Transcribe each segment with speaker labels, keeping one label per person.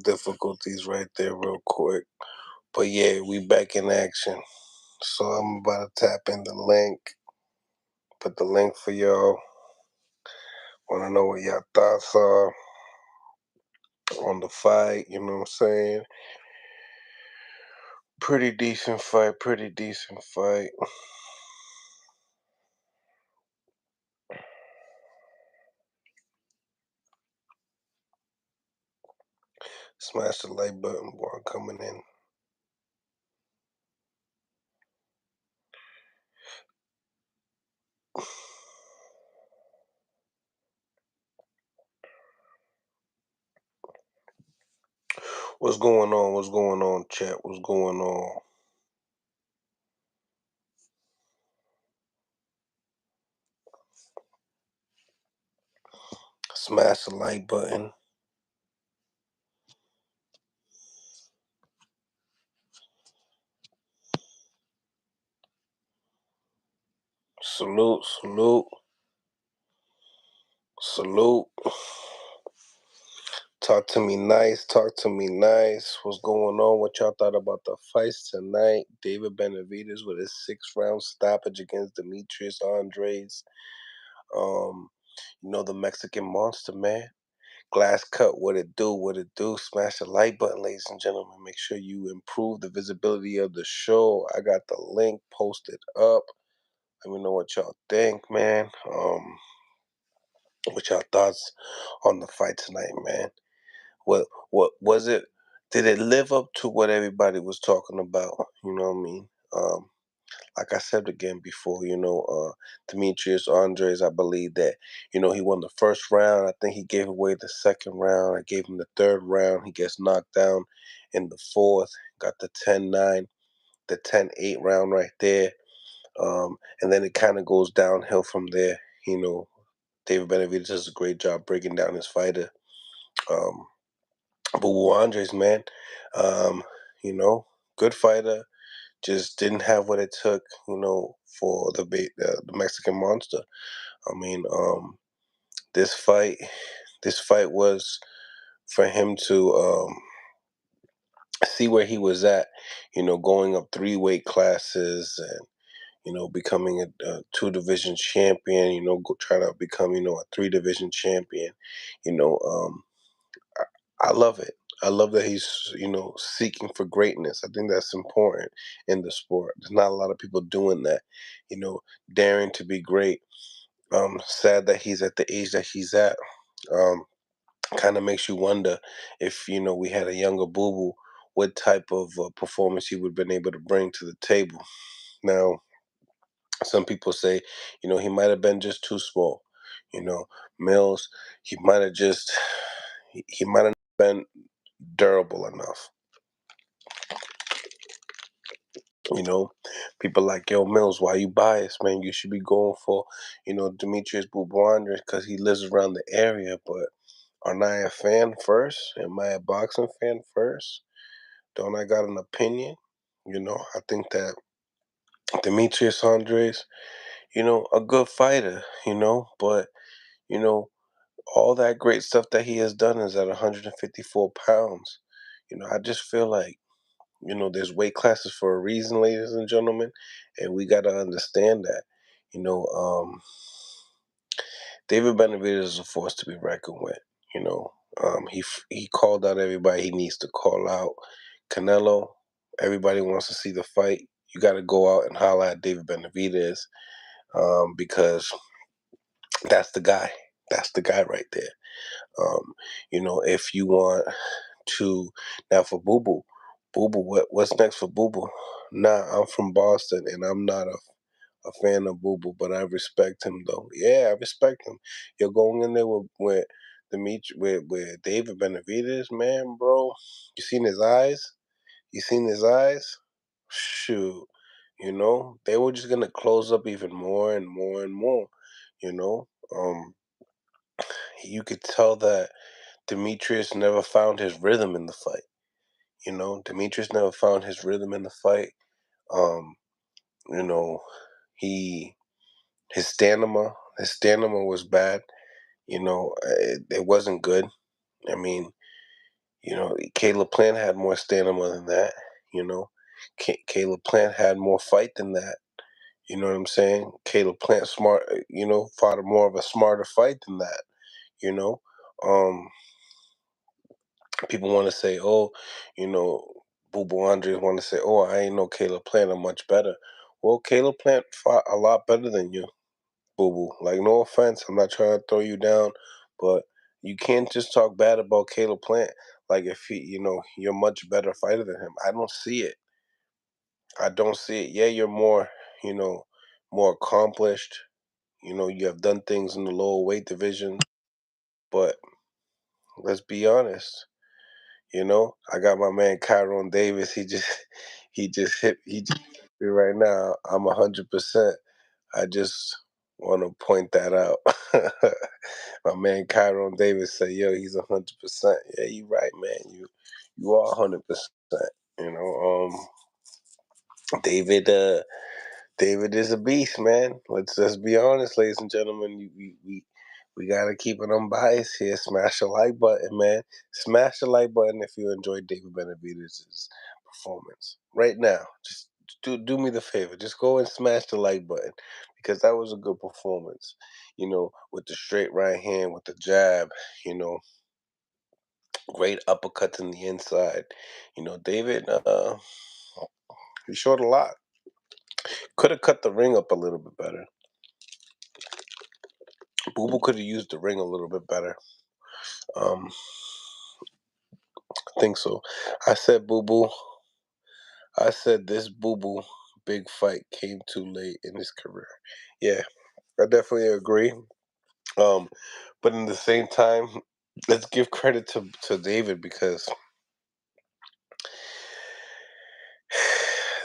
Speaker 1: difficulties right there real quick. But yeah, we back in action. So I'm about to tap in the link. Put the link for y'all. Want to know what y'all thoughts are on the fight, you know what I'm saying? Pretty decent fight. Smash the like button, boy, coming in. What's going on, chat? What's going on? Smash the like button. Salute. Talk to me nice. What's going on? What y'all thought about the fights tonight? David Benavidez with his 6th round stoppage against Demetrius Andrade. The Mexican monster, man. Glass cut, what it do? Smash the like button, ladies and gentlemen. Make sure you improve the visibility of the show. I got the link posted up. Let me know what y'all think, man. What y'all thoughts on the fight tonight, man? What was it? Did it live up to what everybody was talking about? You know what I mean? Like I said again before, Demetrius Andres, I believe that, he won the 1st round. I think he gave away the 2nd round. I gave him the 3rd round. He gets knocked down in the 4th, got the 10-9, the 10-8 round right there. And then it kind of goes downhill from there. David Benavidez does a great job breaking down his fighter. But Andres, man, um, good fighter. Just didn't have what it took, for the Mexican monster. I mean, this fight was for him to see where he was at, going up 3 weight classes and becoming a 2 division champion. Trying to become a 3 division champion. You know, um, I love it. I love that he's, seeking for greatness. I think that's important in the sport. There's not a lot of people doing that, daring to be great. Sad that he's at the age that he's at. Kind of makes you wonder if, we had a younger Boo Boo, what type of performance he would have been able to bring to the table. Now, some people say, he might have been just too small. Mills, he might have just, he might have been durable enough. People like, yo, Mills, why you biased, man? You should be going for, Demetrius Bubandres because he lives around the area. But aren't I a fan first? Am I a boxing fan first? Don't I got an opinion? I think that Demetrius Andres, a good fighter, but, you know, all that great stuff that he has done is at 154 pounds. I just feel like, there's weight classes for a reason, ladies and gentlemen, and we got to understand that. You know, um, David Benavidez is a force to be reckoned with. He called out everybody he needs to call out. Canelo, everybody wants to see the fight. You got to go out and holler at David Benavidez because that's the guy. That's the guy right there. If you want to now for Boo Boo, what's next for Boo Boo? Nah, I'm from Boston and I'm not a fan of Boo Boo, but I respect him though. Yeah, I respect him. You're going in there with with David Benavidez, man, bro. You seen his eyes? You seen his eyes? Shoot, they were just gonna close up even more and more and more. You know, um, you could tell that Demetrius never found his rhythm in the fight. Demetrius never found his rhythm in the fight. Um, you know, he his stamina was bad. It wasn't good. I mean, Caleb Plant had more stamina than that. You know, Caleb Plant had more fight than that. You know what I'm saying? Caleb Plant fought more of a smarter fight than that. You know, um, people want to say, oh, you know, Boo Boo Andres want to say, oh, I ain't know Caleb Plant. I'm much better. Well, Caleb Plant fought a lot better than you, Boo Boo. Like, no offense, I'm not trying to throw you down, but you can't just talk bad about Caleb Plant. Like, if you're much better fighter than him. I don't see it. I don't see it. Yeah, you're you know, more accomplished. You have done things in the lower weight division, but let's be honest. I got my man Kyron Davis. He just hit me right now. I'm 100%. I just want to point that out. My man Kyron Davis said, "Yo, he's 100%." Yeah, you right, man. You are 100%. You know, David. David is a beast, man. Let's be honest, ladies and gentlemen. We gotta keep it unbiased here. Smash the like button, man. Smash the like button if you enjoyed David Benavidez' performance right now. Just do me the favor. Just go and smash the like button because that was a good performance. With the straight right hand, with the jab. Great uppercuts in the inside. David. He showed a lot. Could have cut the ring up a little bit better. Boo Boo could have used the ring a little bit better. Um, I think so. I said Boo Boo. I said this Boo Boo big fight came too late in his career. Yeah, I definitely agree. Um, but in the same time, let's give credit to David because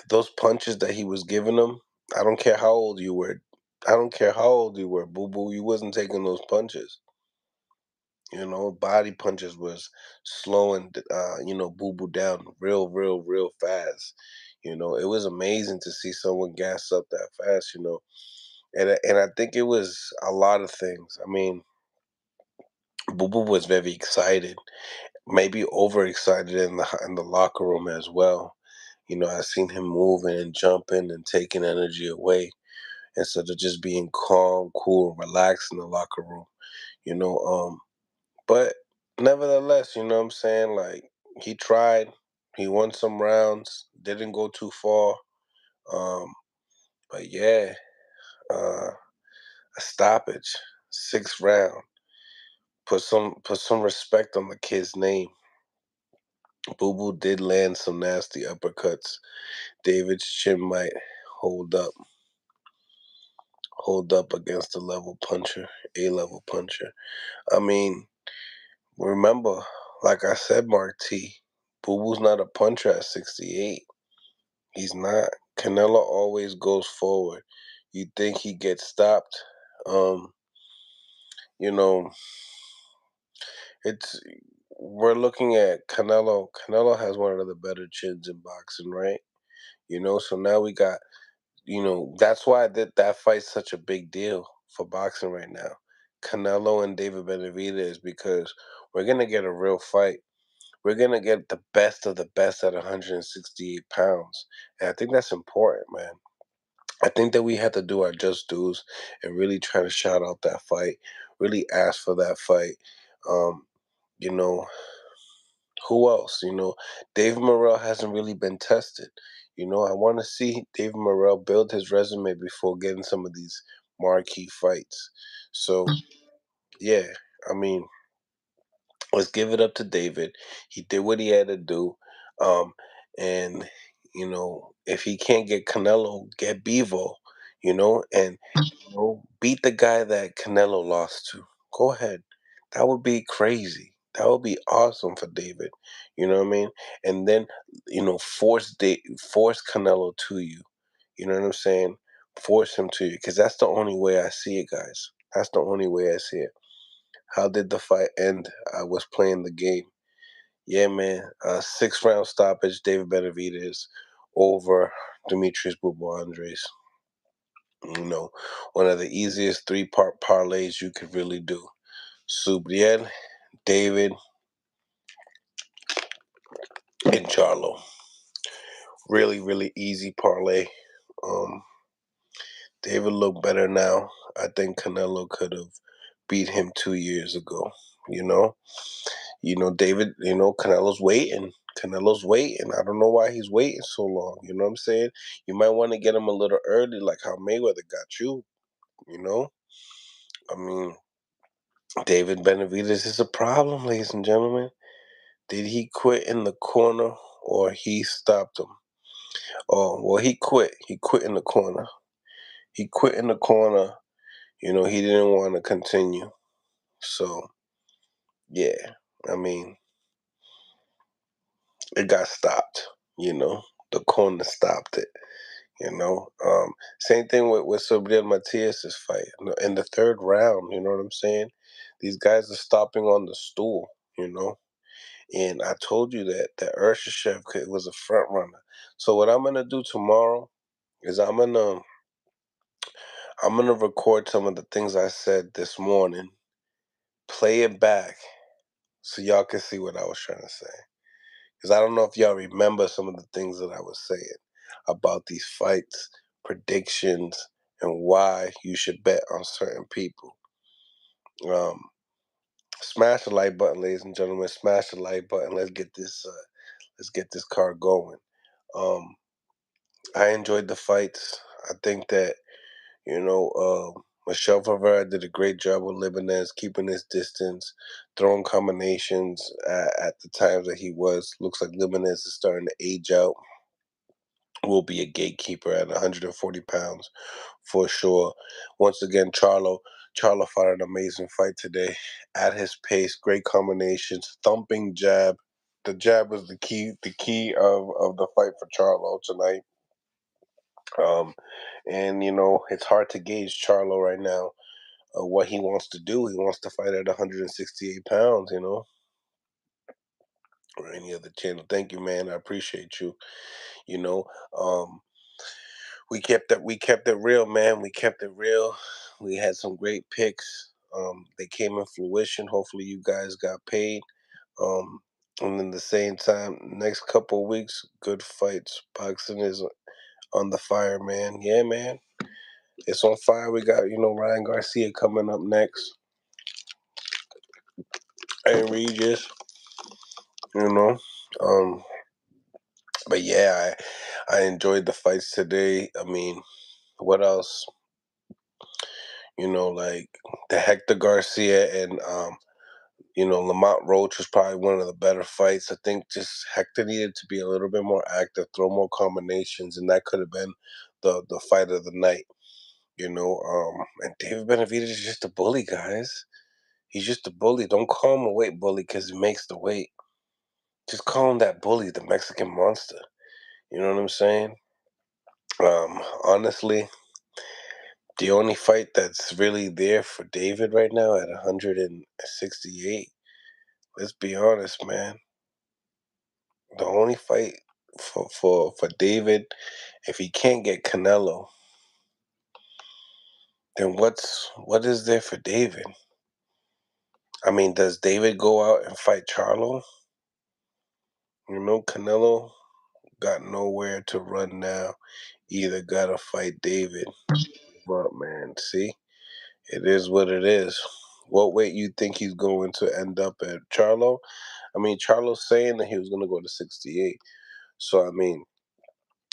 Speaker 1: those punches that he was giving him, I don't care how old you were. I don't care how old you were, Boo Boo. You wasn't taking those punches. Body punches was slowing, Boo Boo down real fast. It was amazing to see someone gas up that fast. And I think it was a lot of things. I mean, Boo Boo was very excited, maybe overexcited in the locker room as well. I seen him moving and jumping and taking energy away instead of just being calm, cool, and relaxed in the locker room. You know, But nevertheless, you know what I'm saying? Like, he tried. He won some rounds. Didn't go too far. Um, but yeah, a stoppage, 6th round. Put some respect on the kid's name. Boo Boo did land some nasty uppercuts. David's chin might hold up, hold up against A-level puncher. I mean, remember, like I said, Mark T, Boo Boo's not a puncher at 68. He's not. Canelo always goes forward. You think he gets stopped? Um, you know, it's we're looking at Canelo. Canelo has one of the better chins in boxing, right? So now we got, that's why that fight's such a big deal for boxing right now. Canelo and David Benavidez, because we're gonna get a real fight. We're gonna get the best of the best at 168 pounds, and I think that's important, man. I think that we had to do our just dues and really try to shout out that fight, really ask for that fight. Um, you know, who else? David Morrell hasn't really been tested. I want to see David Morrell build his resume before getting some of these marquee fights. So, yeah, I mean, let's give it up to David. He did what he had to do. And, if he can't get Canelo, get Bevo, and beat the guy that Canelo lost to. Go ahead. That would be crazy. That would be awesome for David. You know what I mean? And then, force Canelo to you. You know what I'm saying? Force him to you. Because that's the only way I see it, guys. That's the only way I see it. How did the fight end? I was playing the game. Yeah, man. 6th round stoppage, David Benavidez over Demetrius Andres. One of the easiest three-part parlays you could really do. Subriel, David, and Charlo. Really, really easy parlay. Um, David looked better now. I think Canelo could have beat him 2 years ago. You know, David. Canelo's waiting. Canelo's waiting. I don't know why he's waiting so long. You know what I'm saying? You might want to get him a little early, like how Mayweather got you. You know, I mean, David Benavidez is a problem, ladies and gentlemen. Did he quit in the corner or he stopped him? Oh, well, he quit. He quit in the corner. He quit in the corner. He didn't want to continue. So, yeah, I mean, it got stopped. The corner stopped it. Same thing with Sabriel Matias' fight. In the third round, you know what I'm saying? These guys are stopping on the stool, you know? And I told you that Urshichev was a front runner. So what I'm gonna do tomorrow is I'm gonna record some of the things I said this morning, play it back, so y'all can see what I was trying to say. Because I don't know if y'all remember some of the things that I was saying about these fights, predictions, and why you should bet on certain people. Um, Smash the like button, ladies and gentlemen. Smash the like button. Let's get this card going. Um, I enjoyed the fights. I think that Michelle Favre did a great job with Lebanese, keeping his distance, throwing combinations at the times that he was. Looks like Lebanese is starting to age out. Will be a gatekeeper at 140 pounds for sure. Once again, Charlo fought an amazing fight today at his pace, great combinations, thumping jab. The jab was the key of the fight for Charlo tonight. Um, and it's hard to gauge Charlo right now. What he wants to do, he wants to fight at 168 pounds. Or any other channel. Thank you, man. I appreciate you. You know, um, we kept it real, man. We kept it real. We had some great picks. They came in fruition. Hopefully, you guys got paid. Um, and then the same time, next couple of weeks, good fights. Boxing is on the fire, man. Yeah, man. It's on fire. We got Ryan Garcia coming up next, and Regis. You know, um, but yeah, I enjoyed the fights today. I mean, what else? Like the Hector Garcia and Lamont Roach was probably one of the better fights. I think just Hector needed to be a little bit more active, throw more combinations, and that could have been the fight of the night. And David Benavidez is just a bully, guys. He's just a bully. Don't call him a weight bully because he makes the weight. Just call him that bully, the Mexican monster. You know what I'm saying? Honestly, the only fight that's really there for David right now at 168, let's be honest, man. The only fight for David, if he can't get Canelo, then what is there for David? I mean, does David go out and fight Charlo? Canelo got nowhere to run now. Either gotta fight David. But man, see, it is what it is. What weight you think he's going to end up at? Charlo? I mean, Charlo's saying that he was gonna go to 68. So I mean,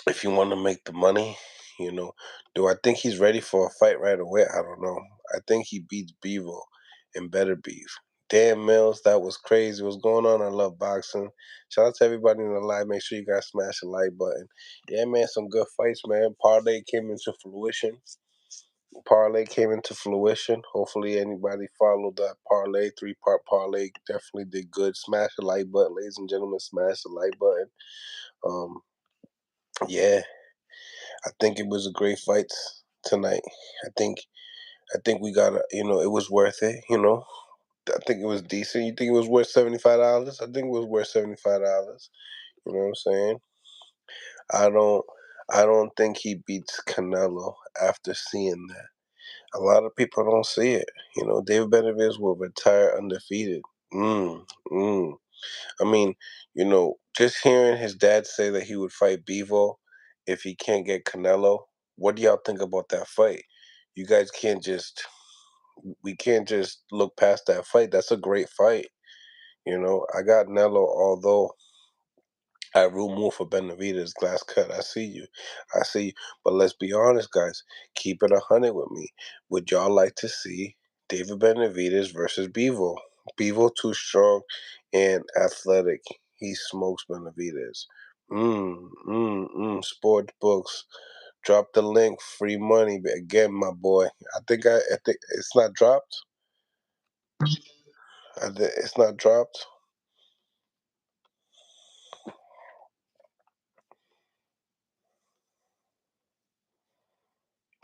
Speaker 1: if you want to make the money, do I think he's ready for a fight right away? I don't know. I think he beats Bevo and better beef. Damn, Mills, that was crazy. What's going on? I love boxing. Shout out to everybody in the live. Make sure you guys smash the like button. Yeah, man, some good fights, man. Parlay came into fruition. Hopefully, anybody followed that parlay, 3-part parlay. Definitely did good. Smash the like button, ladies and gentlemen. Smash the like button. Um, yeah, I think it was a great fight tonight. I think we got it was worth it. I think it was decent. You think it was worth $75? I think it was worth $75. You know what I'm saying? I don't I don't think he beats Canelo after seeing that. A lot of people don't see it. David Benavidez will retire undefeated. Mm, mm. I mean, just hearing his dad say that he would fight Bevo if he can't get Canelo. What do y'all think about that fight? You guys can't just we can't just look past that fight. That's a great fight. I got Nello, although I root more for Benavidez, glass cut. I see you. I see you. But let's be honest, guys. Keep it 100 with me. Would y'all like to see David Benavidez versus Bevo? Bevo too strong and athletic. He smokes Benavidez. Sports books. Drop the link. Free money again, my boy. I think it's not dropped. It's not dropped.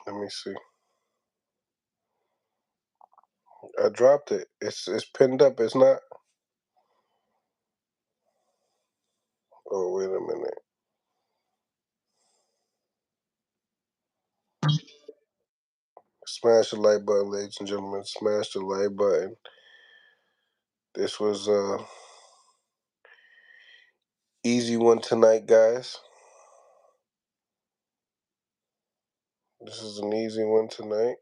Speaker 1: Let me see. I dropped it. It's pinned up. It's not. Oh, wait a minute. Smash the like button, ladies and gentlemen. Smash the like button. This was easy one tonight, guys. This is an easy one tonight.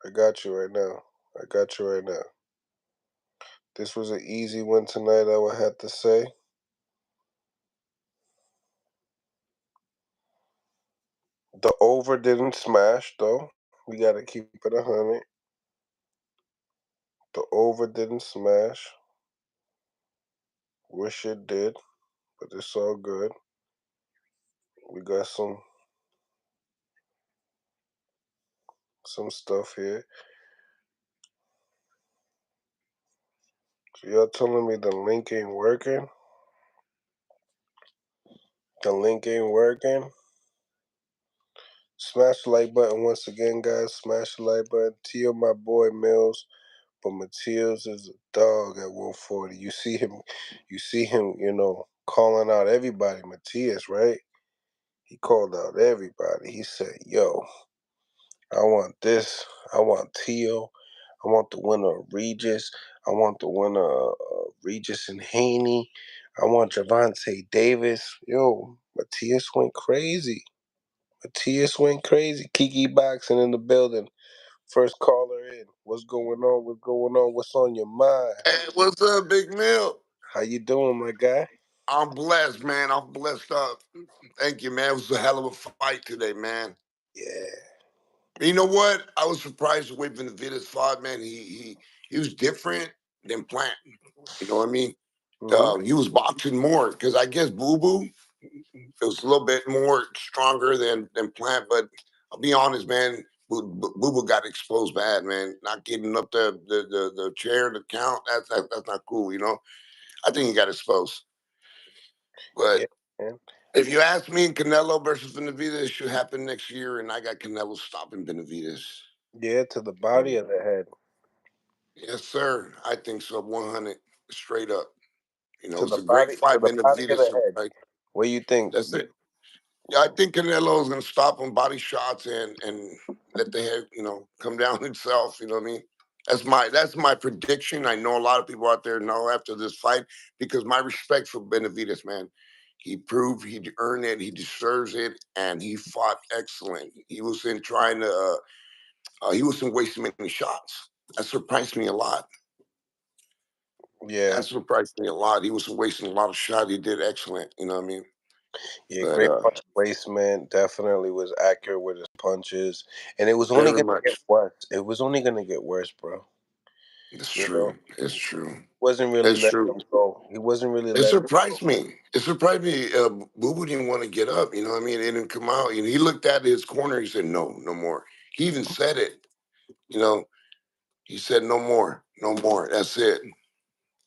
Speaker 1: I got you right now. I got you right now. This was an easy one tonight, I would have to say. The over didn't smash, though. We got to keep it 100. The over didn't smash. Wish it did, but it's all good. We got some stuff here. So y'all telling me the link ain't working? The link ain't working? Smash the like button once again, guys. Smash the like button. Tio, my boy Mills, but Matias is a dog at 140. You see him, calling out everybody. Matias, right? He called out everybody. He said, "Yo, I want this. I want Tio. I want the winner of Regis. I want the winner of Regis and Haney. I want Javante Davis." Yo, Matias went crazy. Matias went crazy. Kiki Boxing in the building. First caller in. What's going on? What's going on? What's on your mind?
Speaker 2: Hey, what's up, Big Mill?
Speaker 1: How you doing, my guy?
Speaker 2: I'm blessed, man. I'm blessed up. Thank you, man. It was a hell of a fight today, man.
Speaker 1: Yeah.
Speaker 2: You know what? I was surprised the way Benavidez fought, man. He was different than Plant. You know what I mean?
Speaker 1: Mm-hmm.
Speaker 2: He was boxing more because I guess Boo Boo it was a little bit more stronger than Plant. But I'll be honest, man. Boo Boo got exposed bad, man. Not getting up the chair to count. That's not cool. I think he got exposed.
Speaker 1: Yeah,
Speaker 2: But
Speaker 1: man.
Speaker 2: if you ask me, Canelo versus Benavidez should happen next year, and I got Canelo stopping Benavidez.
Speaker 1: Yeah, to the body of the head.
Speaker 2: Yes, sir. I think so. 100 straight up.
Speaker 1: To
Speaker 2: It's
Speaker 1: the
Speaker 2: a great
Speaker 1: to
Speaker 2: fight.
Speaker 1: the body of
Speaker 2: Benavidez,
Speaker 1: the head.
Speaker 2: right?
Speaker 1: What do you think?
Speaker 2: That's it. Yeah, I think Canelo is going to stop on body shots and let the head, come down himself. You know what I mean? That's my prediction. I know a lot of people out there know after this fight because my respect for Benavidez, man. He proved he earned it. He deserves it, and he fought excellent. He wasn't trying to. He wasn't wasting many shots. That surprised me a lot.
Speaker 1: Yeah.
Speaker 2: That surprised me a lot. He wasn't wasting a lot of shots. He did excellent. You know what I mean?
Speaker 1: Yeah,
Speaker 2: But
Speaker 1: great punch placement. Definitely was accurate with his punches. And it was only
Speaker 2: very
Speaker 1: gonna get
Speaker 2: much.
Speaker 1: worse. It was only gonna get worse, bro.
Speaker 2: It's
Speaker 1: You know?
Speaker 2: true. It's true.
Speaker 1: Wasn't really
Speaker 2: It's
Speaker 1: letting
Speaker 2: true.
Speaker 1: him go. He wasn't really
Speaker 2: It
Speaker 1: letting him
Speaker 2: surprised
Speaker 1: go.
Speaker 2: me. It surprised me. Boo Boo didn't want to get up. You know what I mean? It didn't come out. He looked at his corner. He said, "No, no more." He even said it. You know, he said, "No more, no more. That's it."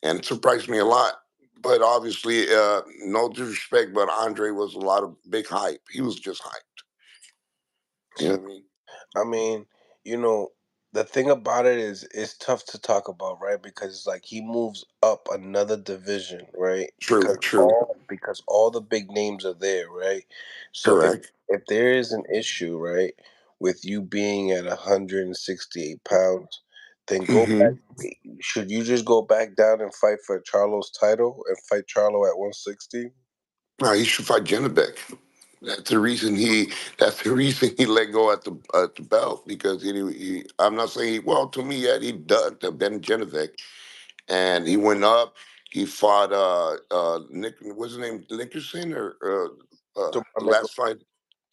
Speaker 2: And it surprised me a lot. But obviously, no disrespect, but Andre was a lot of big hype. He was just hyped. You know what I mean?
Speaker 1: I mean, you know, the thing about it is it's tough to talk about, right? Because it's like he moves up another division, right?
Speaker 2: True,
Speaker 1: Because
Speaker 2: true,
Speaker 1: all the big names are there, right? So
Speaker 2: correct.
Speaker 1: if there is an issue, right, with you being at 168 pounds, then go back.
Speaker 2: Hmm.
Speaker 1: Should you just go back down and fight for Charlo's title and fight Charlo at 160?
Speaker 2: No, he should fight Janabek. That's the reason he. That's the reason he let go at the belt because I'm not saying. Well, to me, yeah, he ducked Ben Genovic, and he went up. He fought Nick. What's his name? Nickerson or
Speaker 1: To
Speaker 2: the last fight?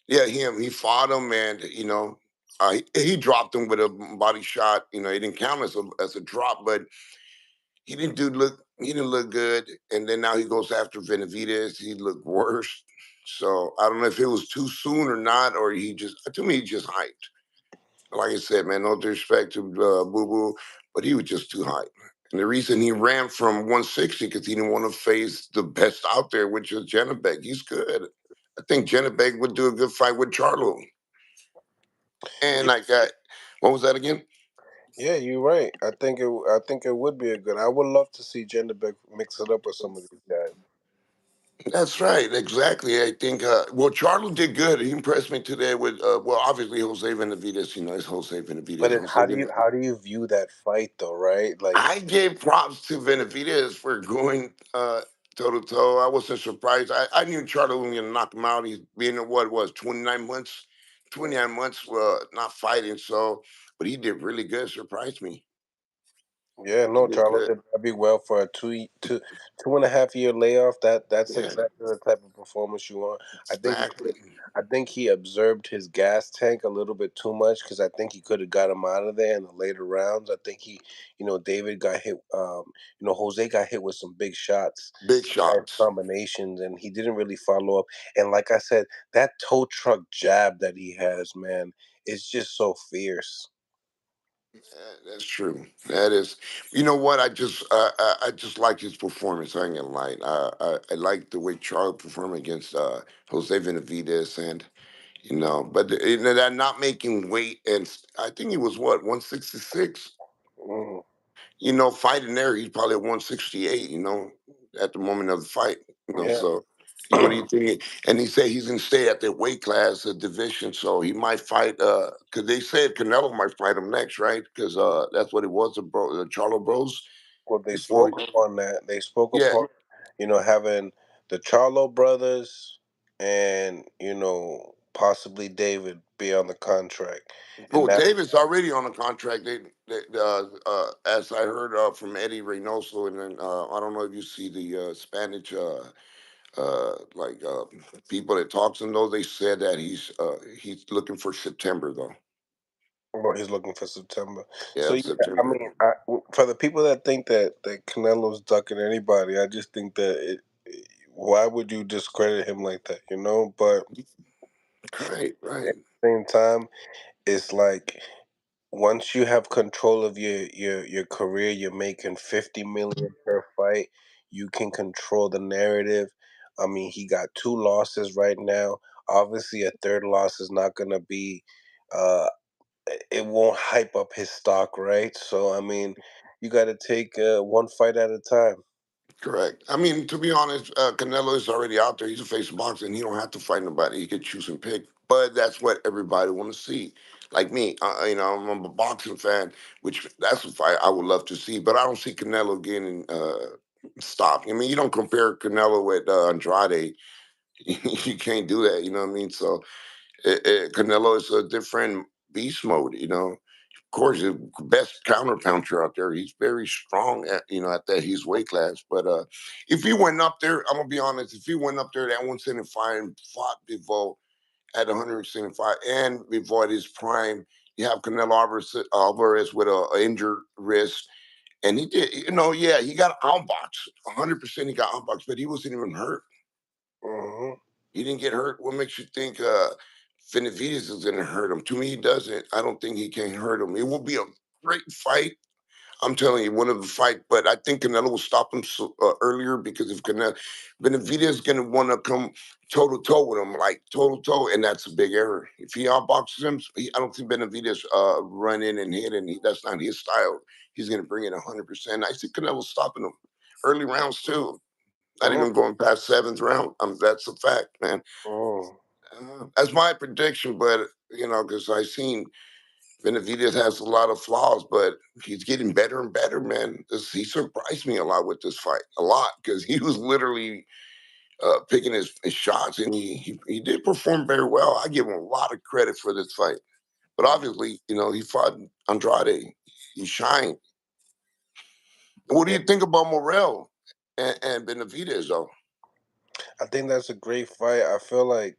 Speaker 2: Yeah, him. He fought him, and he dropped him with a body shot. It didn't count as a drop, but he didn't look good. And then now he goes after Benavidez. He looked worse. So I don't know if it was too soon or not, or to me he just hyped. Like I said, man, no disrespect to Boo Boo, but he was just too hyped. And the reason he ran from 160 because he didn't want to face the best out there, which is Janabek. He's good. I think Janabek would do a good fight with Charlo. And I got, what was that again?
Speaker 1: Yeah, you're right. I think it would be a good. I would love to see Jenderbeck mix it up with some of these guys.
Speaker 2: That's right, exactly. I think well, Charlo did good. He impressed me today with well, obviously Jose Benavidez. It's Jose
Speaker 1: But
Speaker 2: Benavidez.
Speaker 1: then
Speaker 2: Jose Benavidez.
Speaker 1: how do you view that fight though? Right? Like,
Speaker 2: I gave props to Benavidez for going toe to toe. I wasn't surprised. I knew Charlo was going to knock him out. He's been what it was 29 months, 29 months not fighting. So, but he did really good. Surprised me.
Speaker 1: yeah,
Speaker 2: He
Speaker 1: no,
Speaker 2: did
Speaker 1: Charlo
Speaker 2: good.
Speaker 1: did probably well for a 2.5 year layoff. That's
Speaker 2: Yeah,
Speaker 1: exactly the type of performance you want. I think he
Speaker 2: exactly.
Speaker 1: I think he observed his gas tank a little bit too much because I think he could have got him out of there in the later rounds. I think David got hit. Jose got hit with some big shots,
Speaker 2: Big
Speaker 1: nice
Speaker 2: shots.
Speaker 1: combinations, and he didn't really follow up. And like I said, that tow truck jab that he has, man, is just so fierce.
Speaker 2: That's true. That is, you know what? I just like his performance. I ain't gonna lie. I like the way Charles performed against Jose Benavidez, and but that not making weight, and I think he was what 166.
Speaker 1: Mm,
Speaker 2: Fighting there, he's probably at 168. At the moment of the fight.
Speaker 1: yeah.
Speaker 2: So what do you think? And he said he's gonna stay at the weight class, division, so he might fight. Because they said Canelo might fight him next, right? Because that's what it was, the Charlo Bros.
Speaker 1: Well, they
Speaker 2: Before,
Speaker 1: spoke upon that. They spoke
Speaker 2: yeah.
Speaker 1: upon, having the Charlo brothers and, possibly David be on the contract. And
Speaker 2: Well,
Speaker 1: that,
Speaker 2: Davis already on a contract. As I heard from Eddie Reynoso, and then I don't know if you see the Spanish like people that talks and those. They said that he's looking for September though.
Speaker 1: well, he's looking for September. So,
Speaker 2: Yeah,
Speaker 1: yeah, I
Speaker 2: September.
Speaker 1: mean, for the people that think that Canelo's ducking anybody, I just think that why would you discredit him like that, But
Speaker 2: Right,
Speaker 1: at
Speaker 2: right.
Speaker 1: the same time, it's like, once you have control of your career, you're making 50 million per fight. You can control the narrative. I mean, he got two losses right now. Obviously, a third loss is not gonna be. Uh, it won't hype up his stock, right? So, I mean, you got to take one fight at a time.
Speaker 2: Correct. I mean, to be honest, Canelo is already out there. He's a face of boxing. He don't have to fight nobody. He could choose and pick. But that's what everybody want to see. Like me, I'm a boxing fan, which that's a fight I would love to see. But I don't see Canelo getting stopped. I mean, you don't compare Canelo with Andrade. You can't do that. You know what I mean? So Canelo is a different beast mode. Of course, the best counter puncher out there. He's very strong at that his weight class. But if he went up there, I'm gonna be honest. If he went up there at 175 and fought Bivol at 175 and Bivol at his prime, you have Canelo Alvarez with a injured wrist, and he did. Yeah, he got outboxed. 100% he got outboxed, but he wasn't even hurt.
Speaker 1: Hmm.
Speaker 2: He didn't get hurt. What makes you think Benavidez is going to hurt him? To me, he doesn't. I don't think he can hurt him. It will be a great fight. I'm telling you, one of the fight, but I think Canelo will stop him earlier because if Benavidez is going to want to come toe to toe with him, like toe to toe, and that's a big error. If he outboxes him, I don't think Benavidez run in and hit, and that's not his style. He's going to bring it 100%. I see Canelo stopping him early rounds too. Not even going past seventh round. That's a fact, man.
Speaker 1: Hmm.
Speaker 2: That's my prediction, but because I seen Benavidez has a lot of flaws, but he's getting better and better, man. He surprised me a lot with this fight, a lot, because he was literally picking his shots, and he did perform very well. I give him a lot of credit for this fight. But obviously, he fought Andrade. He shined. What do
Speaker 1: Yeah,
Speaker 2: you think about Morel and Benavidez, though?
Speaker 1: I think that's a great fight. I feel like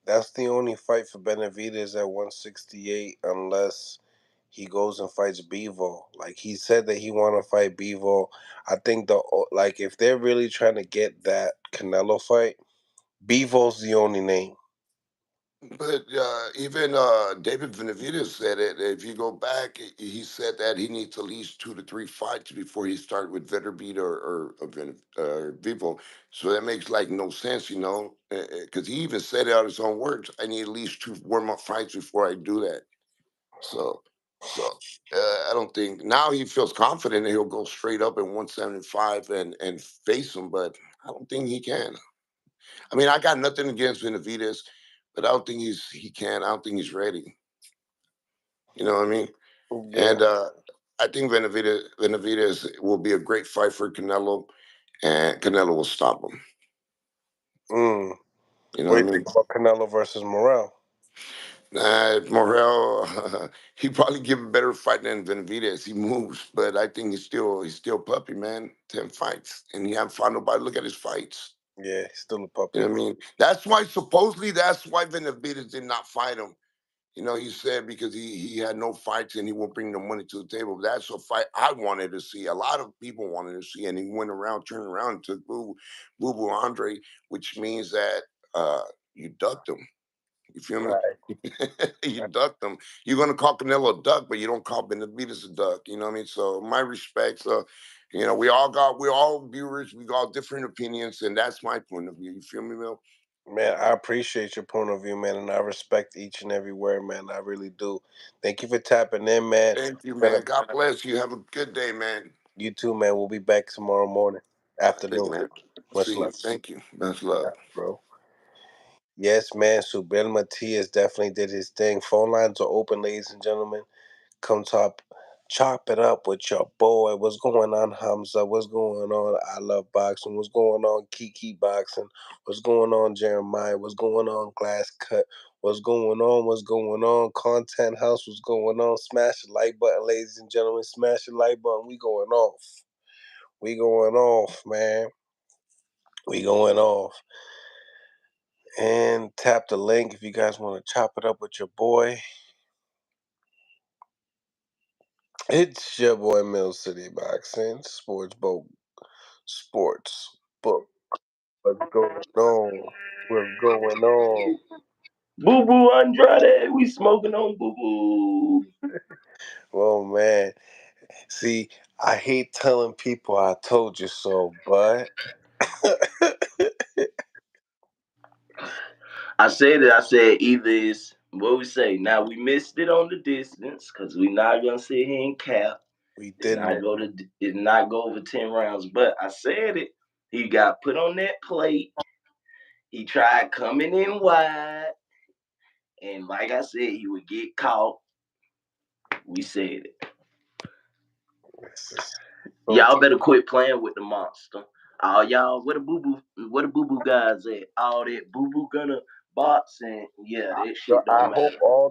Speaker 1: that's the only fight for Benavidez at 168, unless he goes and fights Bevo. Like he said that he want to fight Bevo. I think like if they're really trying to get that Canelo fight, Bevo's the only name.
Speaker 2: But even David Benavidez said it. If you go back, he said that he needs at least 2 to 3 fights before he start with Veterbit or Vivo. So that makes like no sense, because he even said it out of his own words. I need at least 2 warm-up fights before I do that. So, so I don't think now he feels confident that he'll go straight up at 175 and face him, but I don't think he can. I mean, I got nothing against Benavidez, but I don't think he can. I don't think he's ready. You know what I mean?
Speaker 1: Yeah.
Speaker 2: And I think Benavidez will be a great fight for Canelo, and Canelo will stop him.
Speaker 1: Mm.
Speaker 2: You know
Speaker 1: What do
Speaker 2: what
Speaker 1: you
Speaker 2: I
Speaker 1: think
Speaker 2: mean?
Speaker 1: about Canelo versus Morel?
Speaker 2: Morel, he probably give a better fight than Benavidez. He moves, but I think he's still puppy, man. 10 fights, and he haven't fought nobody. Look at his fights.
Speaker 1: Yeah, he's still a
Speaker 2: You know
Speaker 1: puppy.
Speaker 2: what I mean? That's why Benavidez did not fight him. He said because he had no fights and he won't bring no money to the table. That's a fight I wanted to see. A lot of people wanted to see, and he went around, turned around, and took Boo Boo Andre, which means that uh, you ducked him. You feel me?
Speaker 1: Right.
Speaker 2: You ducked him. You're gonna call Canelo a duck, but you don't call Benavidez a duck. You know what I mean? So my respects. We all viewers. We got different opinions, and that's my point of view. You feel me, Mel?
Speaker 1: Man, I appreciate your point of view, man, and I respect each and every word, man. I really do. Thank you for tapping in, man.
Speaker 2: Thank you,
Speaker 1: It's been
Speaker 2: man. God bless you. Have a good day, man.
Speaker 1: you too, man. We'll be back tomorrow morning,
Speaker 2: Big
Speaker 1: afternoon.
Speaker 2: man.
Speaker 1: Much
Speaker 2: See
Speaker 1: love,
Speaker 2: you. Thank you. Best love.
Speaker 1: bro. Yes, man. Subel Matias definitely did his thing. Phone lines are open, ladies and gentlemen. Come chop it up with your boy. What's going on, Hamza? What's going on? I love boxing. What's going on, Kiki boxing? What's going on, Jeremiah? What's going on, Glass Cut? What's going on? What's going on, Content House? What's going on? Smash the like button, ladies and gentlemen. Smash the like button. We going off. We going off, man. We going off. And tap the link if you guys want to chop it up with your boy. It's your boy Mill City Boxing, sports book. What's going on? What's going on?
Speaker 3: Boo Boo Andrade, we smoking on Boo Boo.
Speaker 1: Well, man, see, I hate telling people I told you so, but
Speaker 3: I said it. I said either it's what we say. Now we missed it on the distance because we not gonna sit here and cap.
Speaker 1: we
Speaker 3: It's
Speaker 1: did
Speaker 3: not
Speaker 1: miss.
Speaker 3: go to. It not go over 10 rounds. But I said it. He got put on that plate. He tried coming in wide, and like I said, he would get caught. We said it.
Speaker 1: This is so
Speaker 3: Y'all better quit playing with the monster. All y'all, where the boo boo guys at? All that boo boo gonna box and yeah, that
Speaker 1: Yo,
Speaker 3: shit
Speaker 1: I
Speaker 3: don't
Speaker 1: hope
Speaker 3: matter.
Speaker 1: all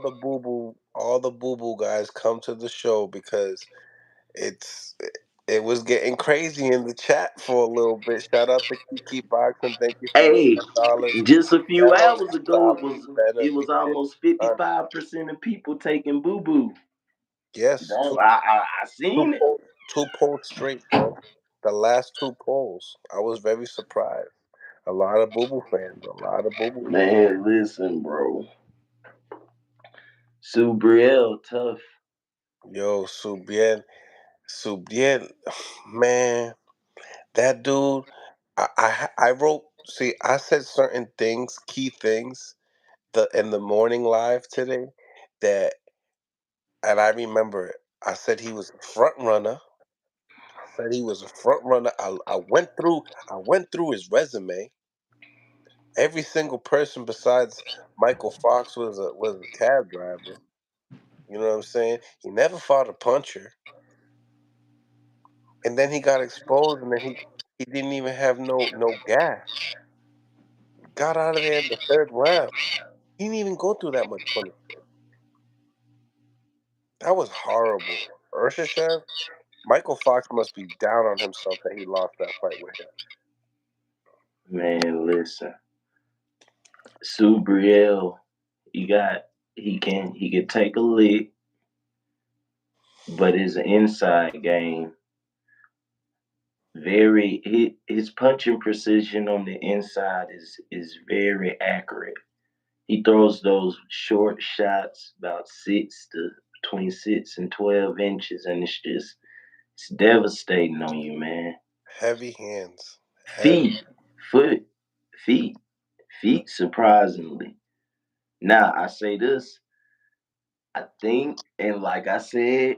Speaker 1: the boo boo guys come to the show because it's it was getting crazy in the chat for a little bit. Shout out to Kiki Boxing. Thank you for the
Speaker 3: Hey,
Speaker 1: $10.
Speaker 3: just a few
Speaker 1: Better
Speaker 3: hours ago,
Speaker 1: stop. Better
Speaker 3: it was
Speaker 1: be
Speaker 3: almost 55% of people taking boo boo.
Speaker 1: yes,
Speaker 3: Don't I
Speaker 1: two
Speaker 3: seen it,
Speaker 1: polls, 2 polls straight, bro. The last 2 polls, I was very surprised. A lot of Boo Boo fans, a lot of Boo Boo fans.
Speaker 3: man. Listen, bro, Subriel tough.
Speaker 1: Yo, Subien, man, that dude. I wrote. See, I said certain things, key things, in the morning live today, that, and I remember it. I said he was a front runner. I said he was a front runner. I went through his resume. Every single person besides Michael Fox was a cab driver. You know what I'm saying? He never fought a puncher. And then he got exposed, and then he didn't even have no gas. Got out of there in the third round. He didn't even go through that much punishment. That was horrible. Urshichev, Michael Fox must be down on himself that he lost that fight with him.
Speaker 3: Man, listen, Subriel, he can take a lick, but his inside game his punching precision on the inside is very accurate. He throws those short shots about between 6 and 12 inches, and it's devastating on you, man.
Speaker 1: Heavy hands. Heavy.
Speaker 3: Feet, foot, feet, feet. Surprisingly, now I say this. I think, and like I said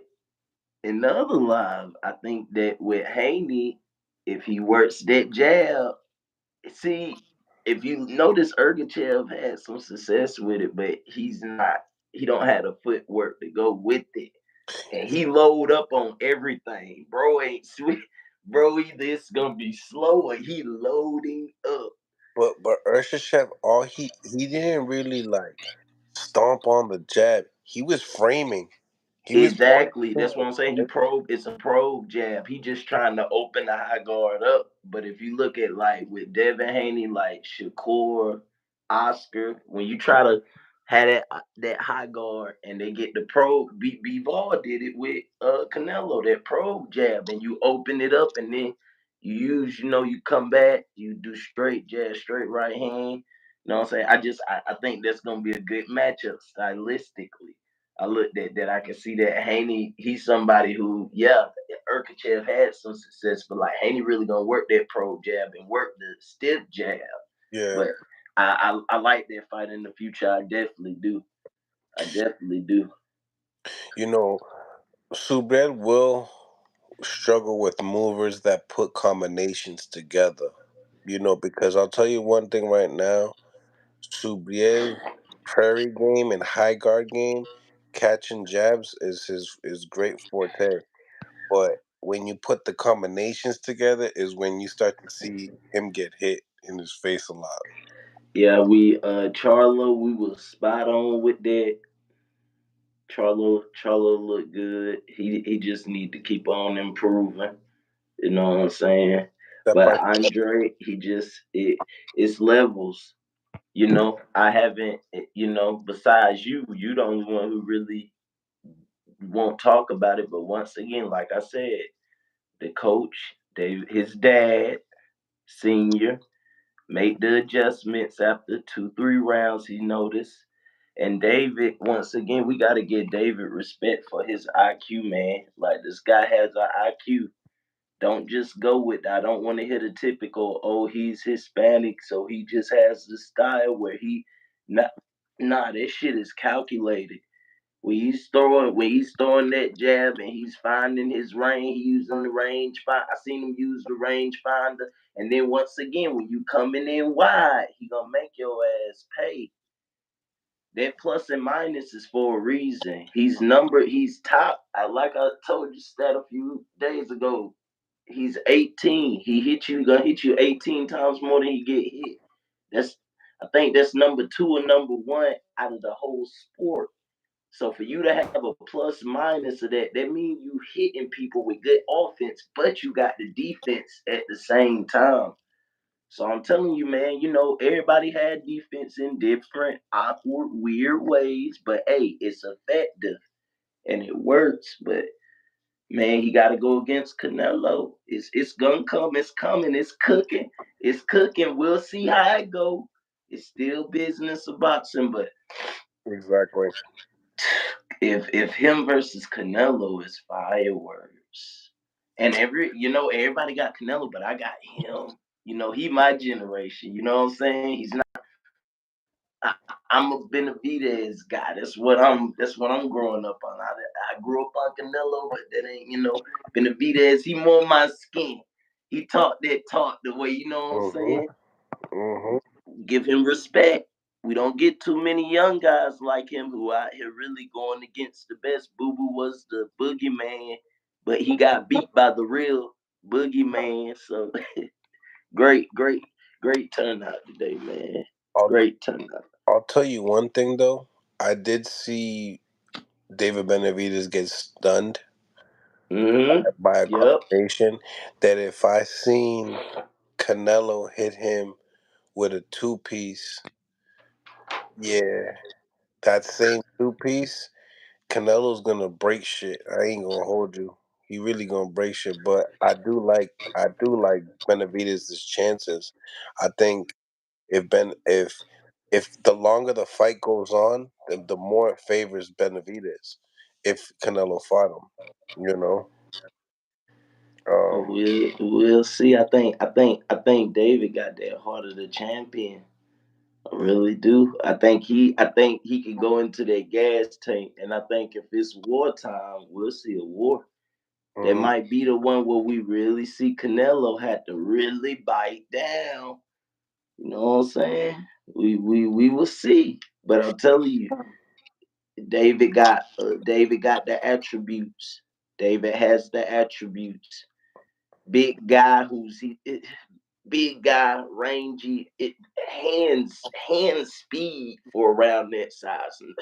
Speaker 3: in the other live, I think that with Haney, if he works that jab, see, if you notice, Ergachev had some success with it, but he don't have the footwork to go with it. And he load up on everything. Bro ain't sweet. Bro, either it's gonna be slow or he loading up.
Speaker 1: But Urshichev, he didn't really like stomp on the jab. He was framing. He was going
Speaker 3: Exactly.
Speaker 1: to
Speaker 3: That's what I'm saying. It's a probe jab. He just trying to open the high guard up. But if you look at like with Devin Haney, like Shakur, Oscar, when you try to have that high guard and they get the probe, Bivol did it with Canelo, that probe jab, and you open it up and then you come back, you do straight jab, straight right hand. You know what I'm saying? I think that's gonna be a good matchup stylistically. I looked at that. I can see that Haney, he's somebody who, yeah, Urkachev had some success, but like Haney really gonna work that pro jab and work the stiff jab.
Speaker 1: Yeah.
Speaker 3: But I like that fight in the future. I definitely do. I definitely do.
Speaker 1: You know, Subred will struggle with movers that put combinations together. Because I'll tell you one thing right now, Subrier's prairie game and high guard game, catching jabs is great forte. But when you put the combinations together is when you start to see him get hit in his face a lot.
Speaker 3: Yeah, Charlo, we was spot on with that. Charlo looked good. He just need to keep on improving. You know what I'm saying?
Speaker 1: Step
Speaker 3: But
Speaker 1: by
Speaker 3: Andre, it's levels. I haven't, besides you the only one who really won't talk about it. But once again, like I said, the coach, his dad, senior, made the adjustments after 2, 3 rounds. He noticed. And David, once again, we got to give David respect for his IQ, man. Like, this guy has an IQ. Don't just go with that. I don't want to hear the typical, oh, he's Hispanic, so he just has the style where not that shit is calculated. When he's throwing that jab and he's finding his range, he using the range find. I seen him use the range finder. And then once again, when you coming in wide, he gonna make your ass pay. That plus and minus is for a reason. He's top. Like I told you stat a few days ago. He's 18. Gonna hit you 18 times more than he get hit. That's I think that's number 2 and number 1 out of the whole sport. So for you to have a plus minus of that, that means you hitting people with good offense, but you got the defense at the same time. So I'm telling you, man, everybody had defense in different, awkward, weird ways, but hey, it's effective and it works. But man, he got to go against Canelo. It's gonna come. It's coming. It's cooking. It's cooking. We'll see how it go. It's still business of boxing, but
Speaker 1: exactly.
Speaker 3: if him versus Canelo is fireworks, and everybody got Canelo, but I got him. He my generation. You know what I'm saying? He's not. I'm a Benavidez guy. That's what I'm growing up on. I grew up on Canelo, but that ain't Benavidez. He more my skin. He talk that talk the way, you know what I'm
Speaker 1: Mhm.
Speaker 3: saying.
Speaker 1: Mhm.
Speaker 3: Give him respect. We don't get too many young guys like him who out here really going against the best. Boo Boo was the boogeyman, but he got beat by the real boogeyman. So great, great, great turnout today, man.
Speaker 1: I'll
Speaker 3: Great turnout.
Speaker 1: I'll tell you one thing though. I did see David Benavidez get stunned
Speaker 3: Mm-hmm.
Speaker 1: by a
Speaker 3: Yep.
Speaker 1: combination that if I seen Canelo hit him with a two piece, yeah, that same two piece, Canelo's gonna break shit. I ain't gonna hold you. He really gonna break shit. But I do like Benavidez' chances. I think if Ben if the longer the fight goes on, the more it favors Benavidez if Canelo fought him. You know? Um
Speaker 3: We'll see. I think David got that heart of the champion. I really do. I think he can go into that gas tank, and I think if it's wartime, we'll see a war. That
Speaker 1: mhm.
Speaker 3: might be the one where we really see Canelo had to really bite down. You know what I'm saying? We will see. But I'm telling you, David got the attributes. David has the attributes. Big guy big guy, rangy, hand speed for around that size. And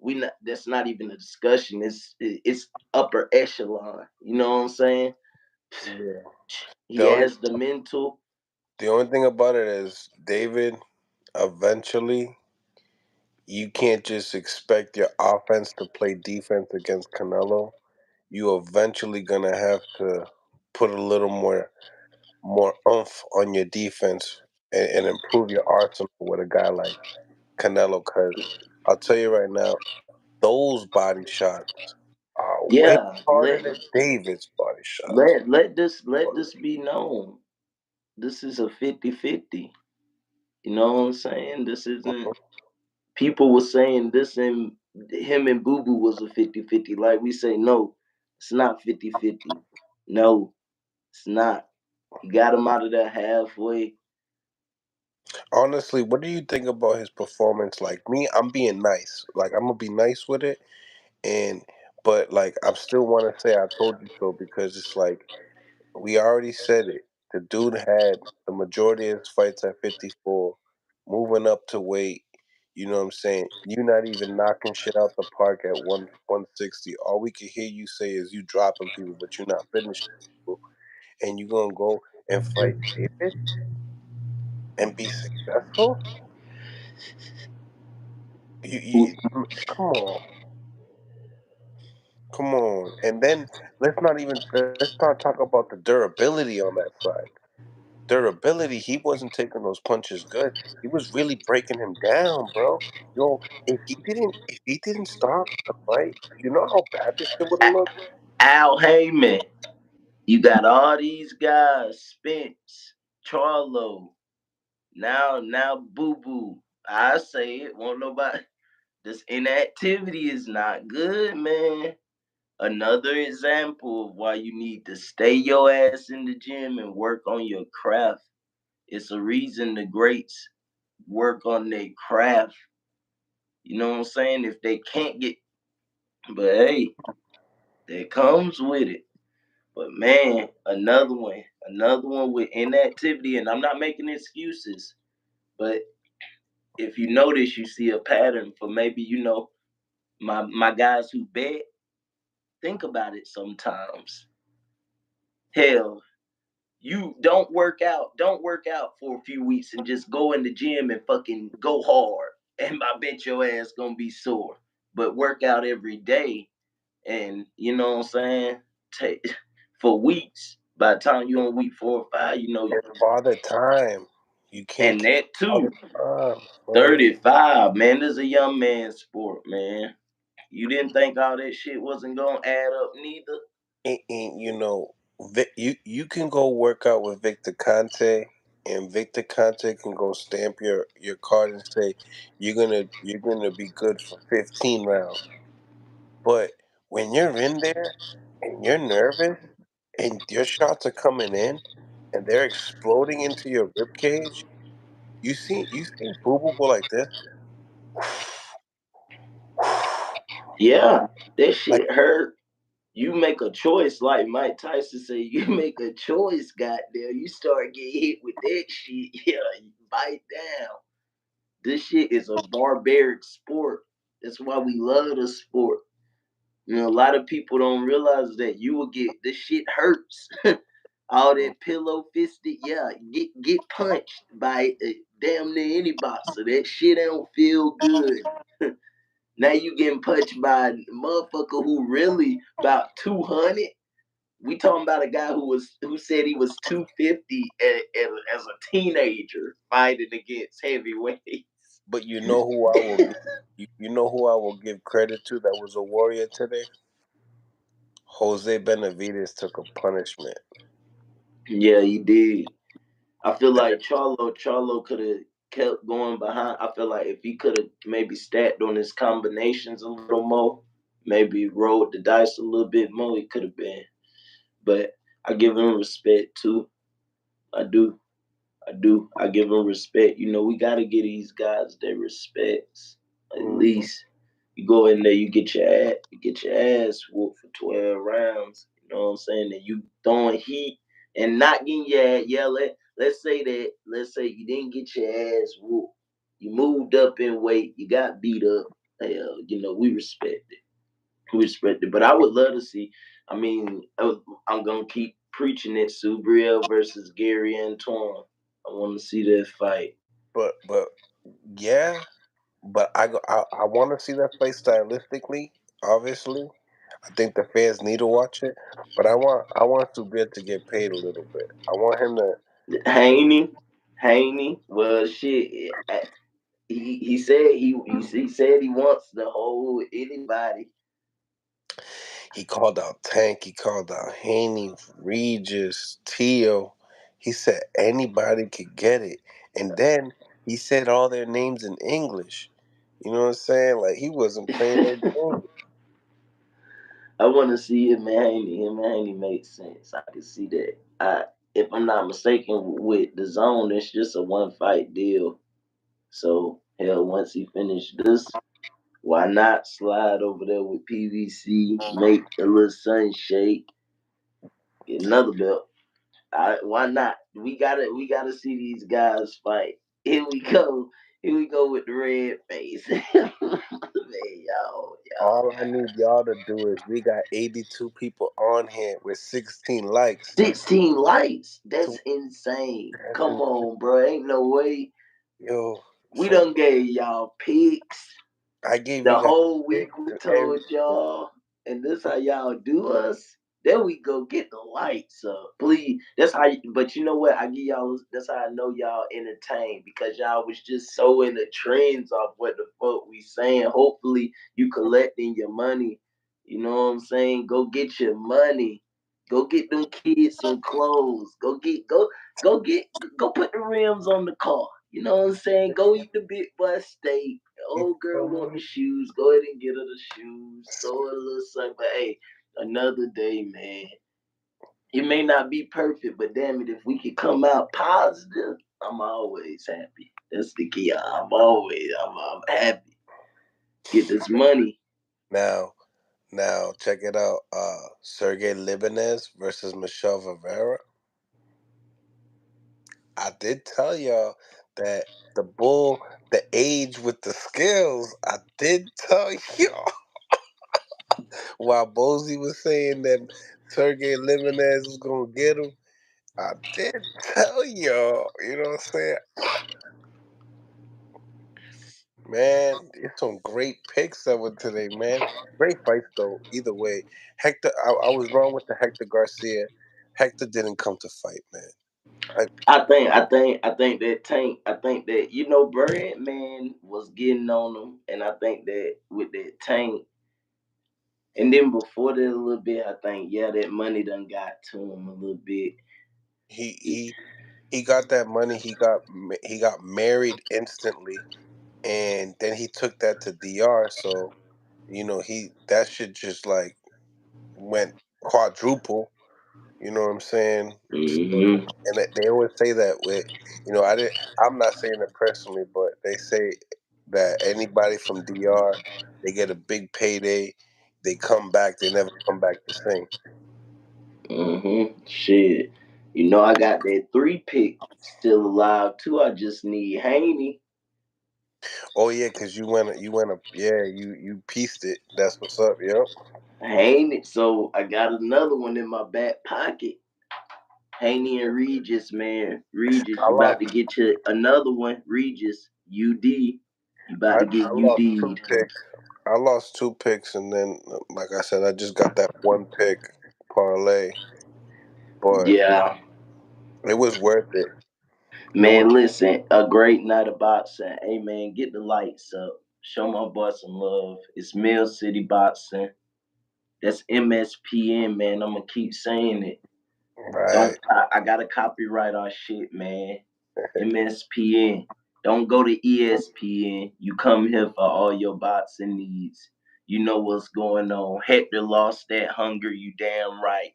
Speaker 3: we not that's not even a discussion. It's upper echelon. You know what I'm saying?
Speaker 1: Yeah.
Speaker 3: He
Speaker 1: The only
Speaker 3: has the mental.
Speaker 1: the only thing about it is David eventually you can't just expect your offense to play defense against Canelo. You eventually gonna have to put a little more oomph on your defense and improve your arsenal with a guy like Canelo. Because I'll tell you right now, those body shots are way
Speaker 3: Yeah,
Speaker 1: harder than David's body shots.
Speaker 3: let this be known. This is a 50-50. You know what I'm saying? This isn't people were saying this and him and Boo Boo was a 50-50. Like we say, no, it's not 50-50. No, it's not. He got him out of there halfway.
Speaker 1: Honestly, what do you think about his performance? Like me, I'm being nice. Like I'm gonna be nice with it, and but like I still want to say I told you so because it's like we already said it. The dude had the majority of his fights at 54, moving up to weight. You know what I'm saying? You not even knocking shit out the park at 160. All we can hear you say is you dropping people, but you're not finishing people. And you gonna go and fight David and be successful? Come on, come on. And then let's not talk about the durability on that side. Durability, he wasn't taking those punches good. He was really breaking him down, bro. Yo, if he didn't stop the fight, you know how bad this shit would have looked?
Speaker 3: Al Heyman, you got all these guys, Spence, Charlo, now Boo Boo. I say it, won't nobody. This inactivity is not good, man. Another example of why you need to stay your ass in the gym and work on your craft. It's a reason the greats work on their craft. You know what I'm saying? If they can't get, but hey, that comes with it. But man, another one with inactivity, and I'm not making excuses, but if you notice, you see a pattern for maybe my guys who bet. Think about it sometimes. Hell, you don't work out for a few weeks and just go in the gym and fucking go hard. And I bet your ass gonna be sore. But work out every day and you know what I'm saying? Take for weeks. By the time you on week 4 or 5,
Speaker 1: It's father time. You can't
Speaker 3: and
Speaker 1: keep
Speaker 3: that
Speaker 1: father
Speaker 3: too.
Speaker 1: time, son.
Speaker 3: 35, man, this is a young man's sport, man. You didn't think all that shit wasn't gonna add up neither?
Speaker 1: And you can go work out with Victor Conte, and Victor Conte can go stamp your card and say you're gonna be good for 15 rounds. But when you're in there and you're nervous and your shots are coming in and they're exploding into your rib cage, you seen Boo Boo go like this?
Speaker 3: Yeah, that
Speaker 1: Like,
Speaker 3: shit hurt. You make a choice, like Mike Tyson say, you make a choice, goddamn. You start getting hit with that shit, yeah, you bite down. This shit is a barbaric sport. That's why we love the sport. You know, a lot of people don't realize that you will get this shit hurts. All that pillow fisted, yeah, get punched by damn near any boxer. That shit don't feel good. Now you getting punched by a motherfucker who really about 200. We talking about a guy who said he was 250 as a teenager fighting against heavyweights.
Speaker 1: but you know who I will give, you know who I will give credit to that was a warrior today? Jose Benavidez took a punishment.
Speaker 3: Yeah, he did. I feel
Speaker 1: That
Speaker 3: like Charlo could have kept going behind. I feel like if he could have maybe stacked on his combinations a little more, maybe rolled the dice a little bit more, it could have been. But I give him respect too. I do. I do. I give them respect. You know, we got to give these guys their respects. At
Speaker 1: mhm.
Speaker 3: least you go in there, you get your ass whooped for 12 rounds. You know what I'm saying? And you throwing heat and not getting your ass. Yeah, let's say that. Let's say you didn't get your ass whooped. You moved up in weight. You got beat up. Hell, you know we respect it. We respect it. But I would love to see. I mean, I'm gonna keep preaching it. Subriel versus Gary Antoine. I want to see that fight.
Speaker 1: But yeah, but I want to see that fight stylistically. Obviously, I think the fans need to watch it. But I want Subir to get paid a little bit. I want him to.
Speaker 3: Haney, Haney. Well, shit. He said he wants to hold anybody.
Speaker 1: He called out Tank. He called out Haney, Regis, Tio. He said anybody could get it, and then he said all their names in English. You know what I'm saying? Like he wasn't playing no games.
Speaker 3: I want to see him and Haney. Him and Haney makes sense. I can see that. If I'm not mistaken, with the zone, it's just a one fight deal. So hell, once he finished this, why not slide over there with PVC, make a little sunshade, get another belt? Why not? We gotta see these guys fight. Here we go. Here we go with the red face. Man, y'all
Speaker 1: All I need y'all to do is we got 82 people on here with 16 likes.
Speaker 3: 16 likes.
Speaker 1: So
Speaker 3: That's insane.
Speaker 1: that's
Speaker 3: Come
Speaker 1: in-
Speaker 3: on, bro. Ain't no way.
Speaker 1: yo.
Speaker 3: We
Speaker 1: So
Speaker 3: done gave y'all picks.
Speaker 1: I gave
Speaker 3: The
Speaker 1: you guys
Speaker 3: whole week
Speaker 1: picks
Speaker 3: we
Speaker 1: and
Speaker 3: told
Speaker 1: everything.
Speaker 3: y'all, and this how y'all do us. There we go, get the lights up, please. That's how. But you know what? I give y'all. That's how I know y'all entertained because y'all was just so in the trends of what the fuck we saying. Hopefully you collecting your money. You know what I'm saying? Go get your money. Go get them kids some clothes. Go get go put the rims on the car. You know what I'm saying? Go eat the big boy steak.
Speaker 1: You
Speaker 3: Old girl
Speaker 1: feel
Speaker 3: want the
Speaker 1: me?
Speaker 3: shoes. Go ahead and get her the shoes. Throw her a little something. But hey, another day, man. It may not be perfect, but damn it, if we could come out positive, I'm always happy. That's the key. I'm happy. Get this money.
Speaker 1: Now, now check it out. Sergey Libanez versus Michelle Rivera. I did tell y'all that the age with the skills. I did tell y'all while Bozy was saying that Sergey Libanez was gonna get him. I did tell y'all. You know what I'm saying? Man, it's some great picks that were today, man. Great fights though. Either way, Hector. I was wrong with the Hector Garcia. Hector didn't come to fight, man. I,
Speaker 3: I think that Tank. I think that Birdman was getting on him, and I think that with that Tank, and then before that a little bit, I think that money done got to him a little bit.
Speaker 1: he he he got that money. He got married instantly, and then he took that to DR. So he that shit just like went quadruple. You know what I'm saying? So,
Speaker 3: Mm-hmm.
Speaker 1: and they always say that with, I'm not saying it personally, but they say that anybody from DR, they get a big payday, they come back, they never come back the same.
Speaker 3: Mm-hmm. Shit. You know I got that 3 pick still alive too. I just need Haney.
Speaker 1: Oh yeah, cause you pieced it. That's what's up. Yep.
Speaker 3: Haney. So I got another one in my back pocket. Haney and Regis, man. Regis,
Speaker 1: I
Speaker 3: you about
Speaker 1: lost.
Speaker 3: to get you another one. Regis, UD. You about to
Speaker 1: I
Speaker 3: get
Speaker 1: lost two
Speaker 3: UD'd.
Speaker 1: picks. I lost two picks, and then, like I said, I just got that one pick parlay, but
Speaker 3: Yeah.
Speaker 1: it was worth it. It was.
Speaker 3: Man, listen, a great night of boxing. Hey, man, get the lights up. Show my boy some love. It's Mill City Boxing. That's MSPN, man. I'm going to keep saying it.
Speaker 1: Right.
Speaker 3: Don't I gotta copyright our shit, man. MSPN. Don't go to ESPN. You come here for all your boxing needs. You know what's going on. Hector lost that hunger. You damn right.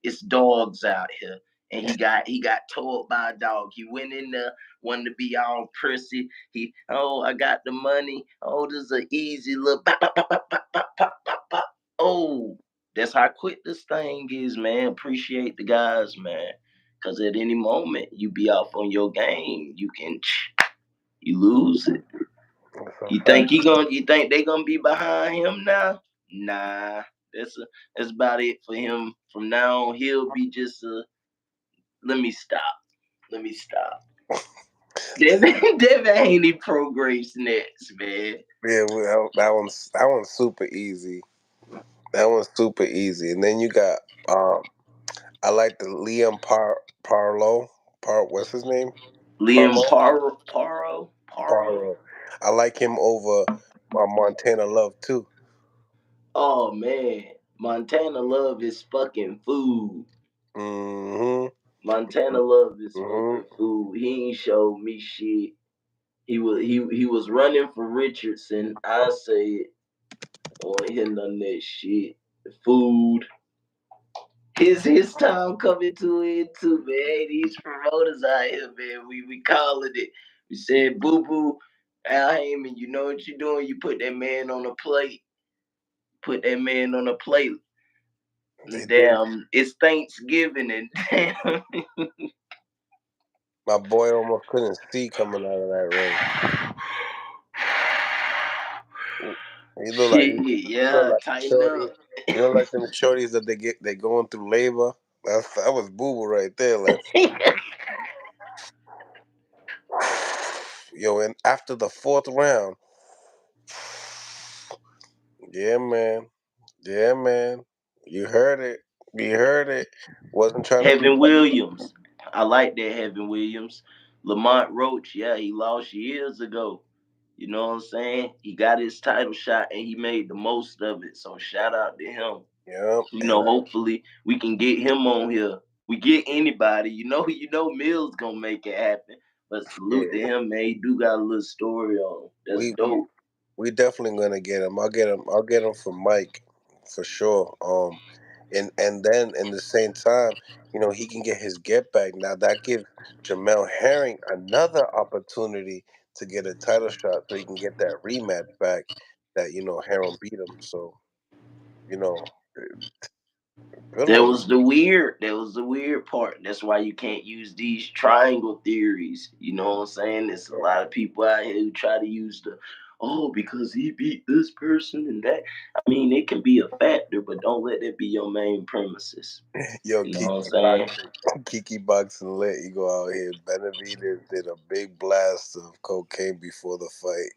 Speaker 3: It's dogs out here, and he got told by a dog. He went in there, wanted to be all prissy. I got the money. Oh, this is an easy little pop, pop, pop, pop, pop, pop, pop, pop, pop. Oh, that's how quick this thing is, man. Appreciate the guys, man. Cause at any moment you be off on your game, you lose it.
Speaker 1: That's a
Speaker 3: You think
Speaker 1: fact.
Speaker 3: they gonna be behind him now? Nah. That's about it for him. From now on, he'll be just a let me stop. Let me stop. Devin Haney progress next, man.
Speaker 1: Yeah, that one's super easy. That one's super easy. And then you got I like the Liam Parlo. What's his name?
Speaker 3: Liam
Speaker 1: Parlo.
Speaker 3: Paro.
Speaker 1: Parlo. I like him over Montana Love too.
Speaker 3: Oh man, Montana love his fucking food.
Speaker 1: Mm-hmm.
Speaker 3: Montana love his
Speaker 1: Mm-hmm.
Speaker 3: fucking food. He ain't showed me shit. He was running for Richardson. I said, I want to hear none of that shit. Food. His time coming to it too, man. These promoters out here, man. We calling it. We said, boo boo, Al Heyman. You know what you're doing? You put that man on a plate. Put that man on a plate.
Speaker 1: They
Speaker 3: And
Speaker 1: did.
Speaker 3: damn, it's Thanksgiving and damn.
Speaker 1: My boy almost couldn't see coming out of that ring. He look like
Speaker 3: Shit,
Speaker 1: he look
Speaker 3: yeah,
Speaker 1: like a
Speaker 3: tighten
Speaker 1: shorty.
Speaker 3: up.
Speaker 1: Like them shorties that they going through labor. That was boo boo right there. Like, yo, and after the fourth round, yeah, man, yeah, man, you heard it, you heard it. Wasn't trying to be.
Speaker 3: Heaven Williams. I like that Heaven Williams. Lamont Roach, yeah, he lost years ago. You know what I'm saying? He got his title shot and he made the most of it. So shout out to him.
Speaker 1: Yeah,
Speaker 3: Hopefully we can get him on here. We get anybody. Mill's gonna make it happen. But salute to
Speaker 1: yeah.
Speaker 3: him, man. He do got a little story on him. That's
Speaker 1: We we
Speaker 3: dope.
Speaker 1: we definitely gonna get him. I'll get him. I'll get him for Mike for sure. And then in the same time, he can get his get back. Now that gives Jamel Herring another opportunity to get a title shot, so he can get that rematch back. That Herring beat him. So you know, good
Speaker 3: That
Speaker 1: one.
Speaker 3: was the weird part. That's why you can't use these triangle theories. You know what I'm saying? There's a lot of people out here who try to use because he beat this person and that. I mean, it can be a factor, but don't let that be your main premises.
Speaker 1: Yo,
Speaker 3: You know what I'm saying?
Speaker 1: Kiki boxing lit. You go out here. Benavidez did a big blast of cocaine before the fight.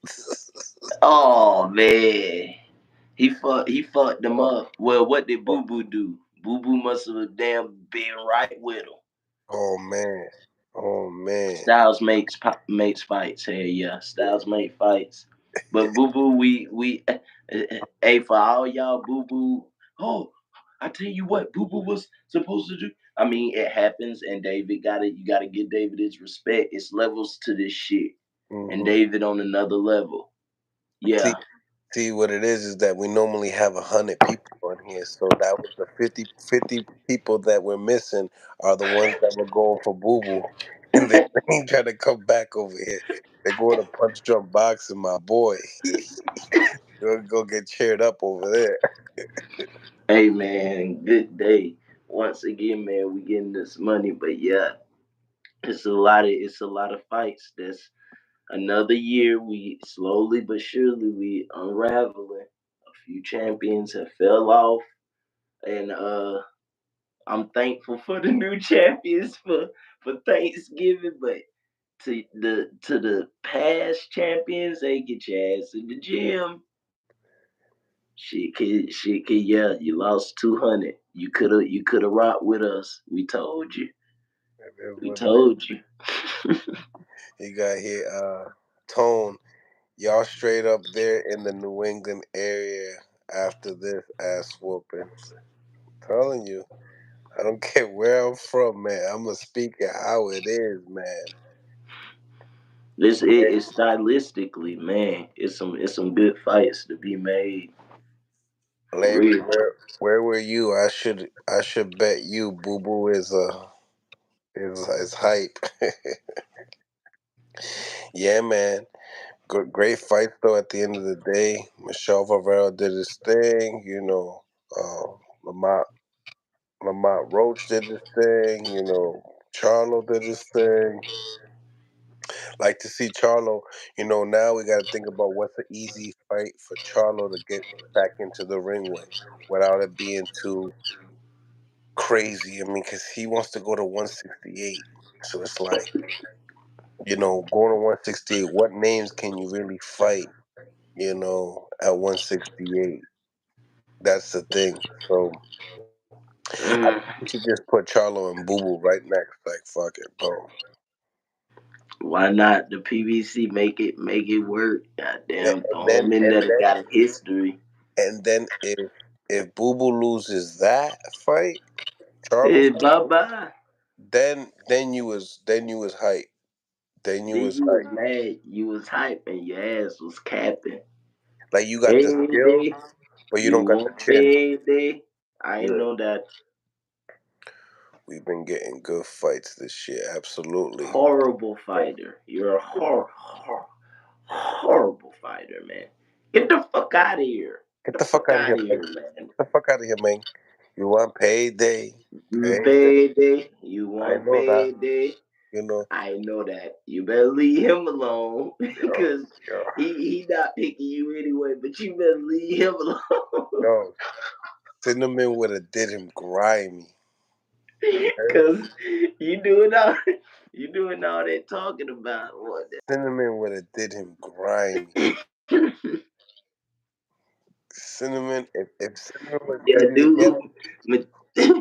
Speaker 3: Oh man. He fucked them up. Well, what did Boo Boo do? Boo Boo must have damn been right with him.
Speaker 1: Oh man. Oh man.
Speaker 3: Styles makes fights. Hey, yeah, Styles make fights. But Boo Boo, hey, for all y'all, Boo Boo. Oh, I tell you what, Boo Boo was supposed to do. I mean, it happens, and David you gotta give David his respect. It's levels to this shit, and
Speaker 1: Hmm.
Speaker 3: David on another level.
Speaker 1: See,
Speaker 3: Yeah,
Speaker 1: See, what it is that we normally have 100 people on here, so that was the fifty people that we're missing are the ones that were going for Boo Boo, and they ain't trying to come back over here. They're going to punch drunk boxing, my boy. They'll go get cheered up over there.
Speaker 3: Hey man, good day. Once again, man, we getting this money, but yeah, it's a lot of fights. That's another year. We slowly but surely we unraveling. A few champions have fell off, and I'm thankful for the new champions for Thanksgiving, but to the past champions, they get your ass in the gym. Shit, kid, yeah, you lost 200. You coulda rocked with us. We told you.
Speaker 1: It is
Speaker 3: We
Speaker 1: what it is.
Speaker 3: told you.
Speaker 1: You got here, Tone. Y'all straight up there in the New England area after this ass whooping. Telling you, I don't care where I'm from, man. I'ma speak it how it is, man.
Speaker 3: This is stylistically, man. It's some good fights to be made. For
Speaker 1: Larry,
Speaker 3: real.
Speaker 1: where were you? I should bet you Boo Boo is hype. Yeah, man. Great fight though. At the end of the day, Michelle Favero did his thing. Lamont Lamont Roach did his thing. Charlo did his thing. Like to see Charlo. Now we got to think about what's an easy fight for Charlo to get back into the ring with, without it being too crazy. I mean, because he wants to go to 168. So it's like, going to 168, what names can you really fight, at 168? That's the thing. So I
Speaker 3: Mm,
Speaker 1: think we should just put Charlo and Boo Boo right next. Like, fuck it, boom.
Speaker 3: why not? The PVC make it work. Goddamn,
Speaker 1: And
Speaker 3: throw
Speaker 1: then
Speaker 3: them in
Speaker 1: and
Speaker 3: there. They
Speaker 1: then
Speaker 3: got a history.
Speaker 1: and then if Boo Boo loses that fight, Charlo's
Speaker 3: Hey,
Speaker 1: fight,
Speaker 3: bye bye.
Speaker 1: then you was hype. Then you
Speaker 3: Then
Speaker 1: was
Speaker 3: you was
Speaker 1: hype.
Speaker 3: mad. You was hype and your ass was capping.
Speaker 1: Like you got the skills,
Speaker 3: Payday.
Speaker 1: but you
Speaker 3: You
Speaker 1: don't got the
Speaker 3: want
Speaker 1: chin.
Speaker 3: payday? I
Speaker 1: Yeah.
Speaker 3: know that.
Speaker 1: We've been getting good fights this year, absolutely.
Speaker 3: Horrible fighter. You're a horrible fighter, man. Get the fuck out of here.
Speaker 1: Get
Speaker 3: Get
Speaker 1: the
Speaker 3: the
Speaker 1: fuck
Speaker 3: fuck
Speaker 1: out of
Speaker 3: out
Speaker 1: here,
Speaker 3: of
Speaker 1: man.
Speaker 3: here, man.
Speaker 1: Get the fuck out of here, man. You want payday. Payday.
Speaker 3: Payday. You
Speaker 1: I
Speaker 3: want
Speaker 1: know that.
Speaker 3: payday?
Speaker 1: You know,
Speaker 3: I know that. You better leave him alone
Speaker 1: yo,
Speaker 3: because
Speaker 1: yo,
Speaker 3: he not picking you anyway. But you better leave him alone
Speaker 1: yo. Cinnamon would have did him grimy. You heard?
Speaker 3: because you doing all you doing all that talking about what?
Speaker 1: Cinnamon would have did him grimy. Cinnamon, if Cinnamon was
Speaker 3: Yeah,
Speaker 1: easy to get,
Speaker 3: dude.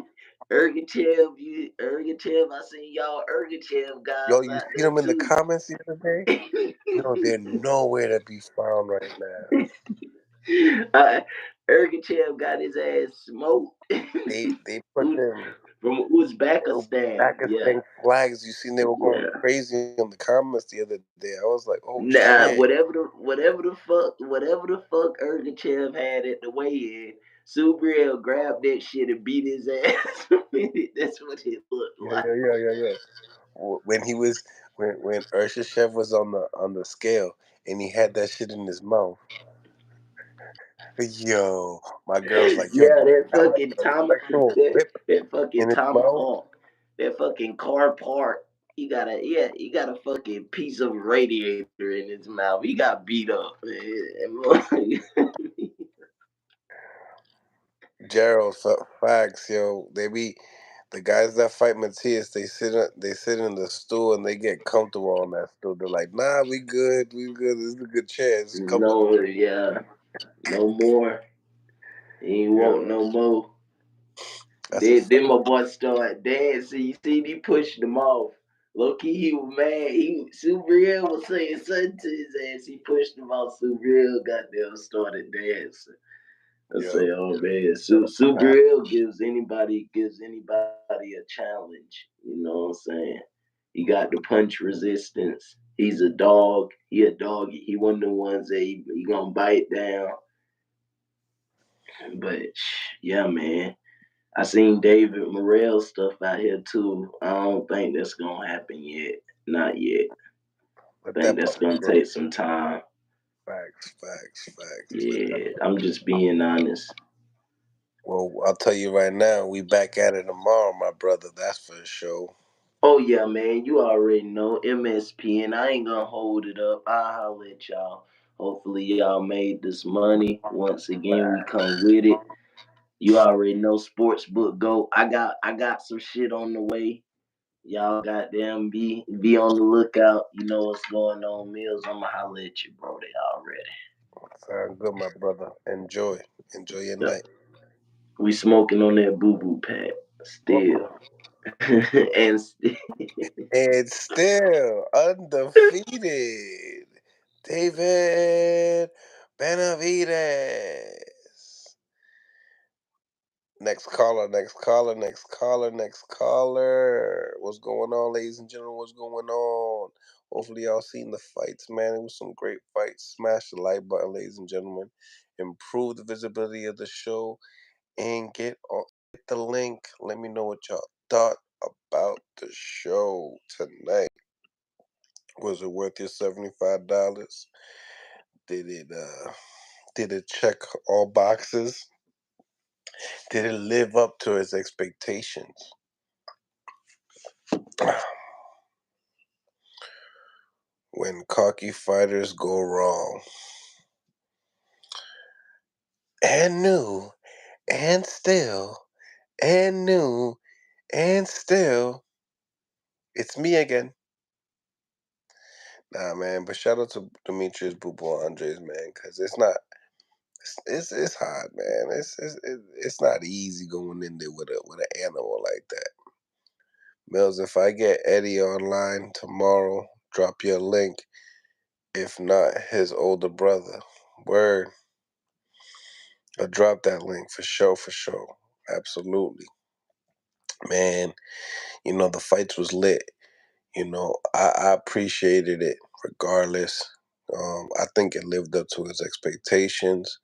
Speaker 3: Ergachev, I seen y'all Ergachev
Speaker 1: yo,
Speaker 3: guys
Speaker 1: you
Speaker 3: out
Speaker 1: see
Speaker 3: there
Speaker 1: them in the
Speaker 3: too.
Speaker 1: comments the other day? Yo, they're nowhere to be found right now.
Speaker 3: uh, Ergachev got his ass smoked
Speaker 1: They put them
Speaker 3: from Uzbekistan. Yeah,
Speaker 1: Pakistan flags. You seen they were going
Speaker 3: yeah.
Speaker 1: crazy in the comments the other day. I was like, oh shit.
Speaker 3: Nah, whatever the fuck Ergachev had at the weigh-in, Subriel grabbed that shit and beat his ass. That's what it looked
Speaker 1: Yeah,
Speaker 3: like.
Speaker 1: yeah, yeah, yeah, yeah. When he was when Ursha was on the scale and he had that shit in his mouth. Yo, my girl's like, yo,
Speaker 3: Yeah,
Speaker 1: did
Speaker 3: that
Speaker 1: he have like
Speaker 3: fucking
Speaker 1: an actual
Speaker 3: that,
Speaker 1: whip
Speaker 3: that fucking
Speaker 1: in his mouth?
Speaker 3: tomahawk, that fucking car part. He got a fucking piece of radiator in his mouth. He got beat up, man.
Speaker 1: Gerald, facts, yo. They be the guys that fight Matias. They sit in the stool and they get comfortable on that stool. They're like, nah, we good, we good. This is a good chair. It's comfortable.
Speaker 3: No, yeah, no more. He ain't
Speaker 1: Yeah,
Speaker 3: want no more.
Speaker 1: that's a
Speaker 3: Then
Speaker 1: fact.
Speaker 3: my boy started dancing. You see, he pushed him off. Low key, he was mad. Subriel was saying something to his ass. He pushed him off. Subriel goddamn started dancing. I
Speaker 1: Yo,
Speaker 3: say, oh man,
Speaker 1: yo,
Speaker 3: Subriel gives anybody a challenge. You know what I'm saying? He got the punch resistance. He's a dog. He a dog. He one of the ones that he gonna bite down. But yeah, man. I seen David Morrell stuff out here too. I don't think that's gonna happen yet. Not yet.
Speaker 1: Let
Speaker 3: I think
Speaker 1: that
Speaker 3: that's
Speaker 1: puppy
Speaker 3: gonna
Speaker 1: grow.
Speaker 3: take some time.
Speaker 1: Facts, facts, facts. Let that
Speaker 3: Yeah,
Speaker 1: puppy
Speaker 3: I'm
Speaker 1: grow.
Speaker 3: just being honest.
Speaker 1: Well, I'll tell you right now, we back at it tomorrow, my brother. That's for sure.
Speaker 3: Oh yeah, man, you already know MSP, and I ain't gonna hold it up. I'll holler at y'all. Hopefully y'all made this money. Once again, we come with it. You already know Sportsbook Go. I got some shit on the way. Y'all goddamn be on the lookout. You know what's going on, Mills. I'ma holler at you, bro. They already.
Speaker 1: Sound good, my brother. Enjoy. Enjoy your
Speaker 3: Yep.
Speaker 1: night.
Speaker 3: We smoking on that boo boo pack still. and
Speaker 1: And still undefeated, David Benavidez. Next caller, next caller, next caller, next caller. What's going on, ladies and gentlemen? What's going on? Hopefully, y'all seen the fights, man. It was some great fights. Smash the like button, ladies and gentlemen. Improve the visibility of the show and get the link. Let me know what y'all thought about the show tonight. Was it worth your $75? Did it did it check all boxes? Did it live up to its expectations? When cocky fighters go wrong. And new and still and new and still it's me again. Nah, man, but shout out to Demetrius Boubo Andres, man, because it's hard, man. It's not easy going in there with an animal like that. Mills, if I get Eddie online tomorrow, drop your link. If not, his older brother. Word. I'll drop that link for sure, for sure. Absolutely. Man, the fights was lit. I appreciated it regardless. I think it lived up to his expectations.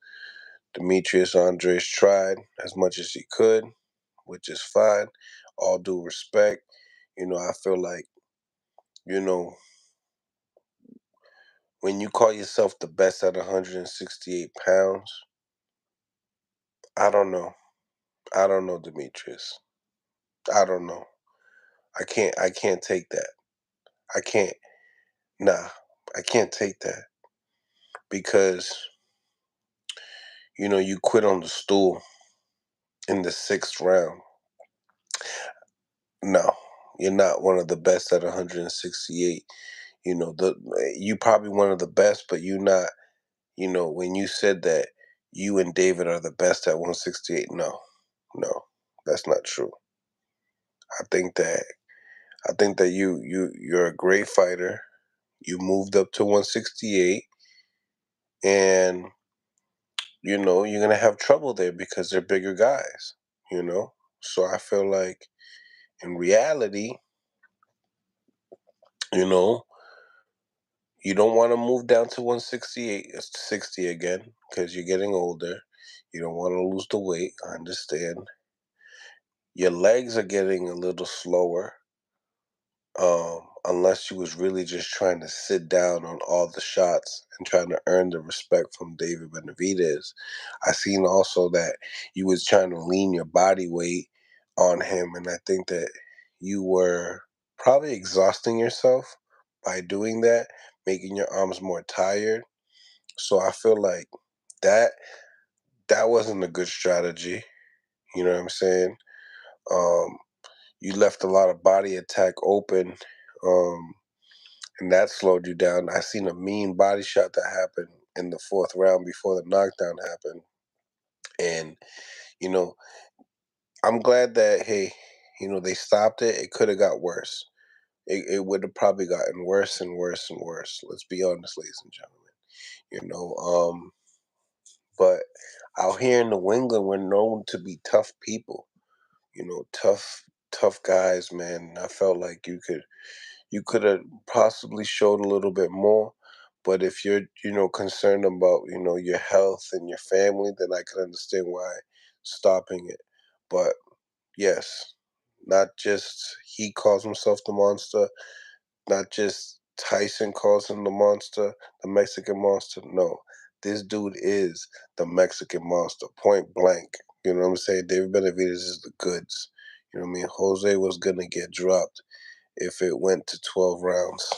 Speaker 1: Demetrius Andres tried as much as he could, which is fine. All due respect. I feel like, you know, when you call yourself the best at 168 pounds, I don't know. I don't know, Demetrius. I don't know. I can't take that. I can't. Nah. I can't take that because you quit on the stool in the 6th round. No. You're not one of the best at 168. You probably one of the best, but you not, when you said that you and David are the best at 168, no. No. That's not true. I think that you're a great fighter. You moved up to 168, and you're gonna have trouble there because they're bigger guys. You know, so I feel like in reality, you know, you don't want to move down to 168, 60 again because you're getting older. You don't want to lose the weight. I understand. Your legs are getting a little slower. Unless you was really just trying to sit down on all the shots and trying to earn the respect from David Benavidez. I seen also that you was trying to lean your body weight on him, and I think that you were probably exhausting yourself by doing that, making your arms more tired. So I feel like that that wasn't a good strategy. You know what I'm saying? Um, you left a lot of body attack open. And that slowed you down. I seen a mean body shot that happened in the 4th round before the knockdown happened, and you know, I'm glad that they stopped it. It could have got worse. It would have probably gotten worse and worse and worse. Let's be honest, ladies and gentlemen. You know, but out here in New England, we're known to be tough people. Tough guys, man. I felt like you could have possibly showed a little bit more. But if you're, concerned about, your health and your family, then I can understand why stopping it. But yes, not just he calls himself the monster, not just Tyson calls him the monster, the Mexican monster. No, this dude is the Mexican monster, point blank. You know what I'm saying? David Benavidez is the goods. You know what I mean? Jose was going to get dropped if it went to 12 rounds.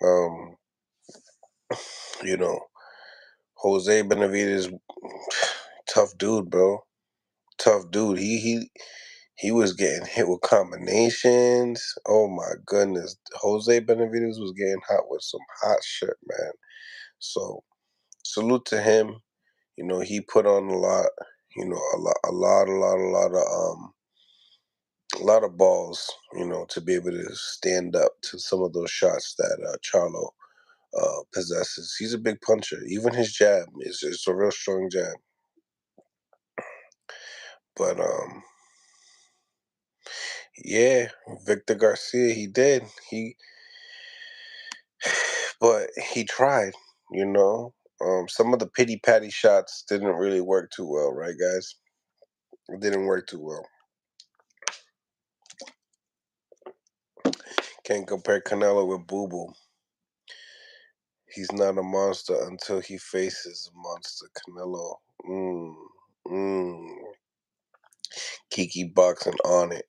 Speaker 1: Um, you know, Jose Benavidez, tough dude, bro. Tough dude. He was getting hit with combinations. Oh my goodness. Jose Benavidez was getting hot with some hot shit, man. So salute to him. He put on a lot, a lot of balls, to be able to stand up to some of those shots that Charlo possesses. He's a big puncher. Even his jab is a real strong jab. But yeah, Victor Garcia, he did. But he tried. You know, some of the pity patty shots didn't really work too well, right, guys? It didn't work too well. Can't compare Canelo with Boo Boo. He's not a monster until he faces a monster. Canelo. Kiki boxing on it.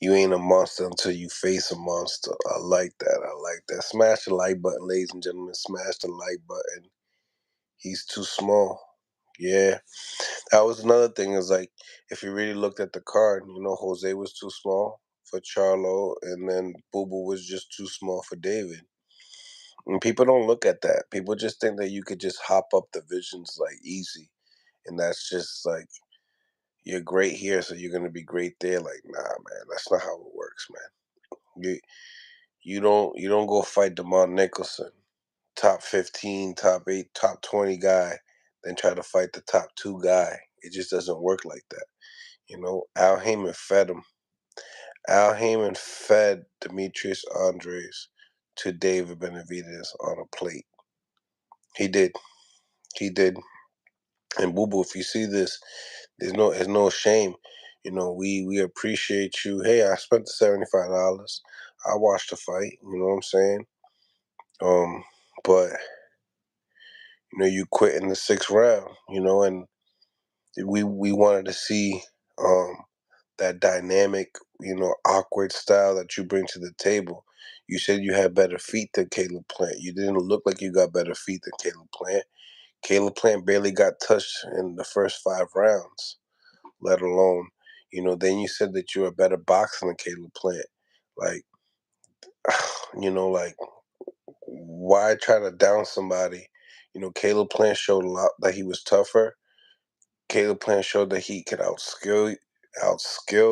Speaker 1: You ain't a monster until you face a monster. I like that. I like that. Smash the like button, ladies and gentlemen. Smash the like button. He's too small. Yeah. That was another thing, is like, if you really looked at the card, Jose was too small for Charlo, and then Boo Boo was just too small for David. And people don't look at that. People just think that you could just hop up divisions like easy. And that's just like, you're great here, so you're gonna be great there. Like, nah, man, that's not how it works, man. You don't go fight Demond Nicholson, top 15, top 8, top 20 guy, then try to fight the top 2 guy. It just doesn't work like that. Al Heyman fed him. Al Heyman fed Demetrius Andres to David Benavidez on a plate. He did. He did. And Boo Boo, if you see this, there's no shame. We appreciate you. Hey, I spent the $75. I watched the fight. You know what I'm saying? But you quit in the 6th round. And we wanted to see that dynamic, awkward style that you bring to the table. You said you had better feet than Caleb Plant. You didn't look like you got better feet than Caleb Plant. Caleb Plant barely got touched in the first 5 rounds, let alone, then you said that you're a better boxer than Caleb Plant. Like, like, why try to down somebody? Caleb Plant showed a lot that he was tougher. Caleb Plant showed that he could outskill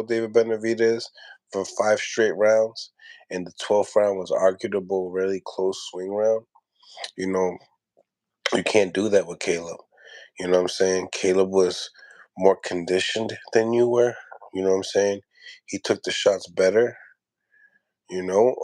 Speaker 1: David Benavidez for 5 straight rounds, and the 12th round was arguable, really close swing round. You can't do that with Caleb. You know what I'm saying? Caleb was more conditioned than you were. You know what I'm saying? He took the shots better. You know,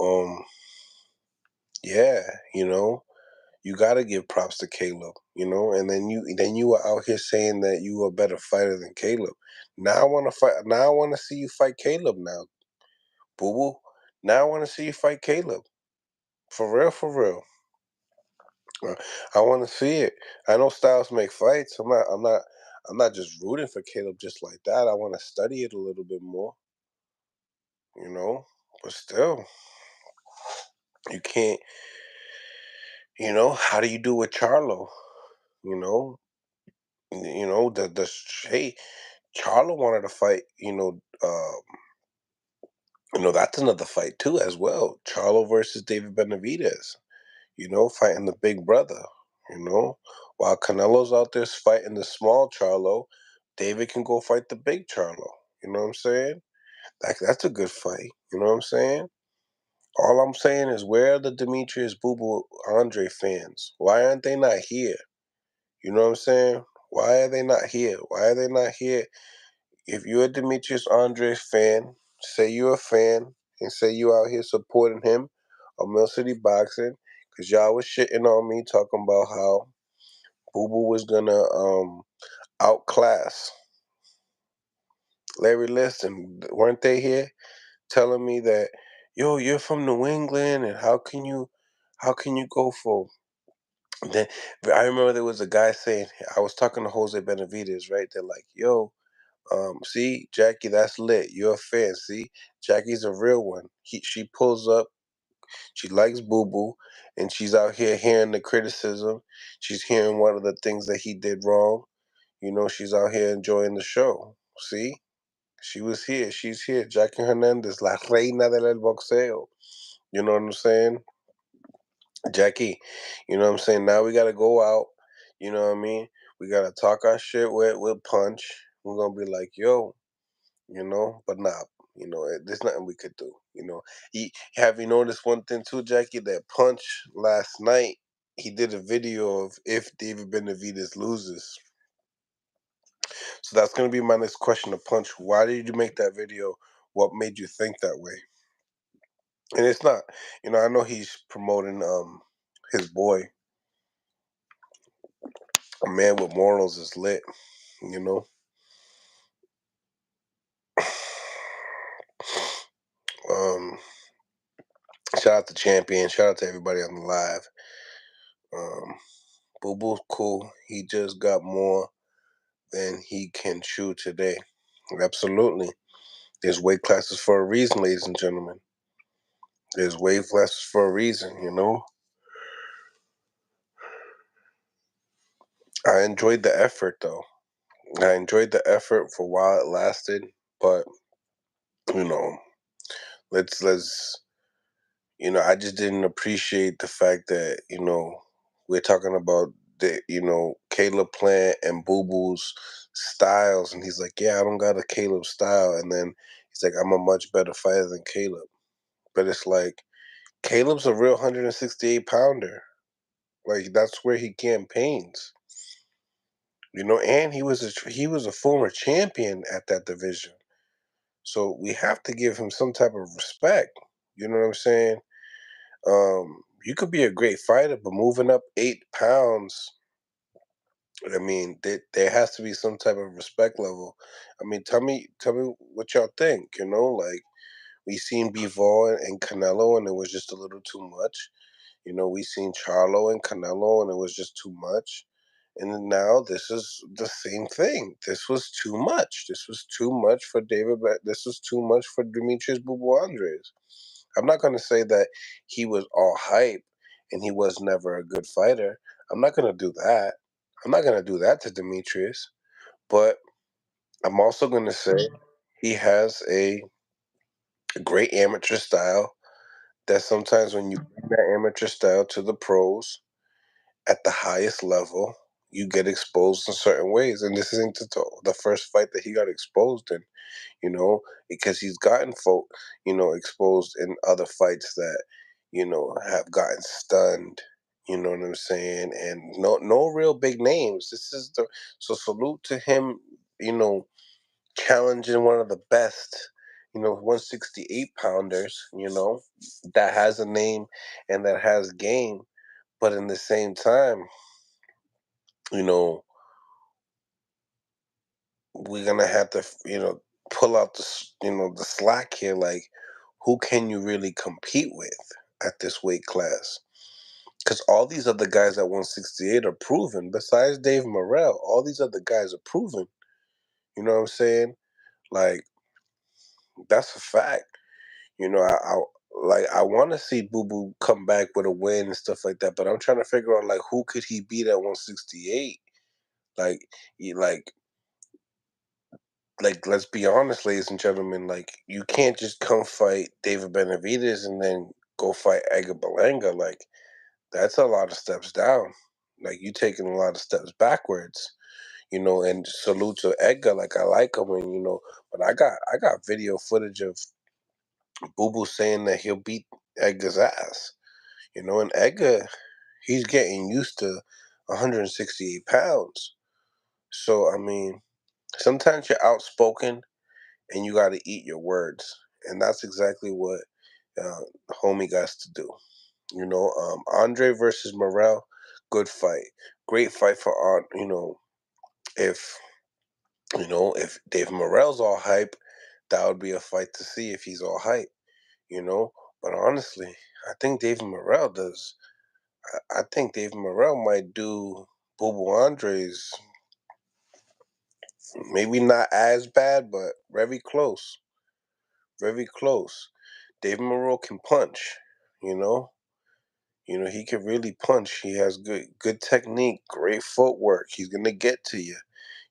Speaker 1: yeah. You got to give props to Caleb. And then you were out here saying that you were a better fighter than Caleb. Now I want to fight. Now I want to see you fight Caleb. Now, Boo Boo. Now I want to see you fight Caleb. For real, for real. I want to see it. I know styles make fights. I'm not just rooting for Caleb just like that. I want to study it a little bit more. But still, you can't. How do you do with Charlo? You know, the hey, Charlo wanted to fight. That's another fight too as well. Charlo versus David Benavidez. Fighting the big brother. While Canelo's out there fighting the small Charlo, David can go fight the big Charlo. You know what I'm saying? That's a good fight. You know what I'm saying? All I'm saying is, where are the Demetrius Boo Boo Andre fans? Why aren't they not here? You know what I'm saying? Why are they not here? Why are they not here? If you're a Demetrius Andre fan, say you're a fan, and say you out here supporting him on Millcityboxing because y'all was shitting on me talking about how Boo Boo was gonna outclass Larry Liston. Weren't they here telling me that, yo, you're from New England and how can you go for then I remember there was a guy saying I was talking to Jose Benavidez, right? They're like, yo, see, Jackie, that's lit. You're a fan. See, Jackie's a real one. She pulls up. She likes Boo Boo, and she's out here hearing the criticism. She's hearing one of the things that he did wrong. You know, she's out here enjoying the show. See, she was here. She's here. Jackie Hernandez, la reina del boxeo. You know what I'm saying? Jackie, you know what I'm saying? Now we gotta go out. You know what I mean? We gotta talk our shit with Punch. We're gonna be like, yo, you know, but nah, you know, there's nothing we could do. You know, have you noticed one thing too, Jackie? That Punch last night, he did a video of if David Benavidez loses. So that's gonna be my next question to Punch. Why did you make that video? What made you think that way? And it's not, you know, I know he's promoting his boy. A man with morals is lit, you know. Um, Shout out to Champion. Shout out to everybody on the live. Um, Boo Boo's cool. He just got more than he can chew today. Absolutely. There's weight classes for a reason, ladies and gentlemen. There's weight classes for a reason, you know. I enjoyed the effort though. I enjoyed the effort for while it lasted, but you know, let's you know, I just didn't appreciate the fact that, you know, we're talking about the, you know, Caleb Plant and Boo Boo's styles. And he's like, yeah, I don't got a Caleb style. And then he's like, I'm a much better fighter than Caleb. But it's like, Caleb's a real 168 pounder. Like, that's where he campaigns. You know, and he was a former champion at that division. So we have to give him some type of respect. You know what I'm saying? You could be a great fighter, but moving up 8 pounds, I mean, there has to be some type of respect level. I mean, tell me what y'all think. You know, like we seen Bivol and Canelo, and it was just a little too much. You know, we seen Charlo and Canelo, and it was just too much. And then now this is the same thing. This was too much. This was too much for David. This was too much for Demetrius Boo Andres. I'm not going to say that he was all hype and he was never a good fighter. I'm not going to do that. I'm not going to do that to Demetrius. But I'm also going to say he has a great amateur style that sometimes when you bring that amateur style to the pros at the highest level, you get exposed in certain ways. And this isn't the first fight that he got exposed in, you know, because he's gotten folk, you know, exposed in other fights that, you know, have gotten stunned. You know what I'm saying? And no real big names. This is the so salute to him, you know, challenging one of the best, you know, 168 pounders, you know, that has a name and that has game. But in the same time, you know, we're gonna have to, you know, pull out the, you know, the slack here. Like, who can you really compete with at this weight class? Because all these other guys at 168 are proven. Besides Dave Morrell, all these other guys are proven. You know what I'm saying? Like, that's a fact. You know, I want to see Boo Boo come back with a win and stuff like that. But I'm trying to figure out like who could he beat at 168? Like, like let's be honest, ladies and gentlemen, like you can't just come fight David Benavidez and then go fight Edgar Berlanga. Like that's a lot of steps down. Like you taking a lot of steps backwards, you know. And salute to Edgar. Like I like him, and you know, but I got video footage of Boo Boo saying that he'll beat Edgar's ass, you know. And Edgar, he's getting used to 168 pounds. So I mean, sometimes you're outspoken and you got to eat your words. and that's exactly what homie got to do. Andre versus Morrell, good fight, great fight for Art. If if Dave Morrell's all hype, that would be a fight to see if he's all hype. But honestly, I think Dave Morrell does. I think Dave Morrell might do Bobo Andre's, maybe not as bad, but very close. Very close. Dave Morrell can punch, you know. He can really punch. He has good technique, great footwork. He's gonna get to you.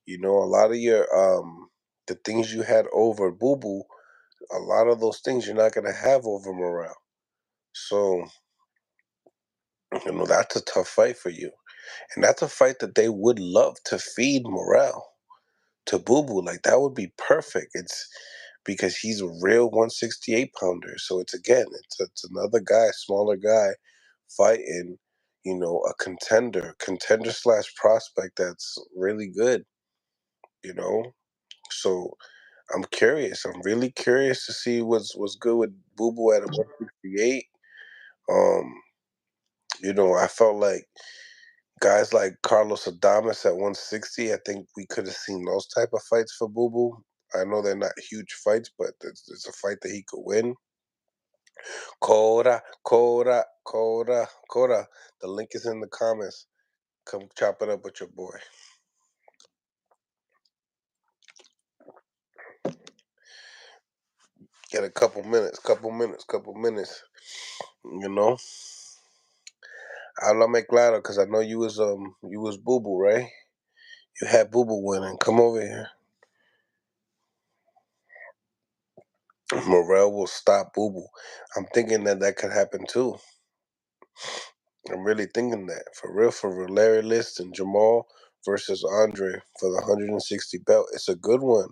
Speaker 1: A lot of your the things you had over Boo Boo, a lot of those things you're not gonna have over Morale. So, that's a tough fight for you. And that's a fight that they would love to feed Morale to Boo Boo. Like that would be perfect. It's because he's a real 168 pounder. So it's another guy, smaller guy, fighting, a contender slash prospect that's really good. You know. So I'm curious. I'm really curious to see what's good with Boo Boo at a 168. Um, I felt like guys like Carlos Adames at 160, I think we could have seen those type of fights for Boo Boo. I know they're not huge fights, but there's a fight that he could win. Coda. The link is in the comments. Come chop it up with your boy. Get a couple minutes. You know. Habla me claro, because I know you was Boo Boo, right? You had Boo Boo winning. Come over here. Morel will stop Boo Boo. I'm thinking that could happen too. I'm really thinking that. For real. Larry List and Jamal versus Andre for the 160 belt. It's a good one.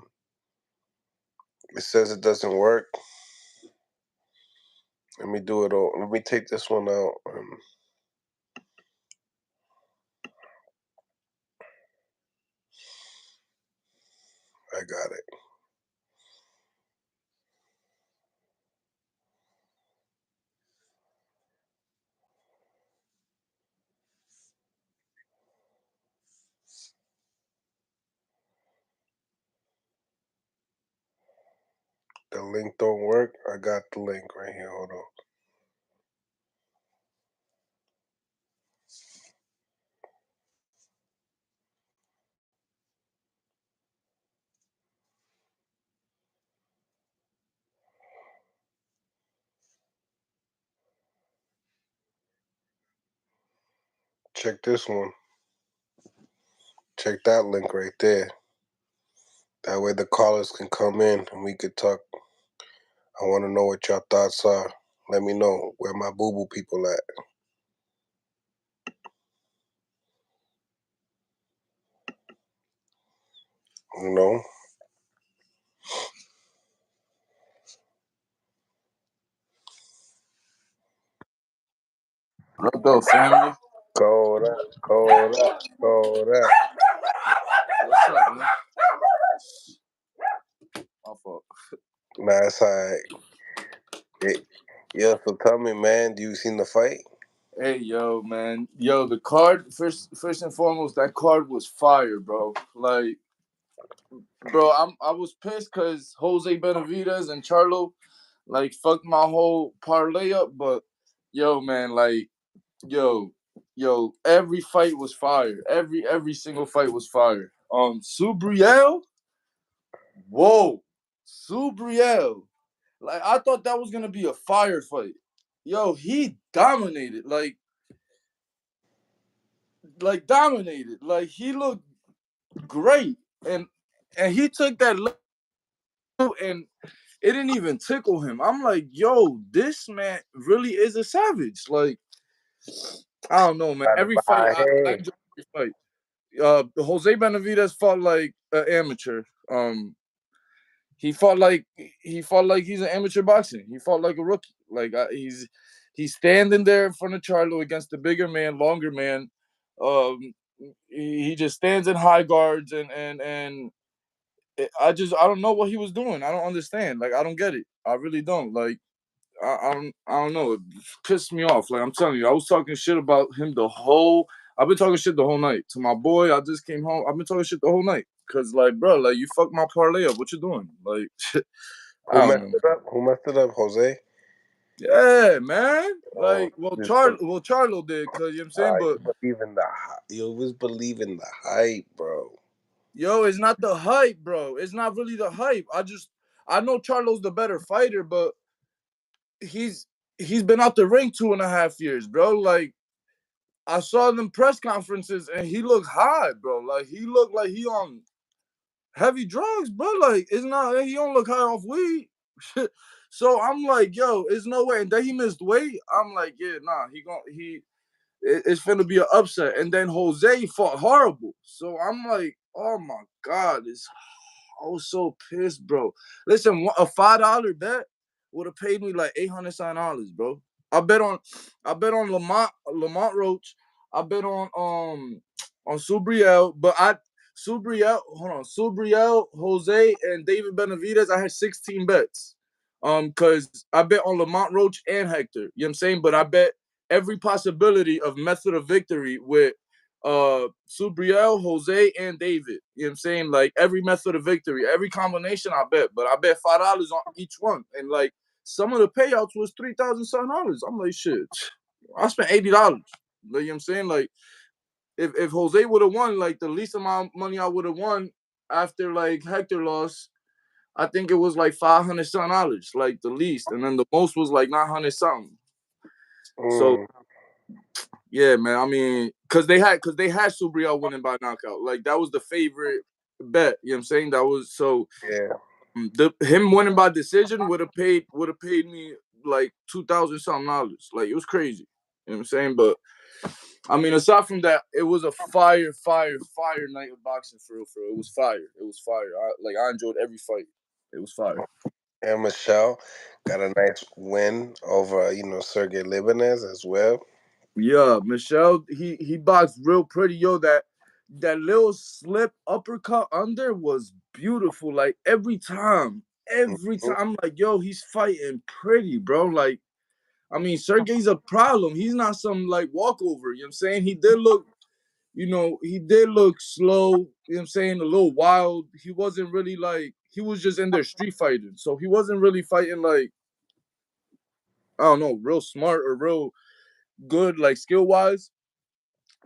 Speaker 1: It says it doesn't work. Let me do it all. Let me take this one out. I got it. The link don't work. I got the link right here. Hold on. Check this one. Check that link right there. That way the callers can come in and we could talk. I want to know what your thoughts are. Let me know where my Boo Boo people at. You know?
Speaker 4: What up, family?
Speaker 1: Call that.
Speaker 4: What's up, man? My fault.
Speaker 1: Nah, it's alright. Yeah, so tell me, man, do you seen the fight?
Speaker 4: Hey, yo, man. Yo, the card, first and foremost, that card was fire, bro. Like, bro, I was pissed because Jose Benavidez and Charlo, like, fucked my whole parlay up. But, yo, man, like, yo, every fight was fire. Every single fight was fire. Subriel, whoa, Subriel. Like I thought that was gonna be a firefight. Yo, he dominated. Like dominated. Like he looked great, and he took that and it didn't even tickle him. I'm like, yo, this man really is a savage. Like I don't know, man.
Speaker 1: By the
Speaker 4: Every fight, I
Speaker 1: head.
Speaker 4: enjoy every fight. Jose Benavidez fought like an amateur. He fought like he's an amateur boxing. He fought like a rookie. Like he's standing there in front of Charlo against the bigger man, longer man. Um, he just stands in high guards and I don't know what he was doing. I don't understand. Like I don't get it. I really don't. Like I don't know. It pissed me off. Like I'm telling you, I was talking shit about him the whole. I've been talking shit the whole night to my boy. I just came home. I've been talking shit the whole night. Cause like, bro, like you fucked my parlay up. What you doing? Like, I
Speaker 1: Who
Speaker 4: don't
Speaker 1: messed
Speaker 4: know.
Speaker 1: it up? Who messed it up? Jose?
Speaker 4: Yeah, man.
Speaker 1: Oh,
Speaker 4: Like, well,
Speaker 1: just believe.
Speaker 4: Charlo did, cause you know what I'm saying. But
Speaker 1: You believe in the you always believe in the hype, bro.
Speaker 4: yo, it's not the hype, bro. It's not really the hype. I know Charlo's the better fighter, but he's he's been out the ring 2.5 years, bro. Like I saw them press conferences and he looked high, bro. Like he looked like he on heavy drugs, bro. Like it's not he don't look high off weed. So I'm like, yo, it's no way. And then he missed weight. I'm like, yeah, nah, it's finna be an upset. And then Jose fought horrible. So I'm like, oh my god, I was so pissed, bro. Listen, a $5 bet would have paid me like $800, bro. I bet on Lamont Roach. I bet on Subriel, but Subriel, Jose, and David Benavidez. I had 16 bets. Cause I bet on Lamont Roach and Hector. You know what I'm saying? But I bet every possibility of method of victory with Subriel, Jose, and David. You know what I'm saying? Like every method of victory, every combination I bet, but I bet $5 on each one. And like some of the payouts was $3,000. I'm like, shit. I spent $80. You know what I'm saying? Like if Jose would have won, like the least amount of money I would have won after like Hector lost, I think it was like $500 like the least, and then the most was like 900 something. So
Speaker 1: Mm,
Speaker 4: yeah, man. I mean, cause they had Subriel winning by knockout. Like that was the favorite bet. You know what I'm saying? That was so
Speaker 1: yeah.
Speaker 4: him winning by decision would have paid me like 2,000 something dollars. Like it was crazy. You know what I'm saying? But I mean, aside from that, it was a fire night of boxing for real, for real. It was fire. It was fire. I enjoyed every fight. It was fire.
Speaker 1: And Michelle got a nice win over, Sergey Libanez as well.
Speaker 4: Yeah, Michelle, he boxed real pretty. Yo, that little slip uppercut under was beautiful. Like every
Speaker 1: Mhm.
Speaker 4: time, I'm like, yo, he's fighting pretty, bro. Like, I mean, Sergey's a problem. He's not some like walkover. You know what I'm saying? He did look slow. You know what I'm saying? A little wild. He wasn't really like he was just in there street fighting. So he wasn't really fighting like I don't know, real smart or real good like skill wise.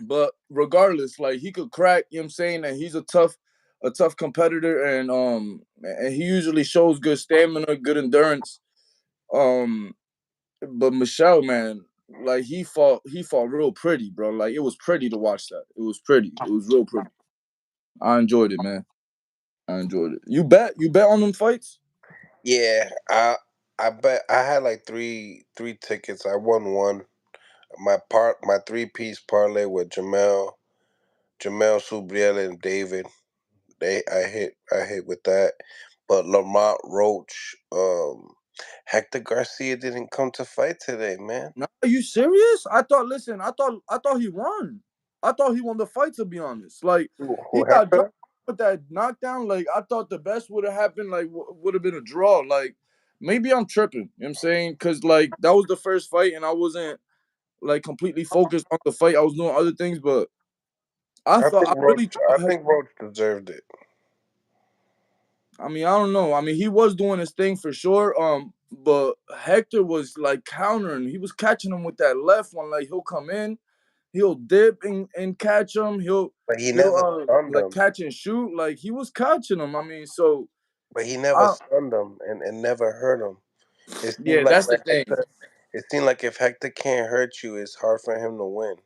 Speaker 4: But regardless, like he could crack, you know what I'm saying? And he's a tough competitor and he usually shows good stamina, good endurance. Um but Michelle, man, like he fought real pretty, bro. Like it was pretty to watch that. It was pretty. It was real pretty. I enjoyed it, man. I enjoyed it. You bet on them fights?
Speaker 1: Yeah, I bet I had like three tickets. I won one. My 3-piece parlay with Jamel Subriel and David. I hit with that. But Lamont Roach, Hector Garcia didn't come to fight today, man.
Speaker 4: No, are you serious? I thought he won. I thought he won the fight, to be honest. Like
Speaker 1: Who
Speaker 4: he got dropped
Speaker 1: Hector?
Speaker 4: with that knockdown. Like I thought the best would have happened, like would have been a draw. Like maybe I'm tripping. You know what I'm saying? Cause like that was the first fight and I wasn't like completely focused on the fight. I was doing other things, but I really
Speaker 1: I
Speaker 4: thought
Speaker 1: think Roach deserved it.
Speaker 4: I mean, I don't know. I mean, he was doing his thing for sure. But Hector was like countering. He was catching him with that left one. Like he'll come in, he'll dip and catch him.
Speaker 1: But he
Speaker 4: He'll
Speaker 1: never stunned
Speaker 4: like
Speaker 1: him.
Speaker 4: catch and shoot. Like he was catching him. I mean, so
Speaker 1: But he never
Speaker 4: I,
Speaker 1: stunned him and never hurt him. It seemed
Speaker 4: yeah,
Speaker 1: like
Speaker 4: that's the
Speaker 1: when
Speaker 4: thing.
Speaker 1: it seemed like if Hector can't hurt you, it's hard for him to win.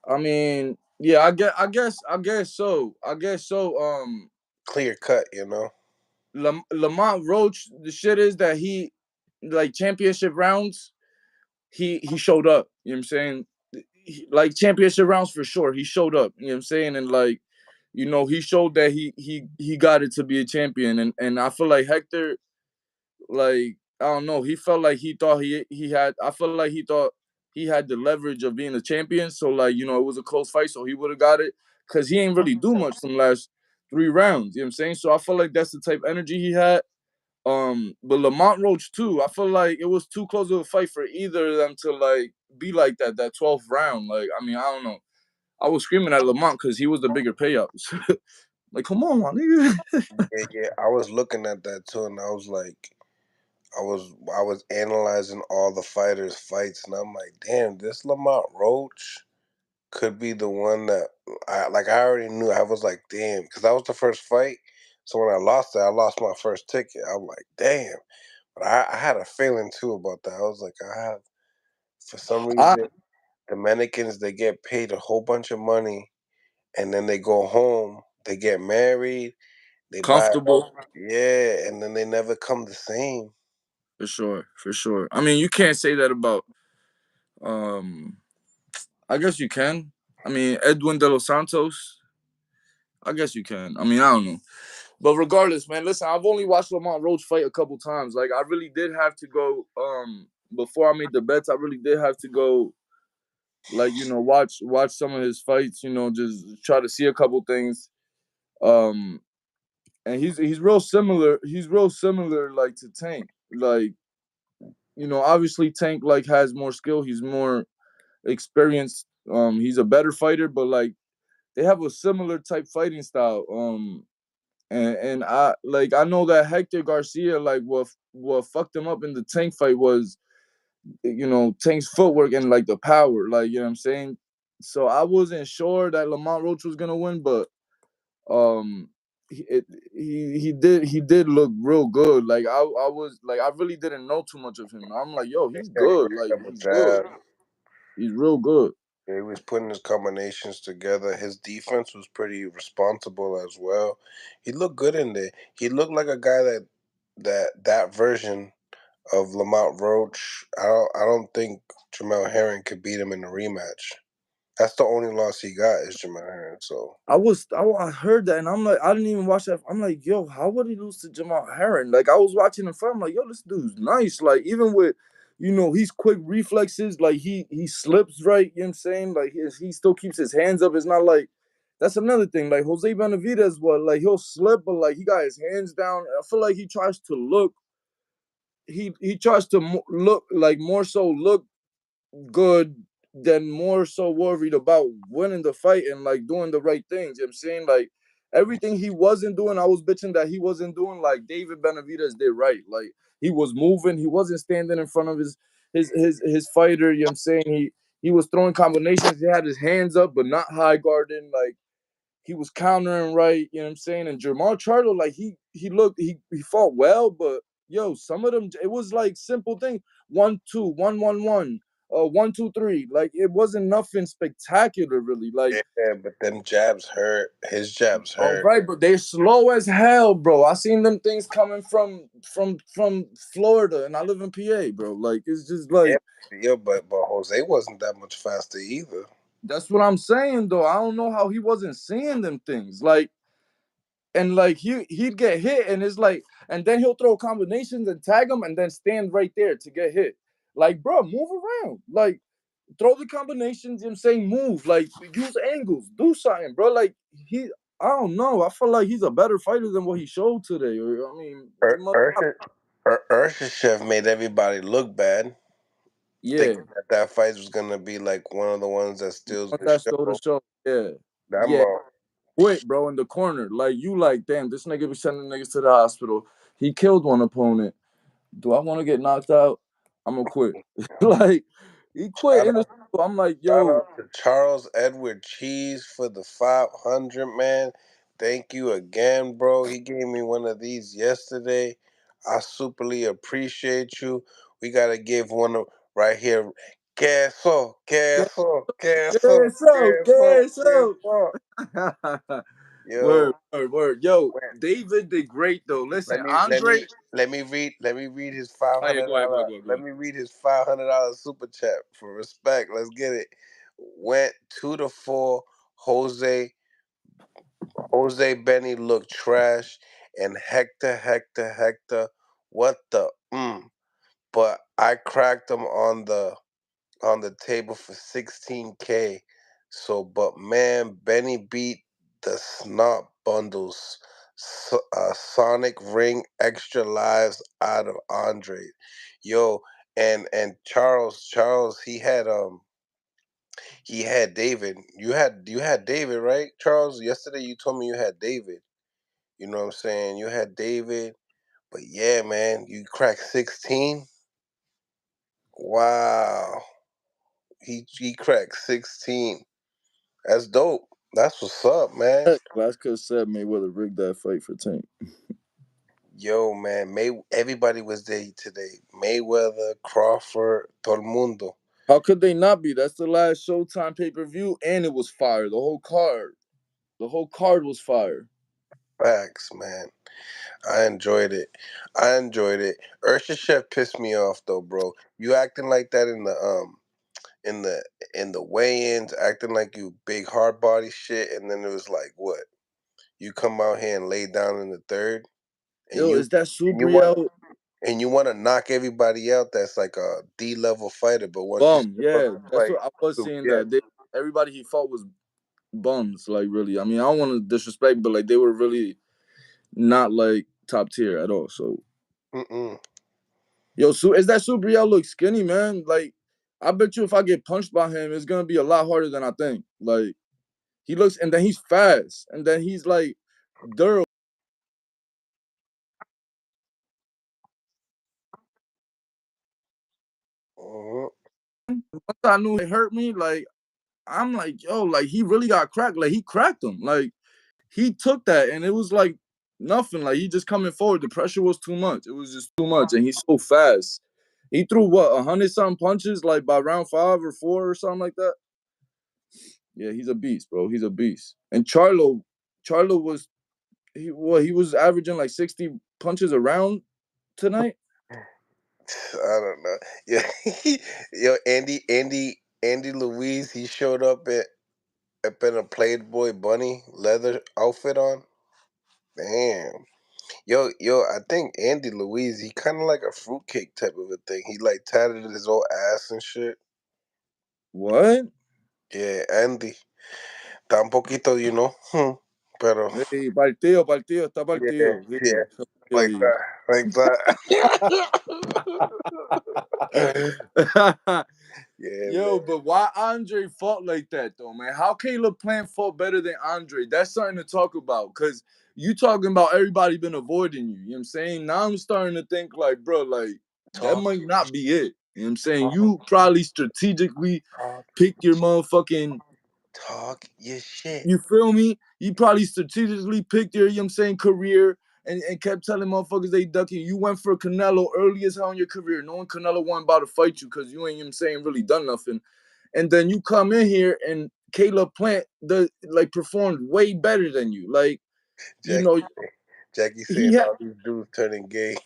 Speaker 4: I mean, yeah, I guess so. I guess so.
Speaker 1: Clear cut.
Speaker 4: Lamont Roach. The shit is that he like championship rounds. He showed up. You know what I'm saying? Like championship rounds for sure. He showed up. You know what I'm saying? And like, he showed that he got it to be a champion. And I feel like Hector, like, I don't know, he felt like he thought he had I feel like he thought he had the leverage of being a champion. So like, it was a close fight, so he would have got it. because he ain't really do much from last 3 rounds. You know what I'm saying? So I feel like that's the type of energy he had. But Lamont Roach too. I feel like it was too close of a fight for either of them to like be like that 12th round. Like, I mean, I don't know. I was screaming at Lamont because he was the bigger payouts. Like, come on, my nigga.
Speaker 1: Yeah. I was looking at that too, and I was like, I was analyzing all the fighters' fights, and I'm like, damn, this Lamont Roach could be the one that I already knew. I was like, damn, because that was the first fight. So when I lost it, I lost my first ticket. I'm like, damn. But I had a feeling too about that. I was like, I have for some
Speaker 4: I
Speaker 1: reason Dominicans, they get paid a whole bunch of money, and then they go home, they get married, they buy,
Speaker 4: comfortable
Speaker 1: yeah, and then they never come the same.
Speaker 4: for sure, for sure. I mean, you can't say that about. Um, I guess you can. I mean, Edwin De Los Santos. I guess you can. I mean, I don't know. But regardless, man, listen, I've only watched Lamont Roach fight a couple times. Like, I really did have to go. Before I made the bets, I really did have to go. Like, watch some of his fights. Just try to see a couple things. Um, and he's real similar. He's real similar, like to Tank. Like, obviously Tank like has more skill. He's more experienced. He's a better fighter, but like they have a similar type fighting style. And I know that Hector Garcia, like what fucked him up in the Tank fight was Tank's footwork and like the power, like, you know what I'm saying. So I wasn't sure that Lamont Roach was gonna win, but um he did look real good. Like I was like I really didn't know too much of him. I'm like, yo, he's
Speaker 1: Yeah, he
Speaker 4: good.
Speaker 1: got
Speaker 4: Like,
Speaker 1: a couple
Speaker 4: he's good.
Speaker 1: jabs.
Speaker 4: He's real good.
Speaker 1: Yeah, he was putting his combinations together. His defense was pretty responsible as well. He looked good in there. He looked like a guy that version of Lamont Roach. I don't think Jamel Herring could beat him in a rematch. That's the only loss he got is Jamel Herring. So
Speaker 4: I heard that, and I'm like, I didn't even watch that. I'm like, yo, how would he lose to Jamal Herron? Like, I was watching him fight. I'm like, yo, this dude's nice. Like, even with, he's quick reflexes. Like, he slips right. You know what I'm saying? Like, he still keeps his hands up. It's not like that's another thing. Like Jose Benavidez, like he'll slip, but like he got his hands down. I feel like he tries to look. He tries to look like more so look good than more so worried about winning the fight and like doing the right things. You know what I'm saying? Like everything he wasn't doing, I was bitching that he wasn't doing, like David Benavidez did right. Like he was moving, he wasn't standing in front of his fighter. You know what I'm saying? He was throwing combinations, he had his hands up, but not high guarding. Like he was countering right, you know what I'm saying? And Jermall Charlo, like he fought well, but yo, some of them it was like simple thing. 1-2, 1-1-1, 1-2-3. Like it wasn't nothing spectacular really. Like,
Speaker 1: yeah, but them jabs hurt. His jabs
Speaker 4: all
Speaker 1: hurt.
Speaker 4: right, but they're slow as hell, bro. I seen them things coming from Florida, and I live in PA, bro. Like it's just
Speaker 1: Yeah,
Speaker 4: like
Speaker 1: yeah, but Jose wasn't that much faster either.
Speaker 4: that's what I'm saying though. I don't know how he wasn't seeing them things. Like, and like he'd get hit, and it's like, and then he'll throw combinations and tag him, and then stand right there to get hit. Like, bro, move around. Like, throw the combinations. You know what I'm saying, move. Like, use angles. Do something, bro. Like I don't know. I feel like he's a better fighter than what he showed today. I mean,
Speaker 1: Urshichev made everybody look bad,
Speaker 4: yeah,
Speaker 1: thinking that fight was gonna be like one of the ones that steals
Speaker 4: but
Speaker 1: the
Speaker 4: that's the
Speaker 1: show.
Speaker 4: show. Yeah,
Speaker 1: That
Speaker 4: yeah.
Speaker 1: mo
Speaker 4: Quit, bro, in the corner. Like you, like, damn, this nigga be sending niggas to the hospital. He killed one opponent. Do I want to get knocked out? I'm gonna quit. Like he quit
Speaker 1: shout
Speaker 4: in the
Speaker 1: out,
Speaker 4: show. I'm like,
Speaker 1: shout
Speaker 4: yo,
Speaker 1: out to Charles Edward Cheese for the 500, man. Thank you again, bro. He gave me one of these yesterday. I superly appreciate you. We gotta give one of right here. Queso, queso, queso,
Speaker 4: queso,
Speaker 1: queso,
Speaker 4: queso.
Speaker 1: queso. Yo,
Speaker 4: Word, word, word. Yo,
Speaker 1: wait,
Speaker 4: David did great though.
Speaker 1: let
Speaker 4: Listen,
Speaker 1: me let
Speaker 4: Andre.
Speaker 1: me let me read his five
Speaker 4: Oh yeah,
Speaker 1: hundred
Speaker 4: go ahead, go ahead,
Speaker 1: dollar
Speaker 4: go ahead, go
Speaker 1: let
Speaker 4: ahead.
Speaker 1: me read his $500 super chat for respect. Let's get it. Went 2-4. Jose Benny looked trash, and Hector. What the But I cracked him on the table for 16K. So, but man, Benny beat the snot bundles, Sonic Ring Extra Lives out of Andrade. Yo, and Charles, he had David. You had David, right, Charles? Yesterday you told me you had David. You know what I'm saying? You had David, but yeah, man, you cracked 16. Wow, he cracked 16. That's dope. That's what's up, man.
Speaker 4: Vasquez said Mayweather rigged that fight for Tank.
Speaker 1: Yo, man, everybody was there today. Mayweather, Crawford, todo el mundo.
Speaker 4: How could they not be? That's the last Showtime pay-per-view, and it was fire. The whole card was fire.
Speaker 1: Facts, man. I enjoyed it. Ursha Chef pissed me off though, bro. You acting like that in the in the weigh-ins, acting like you big hard body shit, and then it was like what? You come out here and lay down in the third, and
Speaker 4: Yo,
Speaker 1: you
Speaker 4: is that
Speaker 1: and you want
Speaker 4: Subriel
Speaker 1: and you want to knock everybody out. That's like a D level fighter, but once you
Speaker 4: bum?
Speaker 1: step up
Speaker 4: Yeah,
Speaker 1: to
Speaker 4: that's
Speaker 1: fight,
Speaker 4: what I was saying.
Speaker 1: yeah.
Speaker 4: Everybody he fought was bums. Like really, I mean, I don't want to disrespect, but like they were really not like top tier at all. So
Speaker 1: Mm-mm.
Speaker 4: yo, is that Subriel look skinny, man? Like I bet you if I get punched by him, it's gonna be a lot harder than I think. Like he looks, and then he's fast, and then he's like durable.
Speaker 1: Mhm.
Speaker 4: Once I knew it hurt me, like I'm like, yo, like he really got cracked. Like he cracked him. Like he took that, and it was like nothing. Like he just coming forward. The pressure was too much. It was just too much, and he's so fast. He threw what 100 something punches like by round 5 or 4 or something like that. Yeah, he's a beast, bro. He's a beast. And Charlo was he was averaging like 60 punches a round tonight.
Speaker 1: I don't know. Yeah, yo, Andy Louise. He showed up in a Playboy bunny leather outfit on. Damn. Yo, I think Andy Louise. He kind of like a fruitcake type of a thing. He like tatted his whole ass and shit.
Speaker 4: What?
Speaker 1: Yeah, Andy. Está un poquito, pero
Speaker 4: Partido, está
Speaker 1: yeah,
Speaker 4: partido.
Speaker 1: yeah,
Speaker 4: Sí, está
Speaker 1: like
Speaker 4: partido.
Speaker 1: that, like
Speaker 4: Yeah.
Speaker 1: yeah,
Speaker 4: Yo,
Speaker 1: man.
Speaker 4: but why Andre fought like that though, man? How Caleb Plant fought better than Andre? That's something to talk about. Cause you talking about everybody been avoiding you. You know what I'm saying? Now I'm starting to think like, bro, like that
Speaker 1: Talk,
Speaker 4: might not be it. You know what I'm saying?
Speaker 1: talk,
Speaker 4: You probably strategically
Speaker 1: talk,
Speaker 4: picked your motherfucking,
Speaker 1: talk your shit,
Speaker 4: you feel me? You probably strategically picked your, you know what I'm saying, career and kept telling motherfuckers they ducking. You went for Canelo early as hell in your career, knowing Canelo wasn't about to fight you because you ain't, you know what I'm saying, really done nothing. And then you come in here and Caleb Plant like performed way better than you. Like, you
Speaker 1: Jackie.
Speaker 4: know,
Speaker 1: Jackie saying
Speaker 4: he had
Speaker 1: all these dudes turning gay.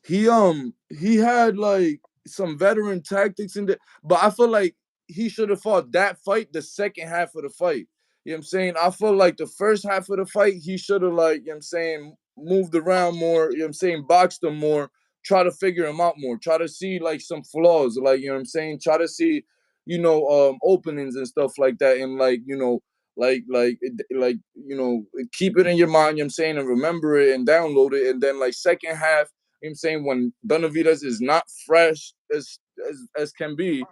Speaker 4: he had like some veteran tactics in there, but I feel like he should have fought that fight the second half of the fight. You know what I'm saying? I feel like the first half of the fight, he should have like, you know what I'm saying, moved around more, you know what I'm saying, boxed him more, try to figure him out more, try to see like some flaws, like, you know what I'm saying, try to see, openings and stuff like that, and like, keep it in your mind, you know what I'm saying, and remember it and download it, and then like second half, you know what I'm saying, when Benavidez is not fresh as can be,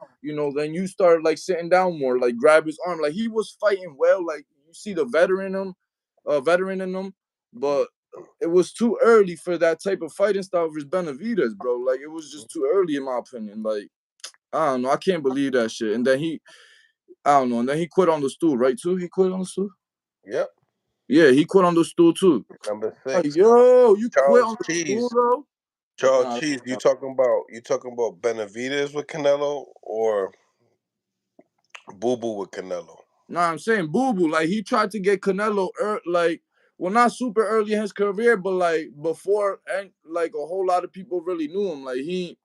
Speaker 4: then you start like sitting down more, like grab his arm. Like he was fighting well, like you see the veteran in him, but it was too early for that type of fighting style versus Benavidez, bro. Like it was just too early in my opinion. Like I don't know, I can't believe that shit. And then I don't know, and then he quit on the stool, right? Too, he quit on the stool.
Speaker 1: Yep,
Speaker 4: Yeah, he quit on the stool too.
Speaker 1: number
Speaker 4: Like,
Speaker 1: 6.
Speaker 4: yo, you quit
Speaker 1: Charles
Speaker 4: on the stool,
Speaker 1: Cheese.
Speaker 4: bro?
Speaker 1: Charles
Speaker 4: Nah,
Speaker 1: Cheese. You talking about Benavidez with Canelo or Boo Boo with Canelo?
Speaker 4: nah, I'm saying Boo Boo. Like he tried to get Canelo, like, well, not super early in his career, but like before, and like a whole lot of people really knew him. Like he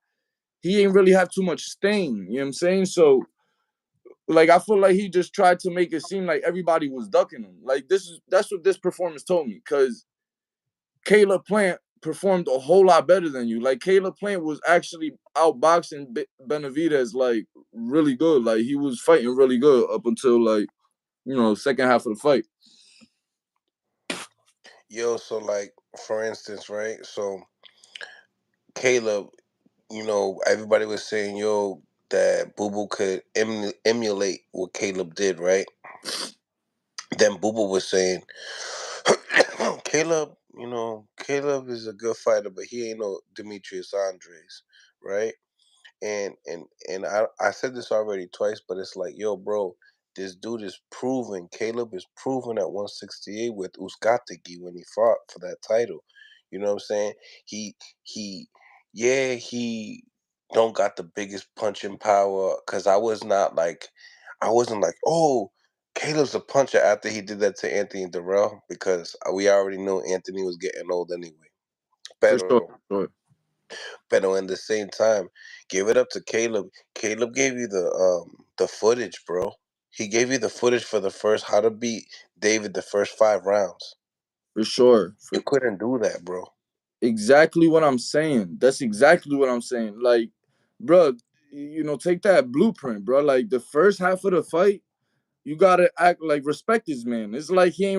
Speaker 4: ain't really have too much stain. You know what I'm saying? So like I feel like he just tried to make it seem like everybody was ducking him. Like that's what this performance told me. Cause Caleb Plant performed a whole lot better than you. Like Caleb Plant was actually outboxing Benavidez like really good. Like he was fighting really good up until like second half of the fight.
Speaker 1: Yo, so like for instance, right? So Caleb, everybody was saying, yo, that Boo Boo could emulate what Caleb did, right? Then Boo Boo was saying, Caleb, Caleb is a good fighter, but he ain't no Demetrius Andres, right? And I said this already twice, but it's like, yo, bro, this dude is proven. Caleb is proven at 168 with Uzcategui when he fought for that title. You know what I'm saying? He yeah, he don't got the biggest punching power because I wasn't like, oh, Caleb's a puncher after he did that to Anthony Durrell because we already knew Anthony was getting old anyway.
Speaker 4: For sure.
Speaker 1: Pero but at the same time, give it up to Caleb. Caleb gave you the footage, bro. He gave you the footage for the first how to beat David the first 5 rounds.
Speaker 4: For sure.
Speaker 1: You couldn't do that, bro.
Speaker 4: Exactly what I'm saying. That's exactly what I'm saying. Like, bro, take that blueprint, bro. Like the first half of the fight, you gotta act like respect this man. It's like he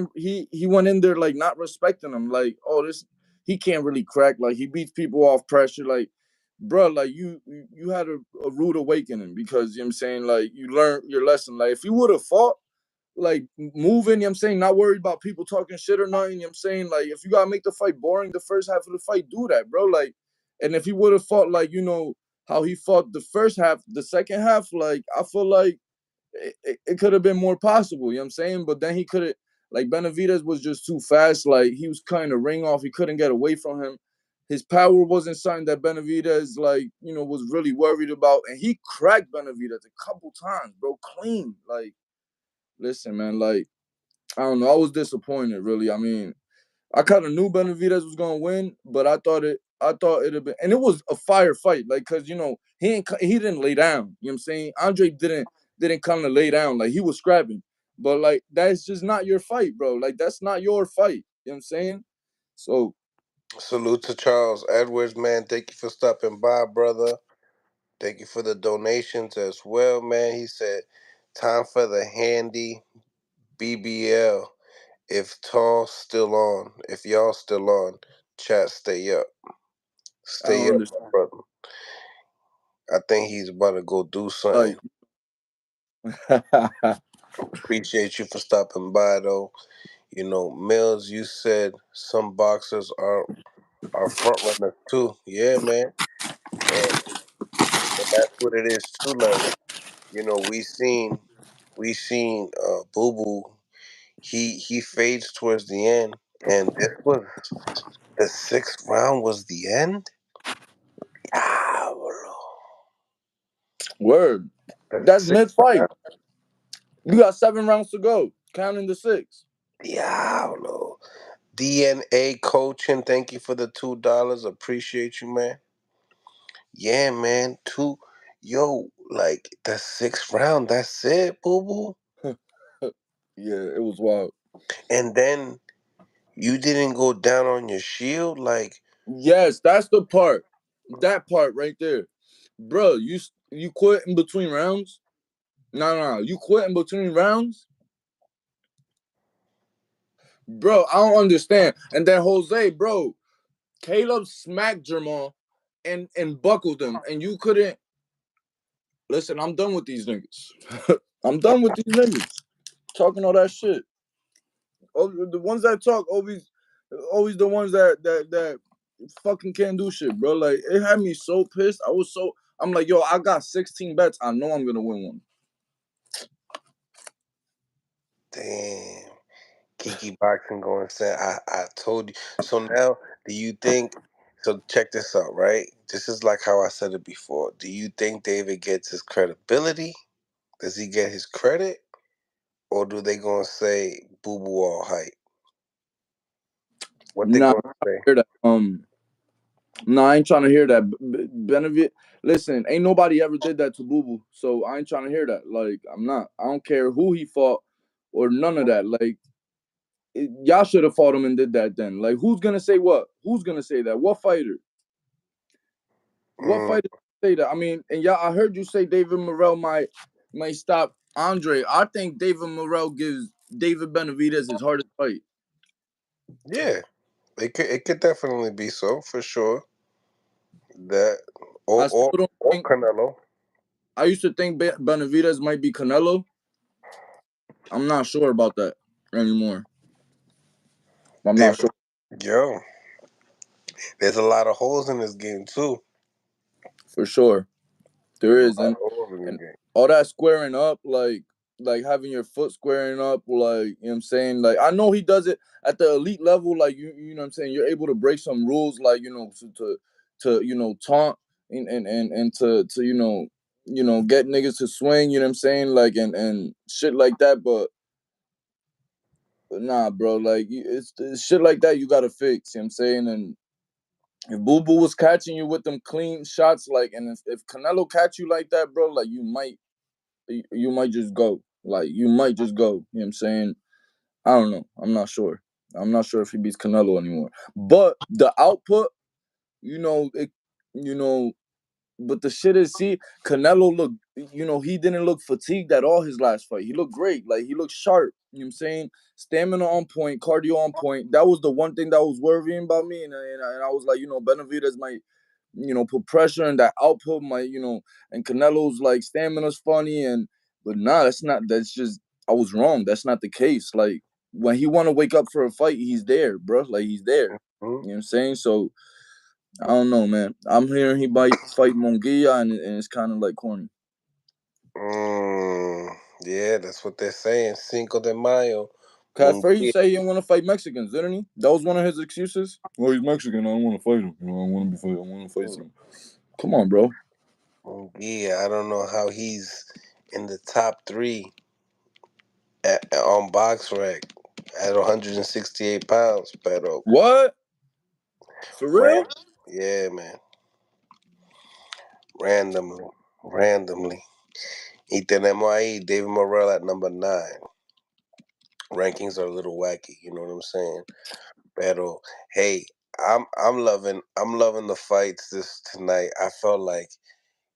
Speaker 4: went in there like not respecting him. Like, oh, this he can't really crack. Like he beats people off pressure. Like, bro, like you had a rude awakening because what I'm saying, like you learned your lesson. Like if you would have fought, like moving, I'm saying, not worried about people talking shit or nothing, I'm saying, like if you gotta make the fight boring the first half of the fight, do that, bro. Like, and if he would have fought like how he fought the first half, the second half, like I feel like it could have been more possible, I'm saying, but then he could have, like Benavidez was just too fast, like he was cutting the ring off, he couldn't get away from him. His power wasn't something that Benavidez was really worried about, and he cracked Benavidez a couple times, bro, clean. Like, listen, man, like I don't know. I was disappointed, really. I mean, I kind of knew Benavidez was gonna win, but I thought it'd been, and it was a fire fight, like, cause he didn't lay down. You know what I'm saying? Andre didn't kind of lay down, like he was scrapping, but like that's just not your fight, bro. Like that's not your fight. You know what I'm saying? So
Speaker 1: Salute to Charles Edwards, man. Thank you for stopping by, brother. Thank you for the donations as well, man. He said, time for the handy BBL. If y'all still on, chat, stay up.
Speaker 4: I don't
Speaker 1: Stay up,
Speaker 4: understand.
Speaker 1: my brother. I think he's about to go do something.
Speaker 4: Like,
Speaker 1: Appreciate you for stopping by, though. Mills, you said some boxers are front runners too. Yeah, man, and that's what it is too. Like, we seen Boo Boo. He fades towards the end, and this was the 6th round was the end. Ah, bro.
Speaker 4: word.
Speaker 1: The
Speaker 4: That's
Speaker 1: sixth
Speaker 4: mid fight.
Speaker 1: round.
Speaker 4: You got 7 rounds to go, counting the 6.
Speaker 1: Diablo. DNA coaching. Thank you for the $2. Appreciate you, man. Yeah, man. Yo, like the 6th round. That's it, boo boo.
Speaker 4: Yeah, it was wild.
Speaker 1: And then you didn't go down on your shield, like.
Speaker 4: Yes, that's the part. That part right there, bro. You quit in between rounds. No. You quit in between rounds, bro. I don't understand. And then Jose, bro, Caleb smacked Jamal and buckled him, and you couldn't. Listen, I'm done with these niggas. I'm done with these niggas talking all that shit. Oh, the ones that talk always the ones that fucking can't do shit, bro. Like it had me so pissed. I'm like, yo, I got 16 bets. I know I'm gonna win one.
Speaker 1: Damn. Kiki Boxing going saying, I told you. So now, do you think? So check this out, right? This is like how I said it before. Do you think David gets his credibility? Does he get his credit, or do they gonna say Boo Boo all hype? What they
Speaker 4: Nah,
Speaker 1: gonna say?
Speaker 4: hear that. No, I ain't trying to hear that. Benavit, listen, ain't nobody ever did that to Boo Boo, so I ain't trying to hear that. Like, I'm not. I don't care who he fought or none of that. Like, y'all should have fought him and did that then. Like, who's gonna say what? Who's gonna say that? What fighter? What
Speaker 1: Mm,
Speaker 4: fighter say that. I mean, and yeah, I heard you say David Morrell might stop Andre. I think David Morrell gives David Benavidez his hardest fight.
Speaker 1: Yeah, it could definitely be so for sure. That
Speaker 4: I still don't
Speaker 1: or
Speaker 4: think.
Speaker 1: Canelo.
Speaker 4: I used to think Benavidez might be Canelo. I'm not sure about that anymore. I'm not
Speaker 1: David,
Speaker 4: sure
Speaker 1: yo, there's a lot of holes in this game too.
Speaker 4: for sure. There
Speaker 1: There's a
Speaker 4: is,
Speaker 1: lot of holes in this
Speaker 4: and
Speaker 1: game.
Speaker 4: all that squaring up, like having your foot squaring up, like, you know what I'm saying. Like, I know he does it at the elite level. Like, you know what I'm saying. You're able to break some rules, like, to taunt and to get niggas to swing. You know what I'm saying, like, and shit like that. But nah, bro. Like, it's shit like that you gotta fix. You know what I'm saying. And if Boo Boo was catching you with them clean shots, like, and if Canelo catch you like that, bro, like, you might just go. Like, you might just go. You know what I'm saying? I don't know. I'm not sure. I'm not sure if he beats Canelo anymore. But the output, you know, it, you know, but the shit is, see, Canelo looked, he didn't look fatigued at all his last fight. He looked great. Like, he looked sharp. You know what I'm saying? Stamina on point, cardio on point. That was the one thing that was worrying about me. And I was like, Benavidez might, put pressure, and that output might, and Canelo's like stamina's funny, but nah, that's just, I was wrong. That's not the case. Like, when he want to wake up for a fight, he's there, bro. Like, he's there.
Speaker 1: Hmm.
Speaker 4: You know what I'm saying? So I don't know, man. I'm hearing he might fight Monguia, and it's kind of like corny.
Speaker 1: Yeah, that's what they're saying. Cinco de Mayo.
Speaker 4: Cause at first he
Speaker 1: Munguia.
Speaker 4: said he didn't want to fight Mexicans, didn't he? That was one of his excuses. Well, he's Mexican. I don't want to fight him. I want to be fight. I want to fight him. Come on, bro.
Speaker 1: Munguia. I don't know how he's in the top three on BoxRec at 168 pounds, pero
Speaker 4: What? For
Speaker 1: ran,
Speaker 4: real?
Speaker 1: yeah, man, randomly, randomly. Y tenemos ahí David Morrell at number 9. Rankings are a little wacky, you know what I'm saying? Pero hey, I'm loving the fights this tonight. I felt like,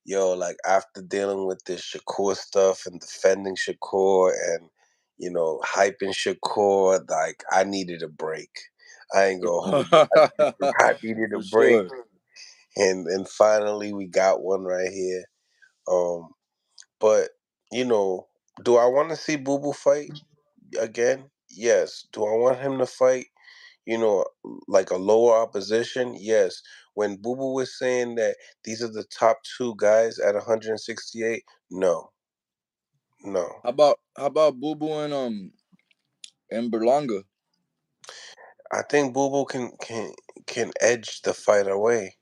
Speaker 1: yo, like after dealing with this Shakur stuff and defending Shakur and hyping Shakur, like I needed a break. I ain't gonna hold you. I needed a
Speaker 4: For
Speaker 1: break,
Speaker 4: sure.
Speaker 1: and finally we got one right here. Um, but you know, do I want to see Boo Boo fight again? Yes. Do I want him to fight? You know, like a lower opposition? Yes. When Boo Boo was saying that these are the top two guys at 168, no, no.
Speaker 4: How about Boo Boo and Berlanga?
Speaker 1: I think Boo Boo can edge the fight away.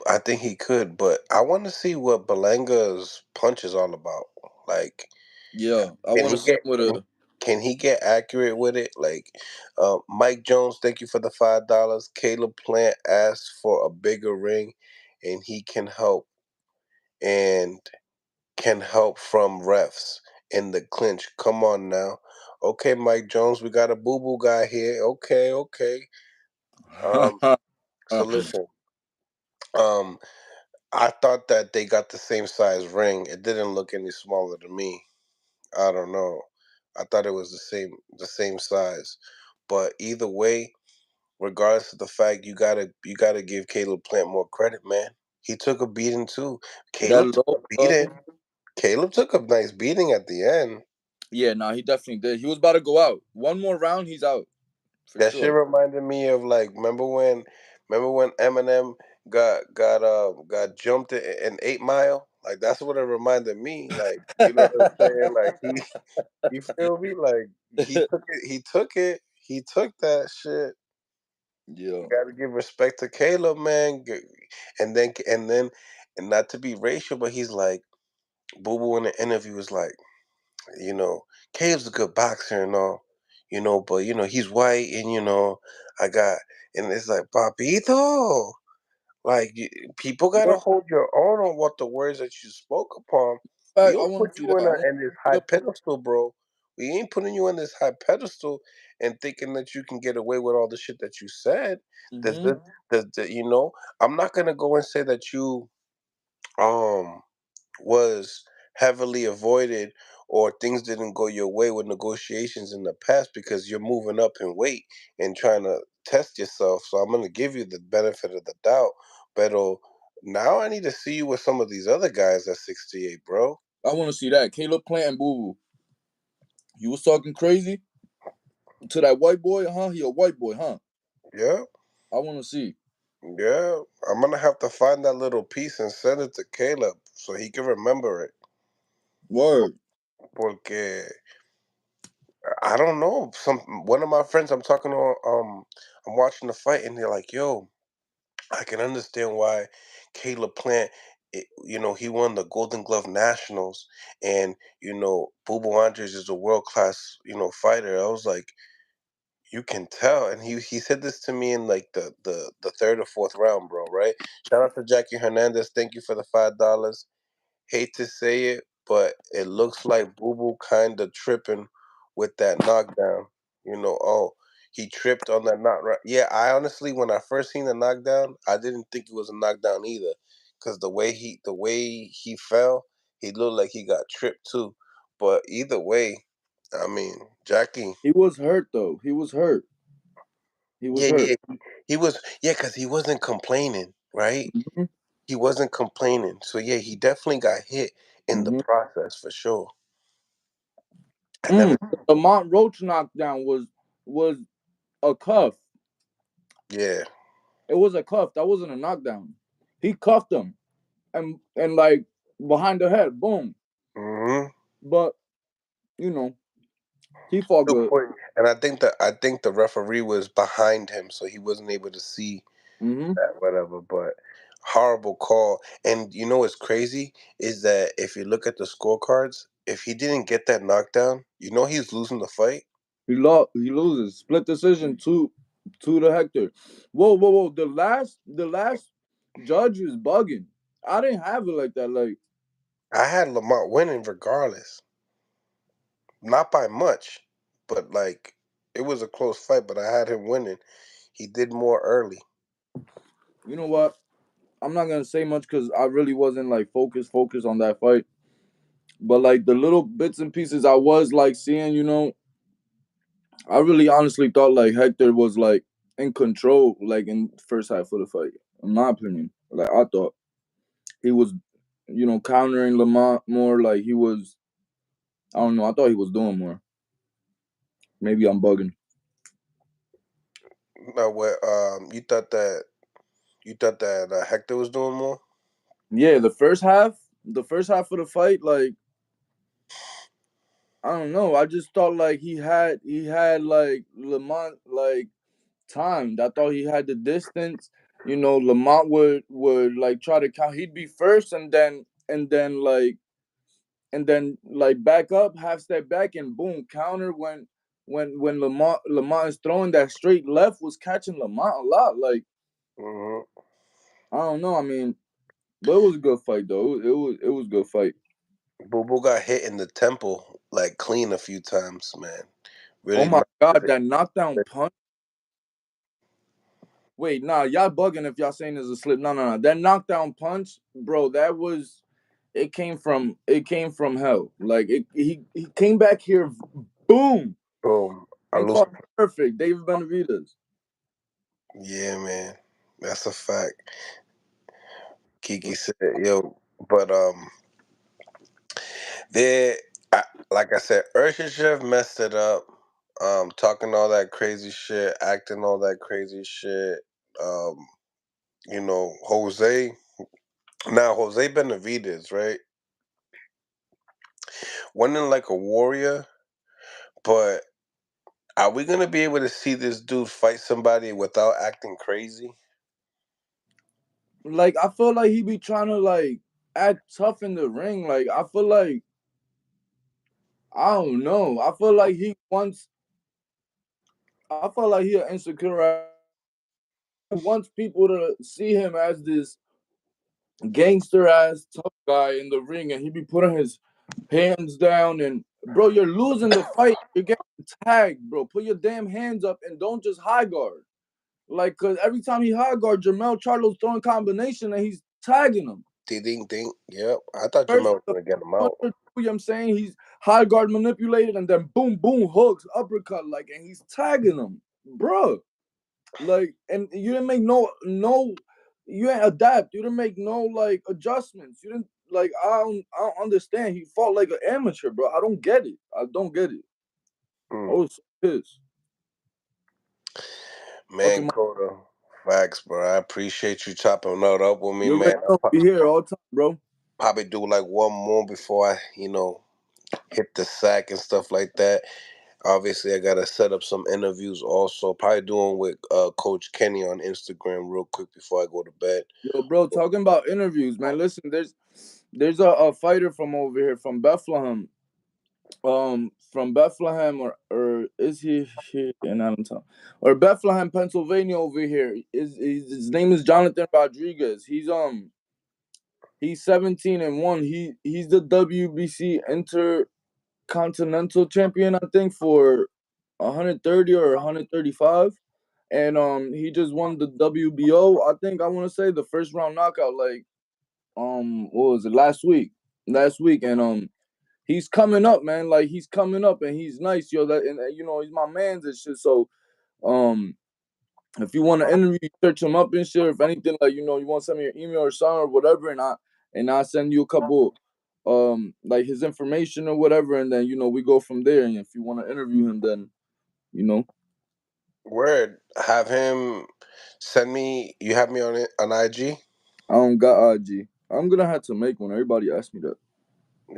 Speaker 1: I think he could, but I want to see what Belanga's punch is all about. Like,
Speaker 4: Yeah, I
Speaker 1: can
Speaker 4: want
Speaker 1: he
Speaker 4: to see him
Speaker 1: get
Speaker 4: with
Speaker 1: can,
Speaker 4: a.
Speaker 1: can he get accurate with it? Like, Mike Jones, thank you for the $5. Caleb Plant asked for a bigger ring, and he and can help from refs in the clinch. Come on now. Okay, Mike Jones, we got a boo boo guy here. Okay, okay. Um, so listen. Um, I thought that they got the same size ring. It didn't look any smaller to me. I don't know. I thought it was the same size. But either way, regardless of the fact, you gotta give Caleb Plant more credit, man. He took a beating too.
Speaker 4: That
Speaker 1: Caleb took
Speaker 4: low.
Speaker 1: a beating. Caleb took a nice beating at the end.
Speaker 4: Yeah, nah, he definitely did. He was about to go out. One more round, he's out for
Speaker 1: That shit
Speaker 4: sure.
Speaker 1: reminded me of like remember when Eminem got jumped in 8 Mile? Like that's what it reminded me. Like you know what I'm saying? Like you feel me? Like he took that shit. You
Speaker 4: Yeah.
Speaker 1: gotta give respect to Caleb, man. And not to be racial, but he's like Boo Boo in the interview was like, you know, Caleb's a good boxer and all, but he's white and I got and it's like Papito. Like people gotta
Speaker 4: Yo,
Speaker 1: hold your own on what the words that you spoke upon. We
Speaker 4: fact, I
Speaker 1: don't
Speaker 4: want
Speaker 1: put
Speaker 4: to see
Speaker 1: you
Speaker 4: that.
Speaker 1: in
Speaker 4: I want
Speaker 1: in this
Speaker 4: to
Speaker 1: high
Speaker 4: see
Speaker 1: pedestal, bro. We ain't putting you in this high pedestal and thinking that you can get away with all the shit that you said. Does
Speaker 4: the.
Speaker 1: the, does the, I'm not gonna go and say that you um was heavily avoided or things didn't go your way with negotiations in the past because you're moving up in weight and trying to test yourself. So I'm gonna give you the benefit of the doubt. But now I need to see you with some of these other guys at 68, bro.
Speaker 4: I want to see that. Caleb Plant and Boo Boo. You was talking crazy to that white boy, huh? He a white boy, huh?
Speaker 1: Yeah,
Speaker 4: I want to see.
Speaker 1: yeah. I'm gonna have to find that little piece and send it to Caleb so he can remember it.
Speaker 4: Word.
Speaker 1: Porque I don't know. One of my friends I'm talking to, I'm watching the fight and they're like, "Yo, I can understand why Caleb Plant, he won the Golden Glove Nationals, and Bubu Andres is a world class, fighter." I was like, "You can tell," and he said this to me in like the third or fourth round, bro. Right? Shout out to Jackie Hernandez. Thank you for the $5. Hate to say it, but it looks like Boo Boo kind of tripping with that knockdown. He tripped on that knock. Right? Yeah, I honestly, when I first seen the knockdown, I didn't think it was a knockdown either, because the way he fell, he looked like he got tripped too. But either way, I mean, Jackie,
Speaker 4: He was hurt though. He was hurt. He was
Speaker 1: yeah,
Speaker 4: hurt.
Speaker 1: yeah, he was, yeah, because he wasn't complaining, right?
Speaker 4: Hmm.
Speaker 1: He wasn't complaining, so yeah, he definitely got hit in the
Speaker 4: Hmm.
Speaker 1: process for sure. And then,
Speaker 4: Mm. The Mont Roach knockdown was a cuff.
Speaker 1: yeah,
Speaker 4: It was a cuff. That wasn't a knockdown. He cuffed him and like behind the head, boom.
Speaker 1: hmm
Speaker 4: But you know, he fought
Speaker 1: good
Speaker 4: good.
Speaker 1: point. And I think the referee was behind him, so he wasn't able to see
Speaker 4: Hmm.
Speaker 1: that whatever. But horrible call. And what's crazy is that if you look at the scorecards, if he didn't get that knockdown, he's losing the fight.
Speaker 4: He loses. Split decision to the Hector. Whoa, whoa, whoa. The last judge is bugging. I didn't have it like that. Like,
Speaker 1: I had Lamont winning regardless, not by much, but like it was a close fight. But I had him winning. He did more early.
Speaker 4: you know what? I'm not gonna say much because I really wasn't like focused on that fight. But like the little bits and pieces I was like seeing, I really honestly thought like Hector was like in control, like in the first half of the fight. In my opinion, like I thought he was, countering Lamont more. Like he was, I don't know. I thought he was doing more. Maybe I'm bugging.
Speaker 1: No, what you thought that Hector was doing more?
Speaker 4: Yeah, the first half of the fight, like I don't know. I just thought like he had like Lamont like timed. I thought he had the distance. Lamont would like try to count. He'd be first, and then back up, half step back, and boom, counter when Lamont is throwing that straight left was catching Lamont a lot. Like
Speaker 1: hmm
Speaker 4: I don't know. I mean, but it was a good fight though. It was a good fight.
Speaker 1: Boo Boo got hit in the temple like clean a few times, man.
Speaker 4: Oh
Speaker 1: Really
Speaker 4: my
Speaker 1: knocked
Speaker 4: god,
Speaker 1: his
Speaker 4: that knockdown punch. Wait, nah, y'all bugging if y'all saying there's a slip. No, no, no. That knockdown punch, bro, it came from hell. Like he came back here, boom,
Speaker 1: boom. I
Speaker 4: and
Speaker 1: lose.
Speaker 4: caught perfect. David Benavidez.
Speaker 1: Yeah, man. That's a fact. Kiki said, yo, but they, like I said, Urshichev messed it up. Talking all that crazy shit, acting all that crazy shit. Um, Jose. Now Jose Benavidez, right? Winning like a warrior, but are we gonna be able to see this dude fight somebody without acting crazy?
Speaker 4: Like I feel like he be trying to like act tough in the ring. Like I feel like I don't know. I feel like he wants. I feel like he an insecure ass nigga. Like he wants people to see him as this gangster ass tough guy in the ring, and he be putting his hands down. And bro, you're losing the fight. You're getting tagged, bro. Put your damn hands up and don't just high guard. Like, cause every time he high guard, Jamel Charlo's throwing combination and he's tagging him.
Speaker 1: Ding ding. Yep. I thought your
Speaker 4: First,
Speaker 1: man was
Speaker 4: the
Speaker 1: gonna get him
Speaker 4: first
Speaker 1: out.
Speaker 4: 1 or 2, you know what I'm saying? He's high guard manipulated, and then boom, boom, hooks, uppercut, like, and he's tagging him, bro. Like, and you didn't make you didn't adapt. You didn't make no like adjustments. You didn't like. I don't understand. He fought like an amateur, bro. I don't get it. I don't get it. I
Speaker 1: Mm.
Speaker 4: was so pissed.
Speaker 1: Man,
Speaker 4: Fucking,
Speaker 1: Coda. Facts, bro. I appreciate you chopping that up with me,
Speaker 4: you already
Speaker 1: man.
Speaker 4: know we here all the time, bro.
Speaker 1: Probably do like one more before I, hit the sack and stuff like that. Obviously, I gotta set up some interviews also. Probably doing with Coach Kenny on Instagram real quick before I go to bed.
Speaker 4: Yo, bro, talking about interviews, man. Listen, there's a fighter from over here from Bethlehem. From Bethlehem, or is he here in Allentown or Bethlehem, Pennsylvania? Over here is his name is Jonathan Rodriguez. He's 17-1. He's the WBC Intercontinental Champion, I think, for 130 or 135, and he just won the WBO. I think I want to say the first round knockout, like what was it, last week, and he's coming up, man. Like, he's coming up, and he's nice, yo. That, and he's my man's and shit. So, um, if you want to interview, search him up and shit. If anything, like, you want to send me your email or something or whatever, and I send you a couple, like, his information or whatever, and then we go from there. And if you want to interview him, then you know
Speaker 1: Word. Have him send me. You have me on it on IG.
Speaker 4: I don't got IG. I'm gonna have to make one. Everybody asked me that.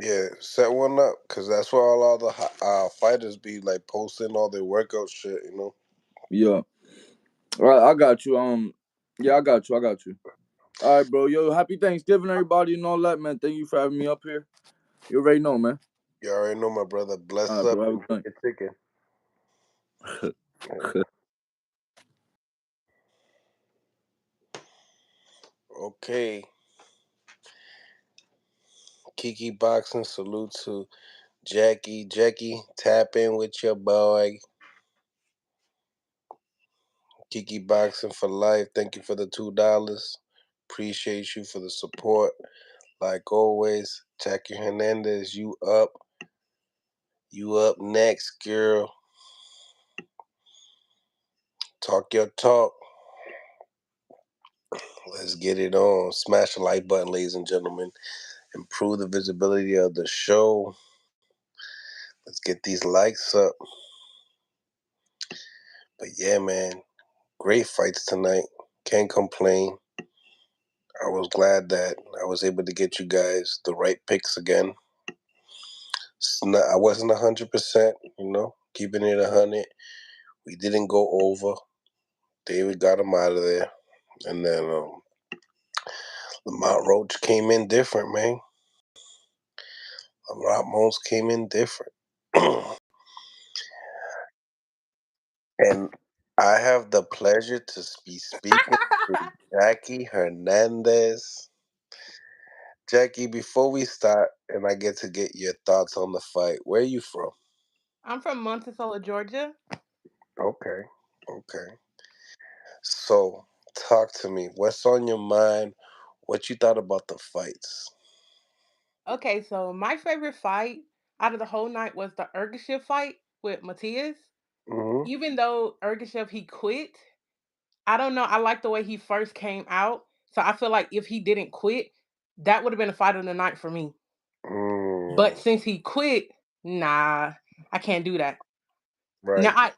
Speaker 1: Yeah, set one up because that's where all the fighters be like posting all their workout shit.
Speaker 4: Yeah, all right, I got you. Yeah, I got you. I got you. All right, bro. Yo, happy Thanksgiving, everybody, and all that, man. Thank you for having me up here. You already know, man.
Speaker 1: You already know, my brother.
Speaker 4: All
Speaker 1: Bless
Speaker 4: right,
Speaker 1: up
Speaker 4: bro. Have
Speaker 1: and
Speaker 4: a
Speaker 1: get
Speaker 4: good
Speaker 1: your ticket.
Speaker 4: night.
Speaker 1: Okay, Kiki Boxing. Salute to Jackie. Jackie, tap in with your boy. Kiki Boxing for life. Thank you for the $2. Appreciate you for the support. Like always, Jackie Hernandez, you up. You up next, girl. Talk your talk. Let's get it on. Smash the like button, ladies and gentlemen. Improve the visibility of the show. Let's get these likes up. But yeah, man, great fights tonight. Can't complain. I was glad that I was able to get you guys the right picks again. I wasn't 100%, keeping it 100. We didn't go over. David got him out of there. And then Lamont Roach came in different, man. Ramos came in different. And I have the pleasure to be speaking to Jackie Hernandez. Jackie, before we start, and I get to get your thoughts on the fight, where are you from?
Speaker 5: I'm from Monticello, Georgia.
Speaker 1: Okay, okay. So, talk to me. What's on your mind? What you thought about the fights?
Speaker 5: Okay, so my favorite fight out of the whole night was the Ergashev fight with Matias.
Speaker 1: Hmm.
Speaker 5: Even though Ergashev he quit, I don't know. I like the way he first came out. So I feel like if he didn't quit, that would have been a fight of the night for me. But
Speaker 1: Mm,
Speaker 5: since he quit, nah, I can't do that. Now
Speaker 1: right.
Speaker 5: I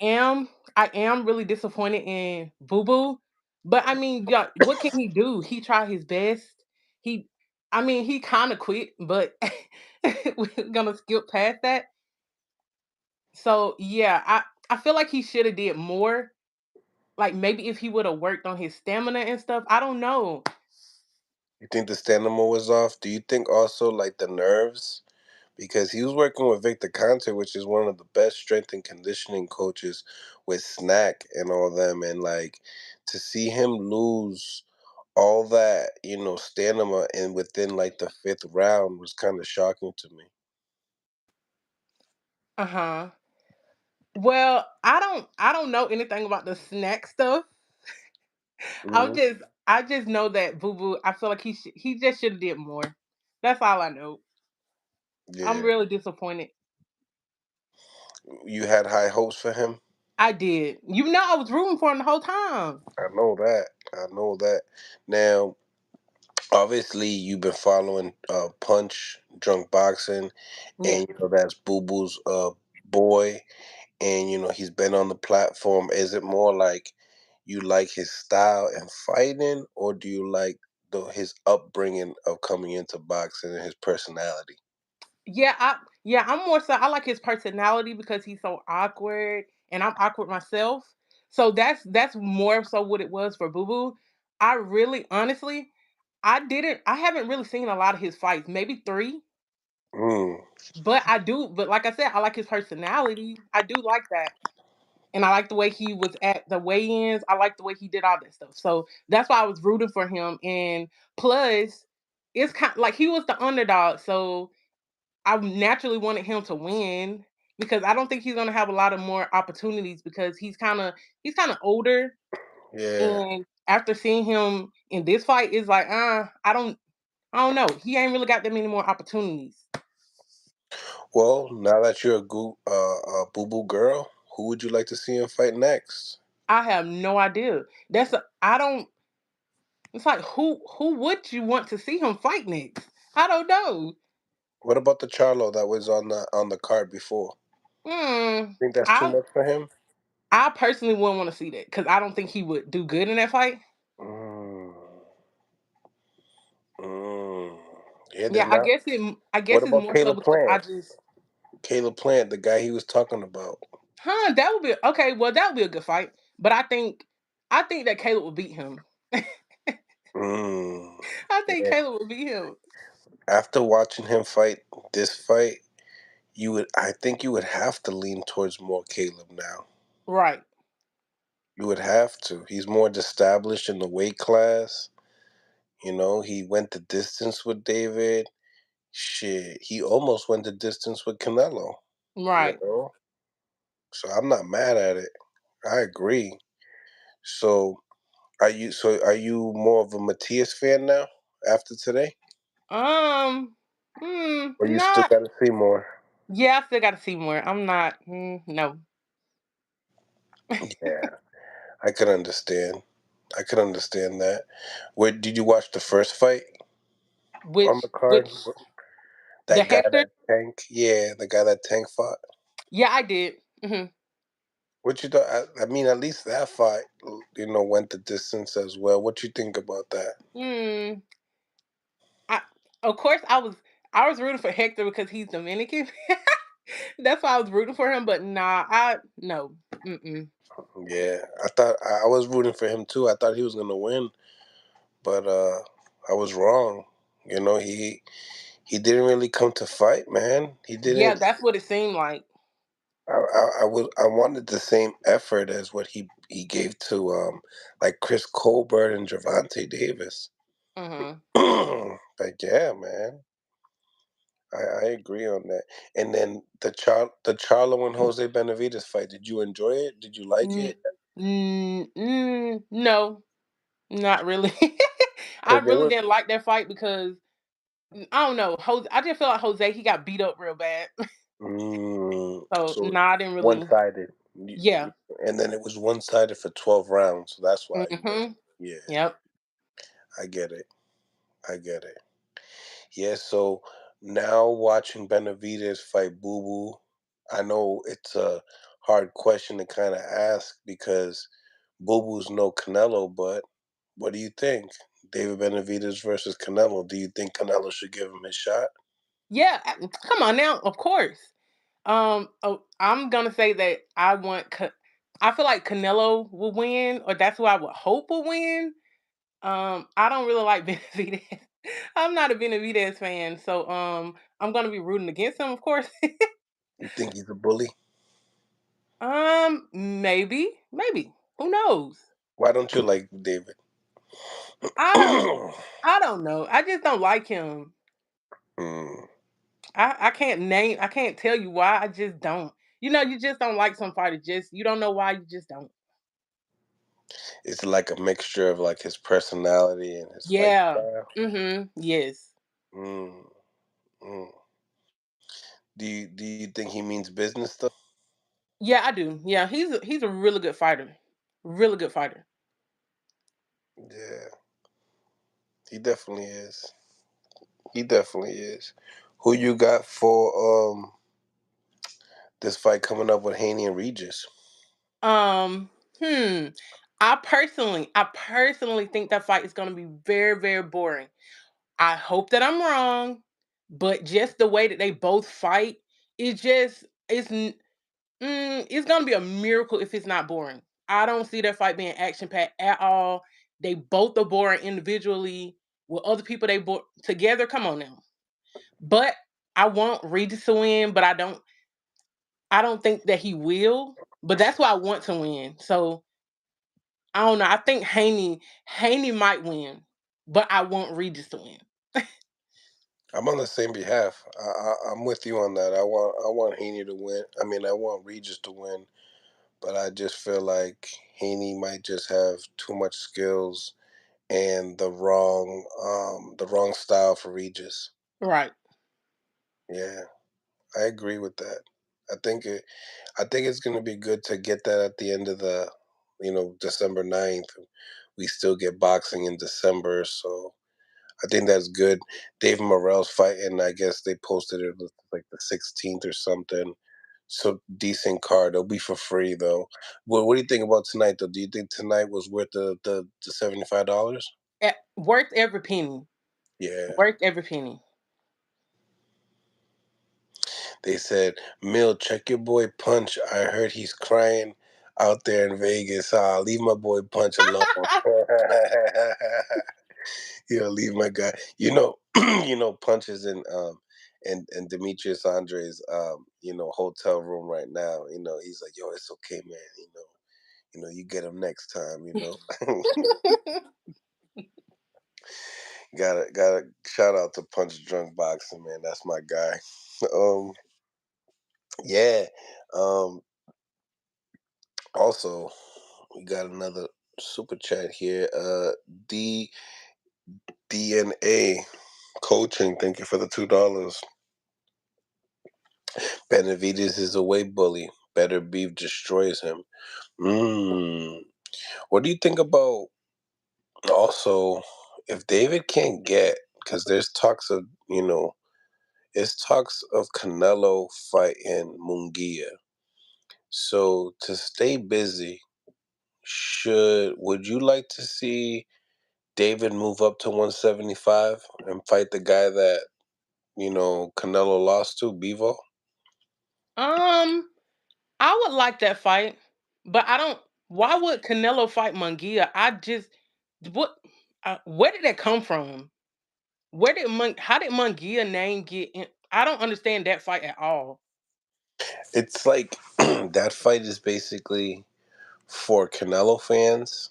Speaker 5: am really disappointed in Boo Boo, but I mean, yeah, what can he do? He tried his best. He, I mean, he kind of quit, but we're gonna skip past that. So yeah, I feel like he should have did more. Like maybe if he would have worked on his stamina and stuff. I don't know.
Speaker 1: You think the stamina was off? Do you think also like the nerves? Because he was working with Victor Conte, which is one of the best strength and conditioning coaches with Snack and all them, and like to see him lose all that, stamina and within like the fifth round was kind of shocking to me.
Speaker 5: Uh huh. Well, I don't know anything about the snack stuff. I'm
Speaker 1: Hmm.
Speaker 5: just I just know that Boo Boo. I feel like he just should have did more. That's all I know. I'm
Speaker 1: Yeah,
Speaker 5: really disappointed.
Speaker 1: you had high hopes for him.
Speaker 5: I did. You know, I was rooting for him the whole time.
Speaker 1: I know that. I know that. Now, obviously, you've been following Punch Drunk Boxing,
Speaker 5: Yeah.
Speaker 1: and that's Boo Boo's boy, and he's been on the platform. Is it more like you like his style and fighting, or do you like his upbringing of coming into boxing and his personality?
Speaker 5: Yeah, I'm more so I like his personality because he's so awkward and I'm awkward myself. So that's more so what it was for Boo Boo. I really honestly I haven't really seen a lot of his fights, maybe 3,
Speaker 1: Mm,
Speaker 5: but like I said, I like his personality. I do like that. And I like the way he was at the weigh-ins. I like the way he did all that stuff. So that's why I was rooting for him. And plus, it's kind like he was the underdog. So I naturally wanted him to win because I don't think he's gonna have a lot of more opportunities because he's kind of older.
Speaker 1: yeah.
Speaker 5: And after seeing him in this fight, it's like, I don't know. He ain't really got that many more opportunities.
Speaker 1: Well, now that you're a Boo Boo girl, who would you like to see him fight next?
Speaker 5: I have no idea. I don't. It's like who would you want to see him fight next? I don't know.
Speaker 1: What about the Charlo that was on the card before?
Speaker 5: Hmm.
Speaker 1: Think that's too
Speaker 5: I
Speaker 1: much for him?
Speaker 5: I personally wouldn't want to see that because I don't think he would do good in that fight.
Speaker 1: Mm, mm. Yeah, they're
Speaker 5: Yeah,
Speaker 1: not.
Speaker 5: I
Speaker 1: What
Speaker 5: guess it's
Speaker 1: about
Speaker 5: more so
Speaker 1: Caleb
Speaker 5: because I
Speaker 1: Plant?
Speaker 5: just
Speaker 1: Caleb Plant, the guy he was talking about.
Speaker 5: that would be okay. Well, that would be a good fight, but I think that Caleb would beat him.
Speaker 1: Mm.
Speaker 5: I think
Speaker 1: Yeah.
Speaker 5: Caleb would beat him.
Speaker 1: After watching him fight this fight, I think you would have to lean towards more Caleb now.
Speaker 5: Right,
Speaker 1: You would have to. He's more established in the weight class. He went the distance with David. Shit, he almost went the distance with Canelo. You
Speaker 5: right.
Speaker 1: know, so I'm not mad at it. I agree. So are you more of a Matias fan now after today,
Speaker 5: Um,
Speaker 1: or you still
Speaker 5: not.
Speaker 1: got to see more?
Speaker 5: Yeah, I still got to see more. I'm not. No.
Speaker 1: Yeah, I could understand. I could understand that. Where did you watch the first fight on the
Speaker 5: Which
Speaker 1: card?
Speaker 5: the
Speaker 1: That guy
Speaker 5: Hector?
Speaker 1: that Tank, yeah, the guy that Tank fought.
Speaker 5: Yeah, I did.
Speaker 1: What you thought? I mean, at least that fight, went the distance as well. What you think about that?
Speaker 5: Hmm. I of course I was rooting for Hector because he's Dominican. That's why I was rooting for him. But nah, I no. Mm-mm.
Speaker 1: Yeah, I thought I was rooting for him too. I thought he was gonna win, but I was wrong. He didn't really come to fight, man. He
Speaker 5: Yeah,
Speaker 1: didn't.
Speaker 5: that's what it seemed like.
Speaker 1: I wanted the same effort as what he gave to like Chris Colbert and Javante Davis.
Speaker 5: Hmm.
Speaker 1: But yeah, man, I agree on that. And then the Charlo and Jose Benavidez fight. Did you enjoy it? Did you like
Speaker 5: Mm,
Speaker 1: it?
Speaker 5: no, not really. I
Speaker 1: Because they
Speaker 5: really
Speaker 1: were.
Speaker 5: didn't like that fight because I don't know. Jose, I just feel like Jose he got beat up real bad. So
Speaker 1: So
Speaker 5: nah, I didn't
Speaker 1: one
Speaker 5: really.
Speaker 1: sided,
Speaker 5: Yeah.
Speaker 1: and then it was one sided for 12 rounds. So that's why.
Speaker 5: Hmm.
Speaker 1: Yeah,
Speaker 5: Yep.
Speaker 1: I get it. I get it. Yeah. So now watching Benavidez fight Boo Boo, I know it's a hard question to kind of ask because Boo Boo's no Canelo, but what do you think? David Benavidez versus Canelo. Do you think Canelo should give him his shot?
Speaker 5: Yeah. Come on now. Of course. Oh, I'm gonna say that I feel like Canelo will win, or that's who I would hope will win. I don't really like Benavidez. I'm not a Benavidez fan, so I'm gonna be rooting against him, of course.
Speaker 1: You think he's a bully?
Speaker 5: Maybe. Who knows?
Speaker 1: Why don't you like David?
Speaker 5: I don't. I don't know. I just don't like him.
Speaker 1: Mm.
Speaker 5: I can't name. I can't tell you why. I just don't. You just don't like some fighter. Just you don't know why. You just don't.
Speaker 1: It's like a mixture of like his personality and his fight
Speaker 5: Yeah.
Speaker 1: style.
Speaker 5: Yes.
Speaker 1: Mm, mm. Do you think he means business though?
Speaker 5: Yeah, I do. Yeah, he's a really good fighter. Really good fighter.
Speaker 1: Yeah, he definitely is. He definitely is. Who you got for this fight coming up with Haney and Regis?
Speaker 5: Um, hmm. I personally think that fight is going to be very, very boring. I hope that I'm wrong, but just the way that they both fight, it just it's gonna be a miracle if it's not boring. I don't see that fight being action packed at all. They both are boring individually. With other people they bore together. Come on now. But I want Regis to win, but I don't think that he will. But that's why I want to win. So I don't know. I think Haney might win, but I want Regis to win.
Speaker 1: I'm on the same behalf. I'm with you on that. I want Haney to win. I mean, I want Regis to win, but I just feel like Haney might just have too much skills and the wrong style for Regis.
Speaker 5: Right.
Speaker 1: Yeah, I agree with that. I think it. I think it's gonna be good to get that at the end of the, December 9th. We still get boxing in December, so I think that's good. Dave Morrell's fighting. I guess they posted it like the 16th or something. So decent card. It'll be for free though. What do you think about tonight though? Do you think tonight was worth the $75?
Speaker 5: Worth every penny.
Speaker 1: Yeah.
Speaker 5: Worth every penny.
Speaker 1: They said, Mill, check your boy Punch. I heard he's crying out there in Vegas. Leave my boy Punch alone. Leave my guy. Punch is in and Demetrius Andre's hotel room right now. He's like, yo, it's okay, man. You get him next time. Gotta shout out to Punch Drunk Boxing, man. That's my guy. Um, yeah. Um, Also, we got another super chat here. D DNA coaching. Thank you for the $2. Benavidez is a weight bully. Better beef destroys him. Mm. What do you think about also if David can't get, because there's talks of it's talks of Canelo fighting Munguia. So to stay busy, would you like to see David move up to 175 and fight the guy that Canelo lost to, Bevo?
Speaker 5: Um, I would like that fight, but I don't. Why would Canelo fight Munguia? What? Where did that come from? How did Munguia name get in? I don't understand that fight at all.
Speaker 1: It's like that fight is basically for Canelo fans,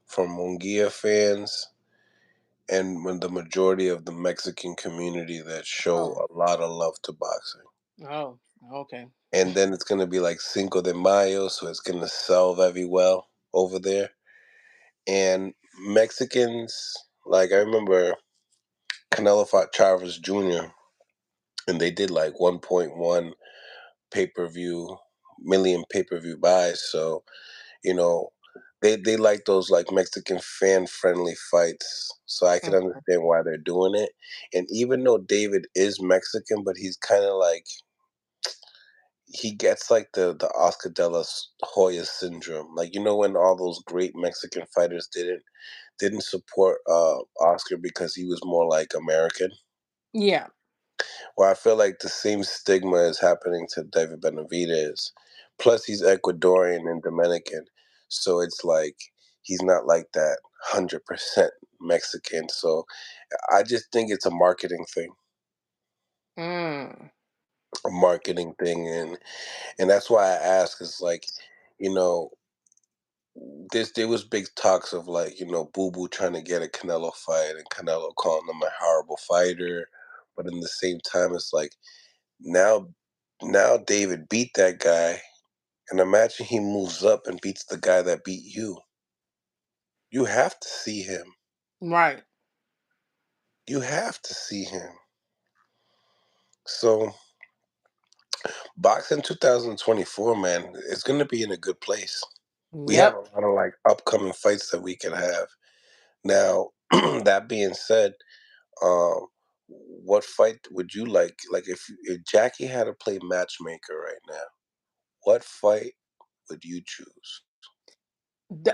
Speaker 1: for Munguia fans, and when the majority of the Mexican community that show
Speaker 5: Oh,
Speaker 1: a lot of love to boxing.
Speaker 5: oh, okay.
Speaker 1: And then it's gonna be like Cinco de Mayo, so it's gonna sell very well over there. And Mexicans, like I remember Canelo fought Chavez Jr. and they did like 1.1 pay-per-view million pay-per-view buys. So, you know, they like those like Mexican fan friendly fights. So I can
Speaker 5: Okay.
Speaker 1: understand why they're doing it. And even though David is Mexican, but he's kind of like he gets like the Oscar de la Hoya syndrome. Like when all those great Mexican fighters didn't support Oscar because he was more like American.
Speaker 5: Yeah.
Speaker 1: Well, I feel like the same stigma is happening to David Benavidez. Plus, he's Ecuadorian and Dominican, so it's like he's not like that 100% Mexican. So I just think it's a marketing thing,
Speaker 5: Mm.
Speaker 1: and that's why I ask. Is like, you know, there was big talks of like Boo Boo trying to get a Canelo fight and Canelo calling him a horrible fighter, but in the same time, it's like now David beat that guy, and imagine he moves up and beats the guy that beat you. You have to see him.
Speaker 5: Right.
Speaker 1: You have to see him. So, boxing 2024, man, it's going to be in a good place. We have
Speaker 5: Yep.
Speaker 1: a lot of like upcoming fights that we can have. Now, that being said, um, what fight would you like? Like, if Jackie had to play matchmaker right now, what fight would you choose?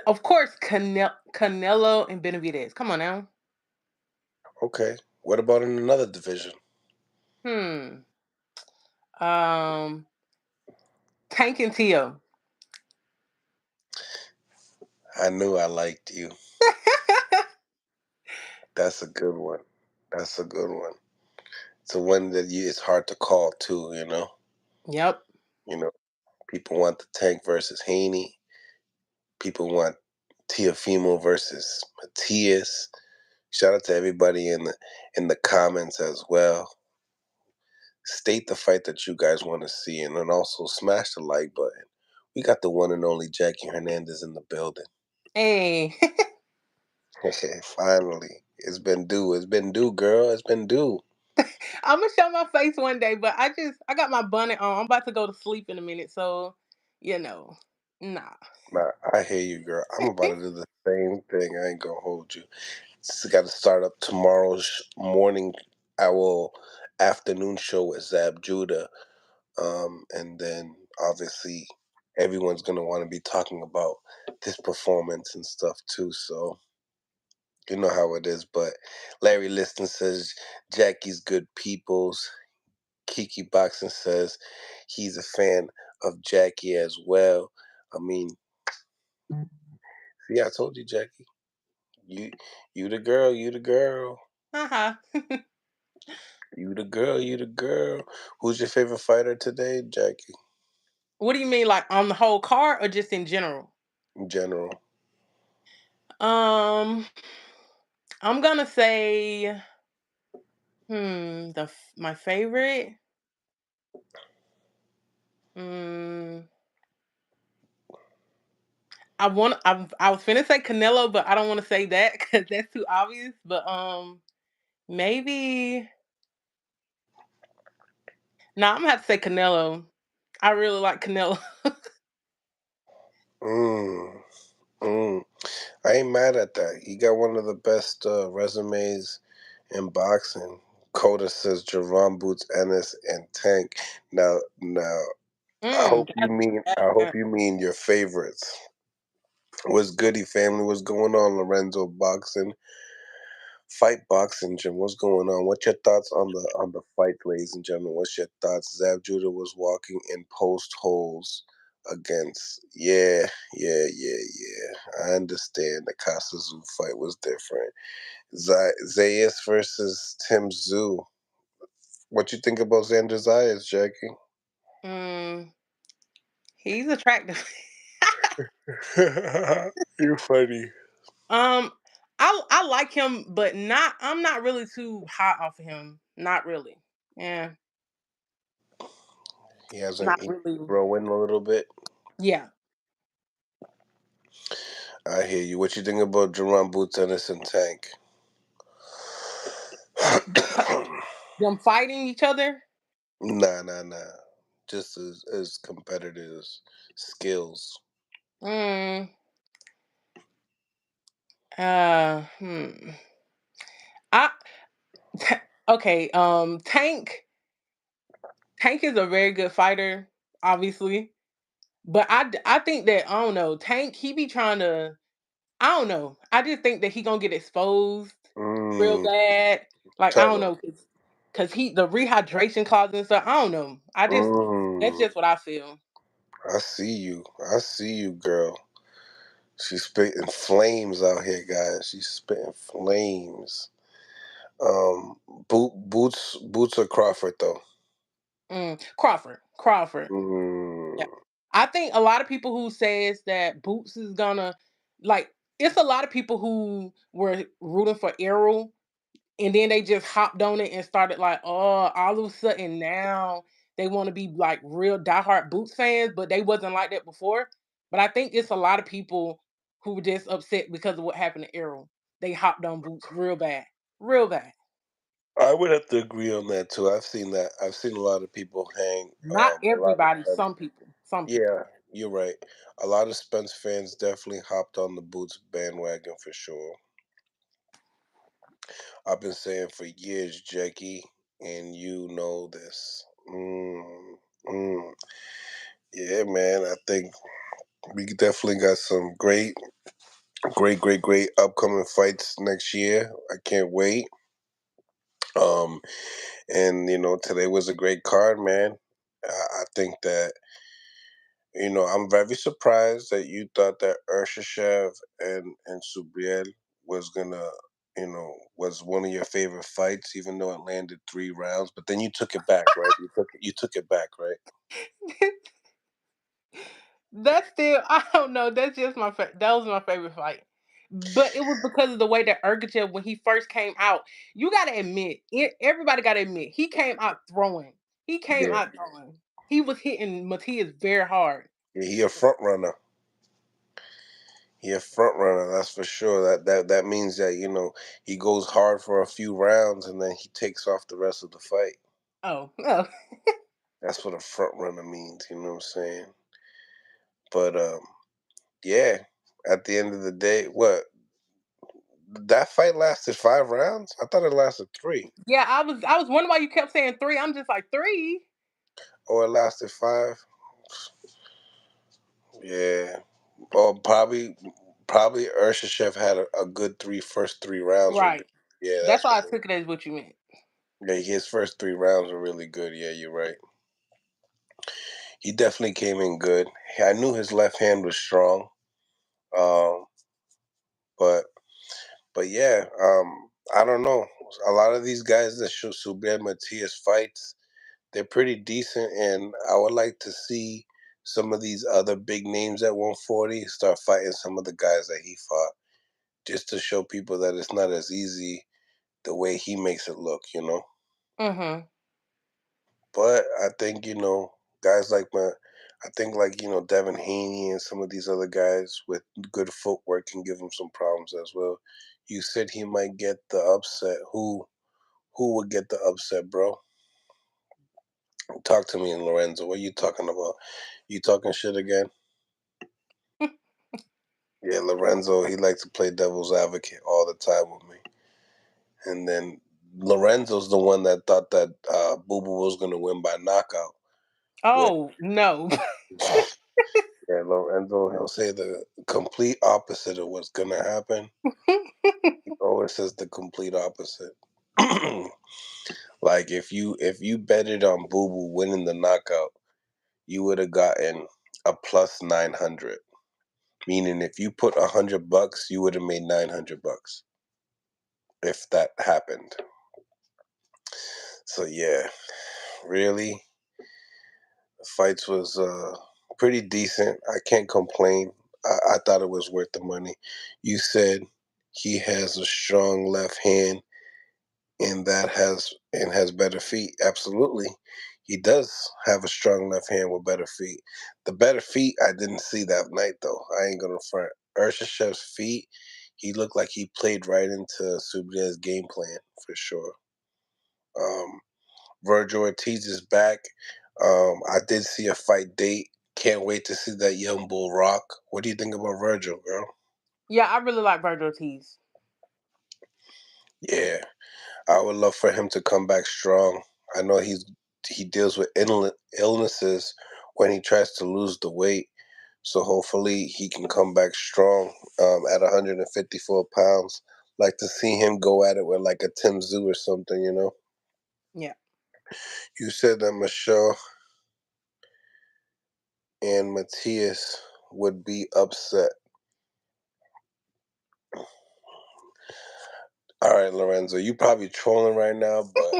Speaker 5: Of course, Canelo and Benavidez. Come on now.
Speaker 1: Okay. What about in another division?
Speaker 5: Hmm. Um, Tank and Tio.
Speaker 1: I knew I liked you. That's a good one. That's a good one. It's a one that it's hard to call too.
Speaker 5: Yep.
Speaker 1: You know, people want the Tank versus Haney. People want Tiafimo versus Matias. Shout out to everybody in the comments as well. State the fight that you guys want to see, and then also smash the like button. We got the one and only Jackie Hernandez in the building.
Speaker 5: Hey.
Speaker 1: Finally, it's been due. It's been due, girl. It's been due.
Speaker 5: I'm gonna show my face one day, but I got my bonnet on. I'm about to go to sleep in a minute, so you know, nah.
Speaker 1: Nah, I hear you, girl. I'm about to do the same thing. I ain't gonna hold you. It's got to start up tomorrow's morning. Our afternoon show with Zab Judah, and then obviously everyone's gonna want to be talking about this performance and stuff too. So you know how it is. But Larry Liston says Jackie's good peoples. Kiki Boxing says he's a fan of Jackie as well. I mean, see, I told you, Jackie. You you the girl, you the girl.
Speaker 5: Uh-huh.
Speaker 1: You the girl, you the girl. Who's your favorite fighter today, Jackie?
Speaker 5: What do you mean, like on the whole card or just in general?
Speaker 1: In general.
Speaker 5: Um, I'm gonna say, my favorite. Hmm. I was finna say Canelo, but I don't want to say that because that's too obvious. But maybe. Nah, I'm gonna have to say Canelo. I really like Canelo.
Speaker 1: Mm, mm. I ain't mad at that. He got one of the best resumes in boxing. Coda says Jerron Boots Ennis and Tank. Now, I hope you mean I hope
Speaker 5: That's
Speaker 1: you mean your favorites. What's goody family? What's going on, Lorenzo Boxing? Fight boxing, Jim. What's going on? What's your thoughts on the fight, ladies and gentlemen? What's your thoughts? Zab Judah was walking in post holes against. Yeah. I understand the Casa Zoo fight was different. Zayas versus Tim Zoo. What you think about Xander Zayas, Jackie?
Speaker 5: mm, he's attractive.
Speaker 1: You're funny.
Speaker 5: um, I like him, but not. I'm not really too hot off of him. Not really. Yeah,
Speaker 1: He hasn't
Speaker 5: not
Speaker 1: he's
Speaker 5: really.
Speaker 1: growing a little bit.
Speaker 5: Yeah.
Speaker 1: I hear you. What you think about Jerron Boots Ennis and Tank?
Speaker 5: Them fighting each other.
Speaker 1: Nah. Just as competitors, skills.
Speaker 5: Mm, uh, hmm. I okay. Tank is a very good fighter, obviously, but I think that I don't know. Tank, he be trying to. I don't know. I just think that he gonna get exposed real
Speaker 1: Mm,
Speaker 5: bad. Like I
Speaker 1: tell
Speaker 5: don't
Speaker 1: them.
Speaker 5: know, cause he the rehydration clause and stuff. I don't know. That's
Speaker 1: Mm,
Speaker 5: just what I feel.
Speaker 1: I see you. I see you, girl. She's spitting flames out here, guys. She's spitting flames. Um, Boots or Crawford though.
Speaker 5: Crawford. Yeah.
Speaker 1: Mm,
Speaker 5: I think a lot of people who says that Boots is gonna like it's a lot of people who were rooting for Errol and then they just hopped on it and started like, oh, all of a sudden now they want to be like real diehard Boots fans, but they wasn't like that before. But I think it's a lot of people. who were just upset because of what happened to Errol. They hopped on Boots real bad, real bad.
Speaker 1: I would have to agree on that too. I've seen that. I've seen a lot of people hang.
Speaker 5: Not
Speaker 1: A lot of
Speaker 5: everybody,
Speaker 1: Spence.
Speaker 5: some people, some people.
Speaker 1: Yeah, you're right. A lot of Spence fans definitely hopped on the Boots bandwagon for sure. I've been saying for years, Jackie, and you know this. Mm. Yeah, man. I think we definitely got some great upcoming fights next year. I can't wait. Um, and today was a great card, man. I think that I'm very surprised that you thought that Urshishev and Subriel was gonna, was one of your favorite fights, even though it landed 3 rounds. But then you took it back, right? You took it back, right?
Speaker 5: That's still, I don't know. That's just that was my favorite fight. But it was because of the way that Ergachev, when he first came out, you gotta admit, everybody gotta admit, he came out throwing. He came
Speaker 1: Yeah,
Speaker 5: out throwing. He was hitting Matias very hard.
Speaker 1: yeah. He a front runner. He a front runner. That's for sure. That means that he goes hard for a few rounds and then he takes off the rest of the fight.
Speaker 5: Oh, oh.
Speaker 1: That's what a front runner means. You know what I'm saying? But yeah. At the end of the day, what that fight lasted 5 rounds? I thought it lasted 3.
Speaker 5: Yeah, I was wondering why you kept saying three. I'm just like three.
Speaker 1: Oh, it lasted 5. Yeah. Oh, probably Urshishev had a good first 3 rounds were good.
Speaker 5: Right.
Speaker 1: Yeah,
Speaker 5: That's
Speaker 1: that's
Speaker 5: why I
Speaker 1: what.
Speaker 5: took it as what you meant.
Speaker 1: Yeah, his first 3 rounds were really good. Yeah, you're right. He definitely came in good. I knew his left hand was strong. Um, but yeah, I don't know. A lot of these guys that show Subir Matias fights, they're pretty decent, and I would like to see some of these other big names at 140 start fighting some of the guys that he fought, just to show people that it's not as easy the way he makes it look,
Speaker 5: Mm-hmm.
Speaker 1: But I think guys like I think like Devin Haney and some of these other guys with good footwork can give him some problems as well. You said he might get the upset. Who would get the upset, bro? Talk to me, Lorenzo. What are you talking about? You talking shit again? Yeah, Lorenzo. He likes to play devil's advocate all the time with me. And then Lorenzo's the one that thought that Boo Boo was gonna win by knockout. With
Speaker 5: Oh no.
Speaker 1: yeah, Lorenzo, he'll say the complete opposite of what's gonna happen. He always says the complete opposite. Like if you betted on Boo Boo winning the knockout, you would have gotten a plus 900. Meaning if you put $100, you would have made $900 if that happened. So yeah, really, the fights was pretty decent. I can't complain. I thought it was worth the money. You said he has a strong left hand and has better feet. Absolutely. He does have a strong left hand with better feet. The better feet I didn't see that night though. I ain't gonna front. Urshashev's feet, he looked like he played right into Subriel's game plan for sure. Um, Virgil Ortiz is back. I did see a fight date. Can't wait to see that young bull rock. What do you think about Virgil, girl?
Speaker 5: Yeah, I really like Virgil Ortiz.
Speaker 1: Yeah, I would love for him to come back strong. I know he deals with illnesses when he tries to lose the weight, so hopefully he can come back strong at 154 pounds. Like to see him go at it with like a Tim Zoo or something.
Speaker 5: Yeah.
Speaker 1: You said that Michelle and Matias would be upset. All right, Lorenzo, you probably trolling right now, but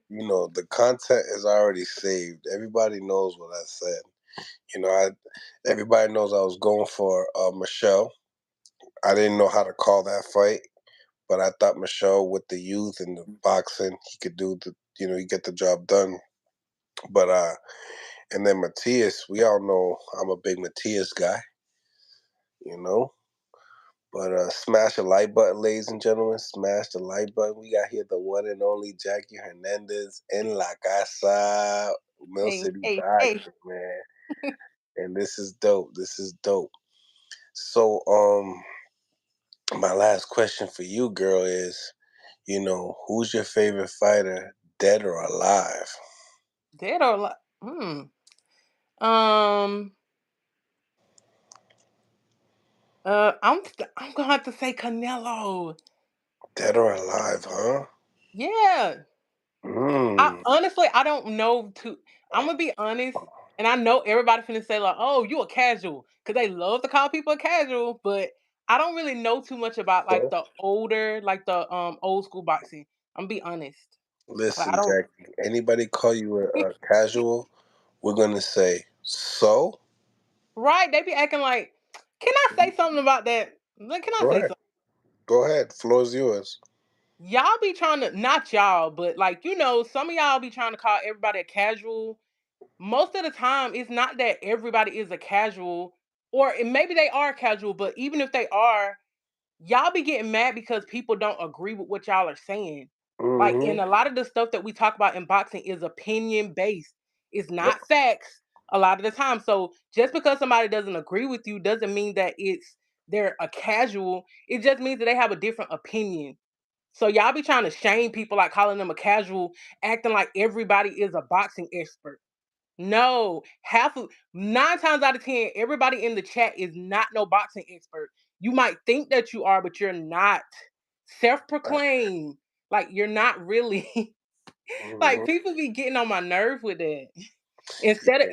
Speaker 1: the content is already saved. Everybody knows what I said. Everybody knows I was going for Michelle. I didn't know how to call that fight, but I thought Michelle, with the youth and the boxing, he could do he get the job done. But and then Matias, we all know I'm a big Matias guy. You know, But smash the like button, ladies and gentlemen. Smash the like button. We got here the one and only Jackie Hernandez in La Casa, Mill
Speaker 5: Hey,
Speaker 1: City
Speaker 5: hey, hey.
Speaker 1: Boxing, man. And this is dope. This is dope. So, my last question for you, girl, is, who's your favorite fighter, dead or alive?
Speaker 5: Dead or alive? Um. I'm gonna have to say Canelo.
Speaker 1: Dead or alive, huh?
Speaker 5: Yeah.
Speaker 1: Mm.
Speaker 5: I don't know too. I'm gonna be honest, and I know everybody finna say like, "Oh, you a casual," because they love to call people a casual, but I don't really know too much about like
Speaker 1: So,
Speaker 5: the older, like the old school boxing. I'm gonna be honest. Like I
Speaker 1: listen,
Speaker 5: don't.
Speaker 1: Jackie. Anybody call you a casual? We're gonna say so.
Speaker 5: Right? They be acting like, "Can I say something about that?" Like, can I
Speaker 1: Go
Speaker 5: say
Speaker 1: ahead.
Speaker 5: something?
Speaker 1: Go ahead. Floor's yours.
Speaker 5: Y'all be trying to, not y'all, but like some of y'all be trying to call everybody a casual. Most of the time it's not that everybody is a casual, or maybe they are casual, but even if they are, y'all be getting mad because people don't agree with what y'all are saying. Like,
Speaker 1: Mm-hmm.
Speaker 5: and a lot of the stuff that we talk about in boxing is opinion based. It's
Speaker 1: Yep.
Speaker 5: not facts a lot of the time. So just because somebody doesn't agree with you doesn't mean that they're a casual. It just means that they have a different opinion. So y'all be trying to shame people, like calling them a casual, acting like everybody is a boxing expert. No, 9 times out of 10, everybody in the chat is not no boxing expert. You might think that you are, but you're not. Self-proclaimed. Like, you're not really. Like,
Speaker 1: Mm-hmm.
Speaker 5: people be getting on my nerve with that.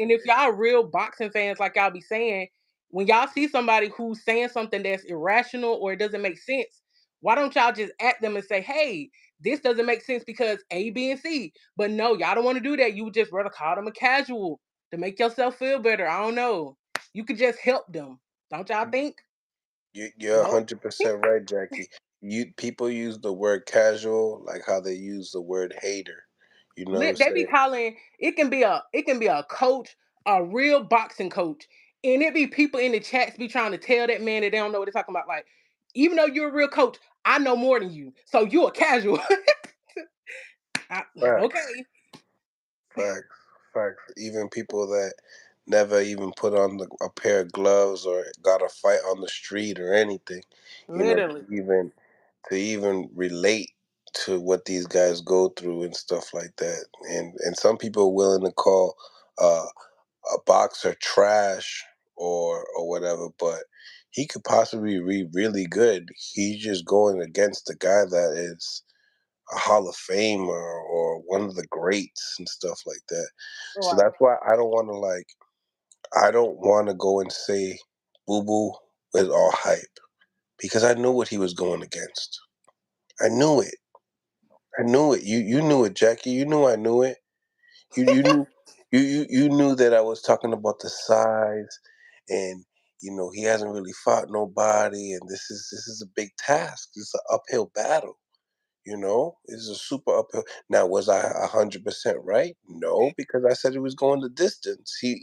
Speaker 5: And if y'all real boxing fans, like y'all be saying, when y'all see somebody who's saying something that's irrational or it doesn't make sense, why don't y'all just at them and say, "Hey, this doesn't make sense because A, B, and C." But no, y'all don't want to do that. You would just rather call them a casual to make yourself feel better. I don't know. You could just help them, don't y'all think?
Speaker 1: You're
Speaker 5: No.
Speaker 1: 100% right, Jackie. People use the word casual like how they use the word hater. You know what I'm
Speaker 5: They be
Speaker 1: saying?
Speaker 5: calling it can be a coach, a real boxing coach, and it be people in the chats be trying to tell that man that they don't know what they're talking about. Like, even though you're a real coach, I know more than you, so you a casual.
Speaker 1: Facts,
Speaker 5: Okay,
Speaker 1: facts, facts. Even people that never even put on a pair of gloves or got a fight on the street or anything,
Speaker 5: literally.
Speaker 1: to even relate to what these guys go through and stuff like that. And some people are willing to call uh, a boxer trash or whatever, but he could possibly be really good. He's just going against the guy that is a Hall of Famer or one of the greats and stuff like that. So
Speaker 5: Right.
Speaker 1: that's why I don't want to go and say Boo Boo is all hype because I knew what he was going against. I knew it. I knew it. You knew it, Jackie. You knew I knew it. You knew you knew that I was talking about the size, and he hasn't really fought nobody, and this is a big task. It's an uphill battle. It's a super uphill. Now, was I 100% right? No, because I said he was going the distance. He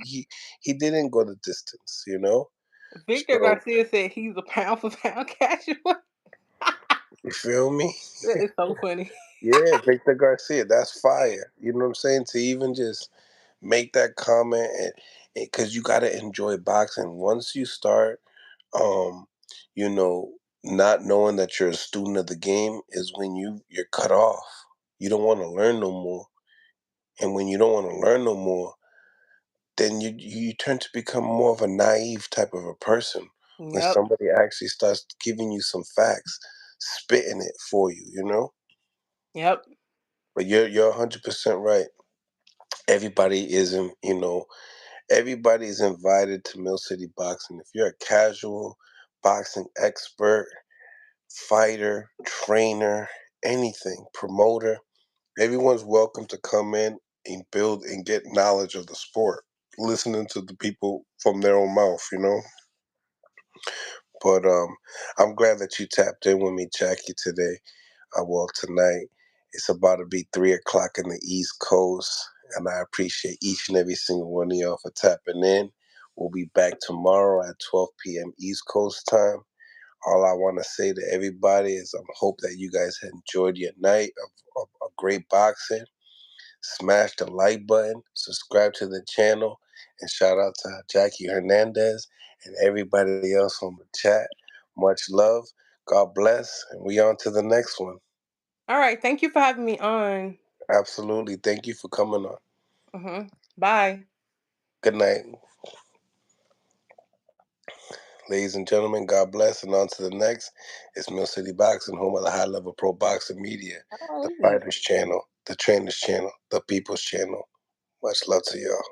Speaker 1: didn't go the distance.
Speaker 5: Victor
Speaker 1: So
Speaker 5: Garcia said he's a pound for pound casual.
Speaker 1: you feel me?
Speaker 5: That is so funny.
Speaker 1: Yeah, Victor Garcia, that's fire. You know what I'm saying? To even just make that comment, and because you got to enjoy boxing once you start um you know not knowing that you're a student of the game is when you're cut off. You don't want to learn no more, and when you don't want to learn no more, then you turn to become more of a naive type of a person when
Speaker 5: Yep.
Speaker 1: somebody actually starts giving you some facts, spitting it for you.
Speaker 5: Yep.
Speaker 1: But you're 100% right. Everybody isn't, everybody's invited to Mill City Boxing. If you're a casual boxing expert, fighter, trainer, anything, promoter, everyone's welcome to come in and build and get knowledge of the sport, listening to the people from their own mouth. But I'm glad that you tapped in with me, Jackie, today. Well, tonight it's about to be 3 o'clock in the East Coast, and I appreciate each and every single one of y'all for tapping in. We'll be back tomorrow at 12 p.m. East Coast time. All I want to say to everybody is I hope that you guys enjoyed your night of great boxing. Smash the like button, subscribe to the channel, and shout out to Jackie Hernandez and everybody else on the chat. Much love. God bless. And we on to the next one.
Speaker 5: All right. Thank you for having me on.
Speaker 1: Absolutely. Thank you for coming on.
Speaker 5: Bye.
Speaker 1: Good night. Ladies and gentlemen, God bless. And on to the next. It's Mill City Boxing, home of the high level pro boxing media, the
Speaker 5: Oh,
Speaker 1: fighters channel, the trainers channel, the people's channel. Much love to y'all.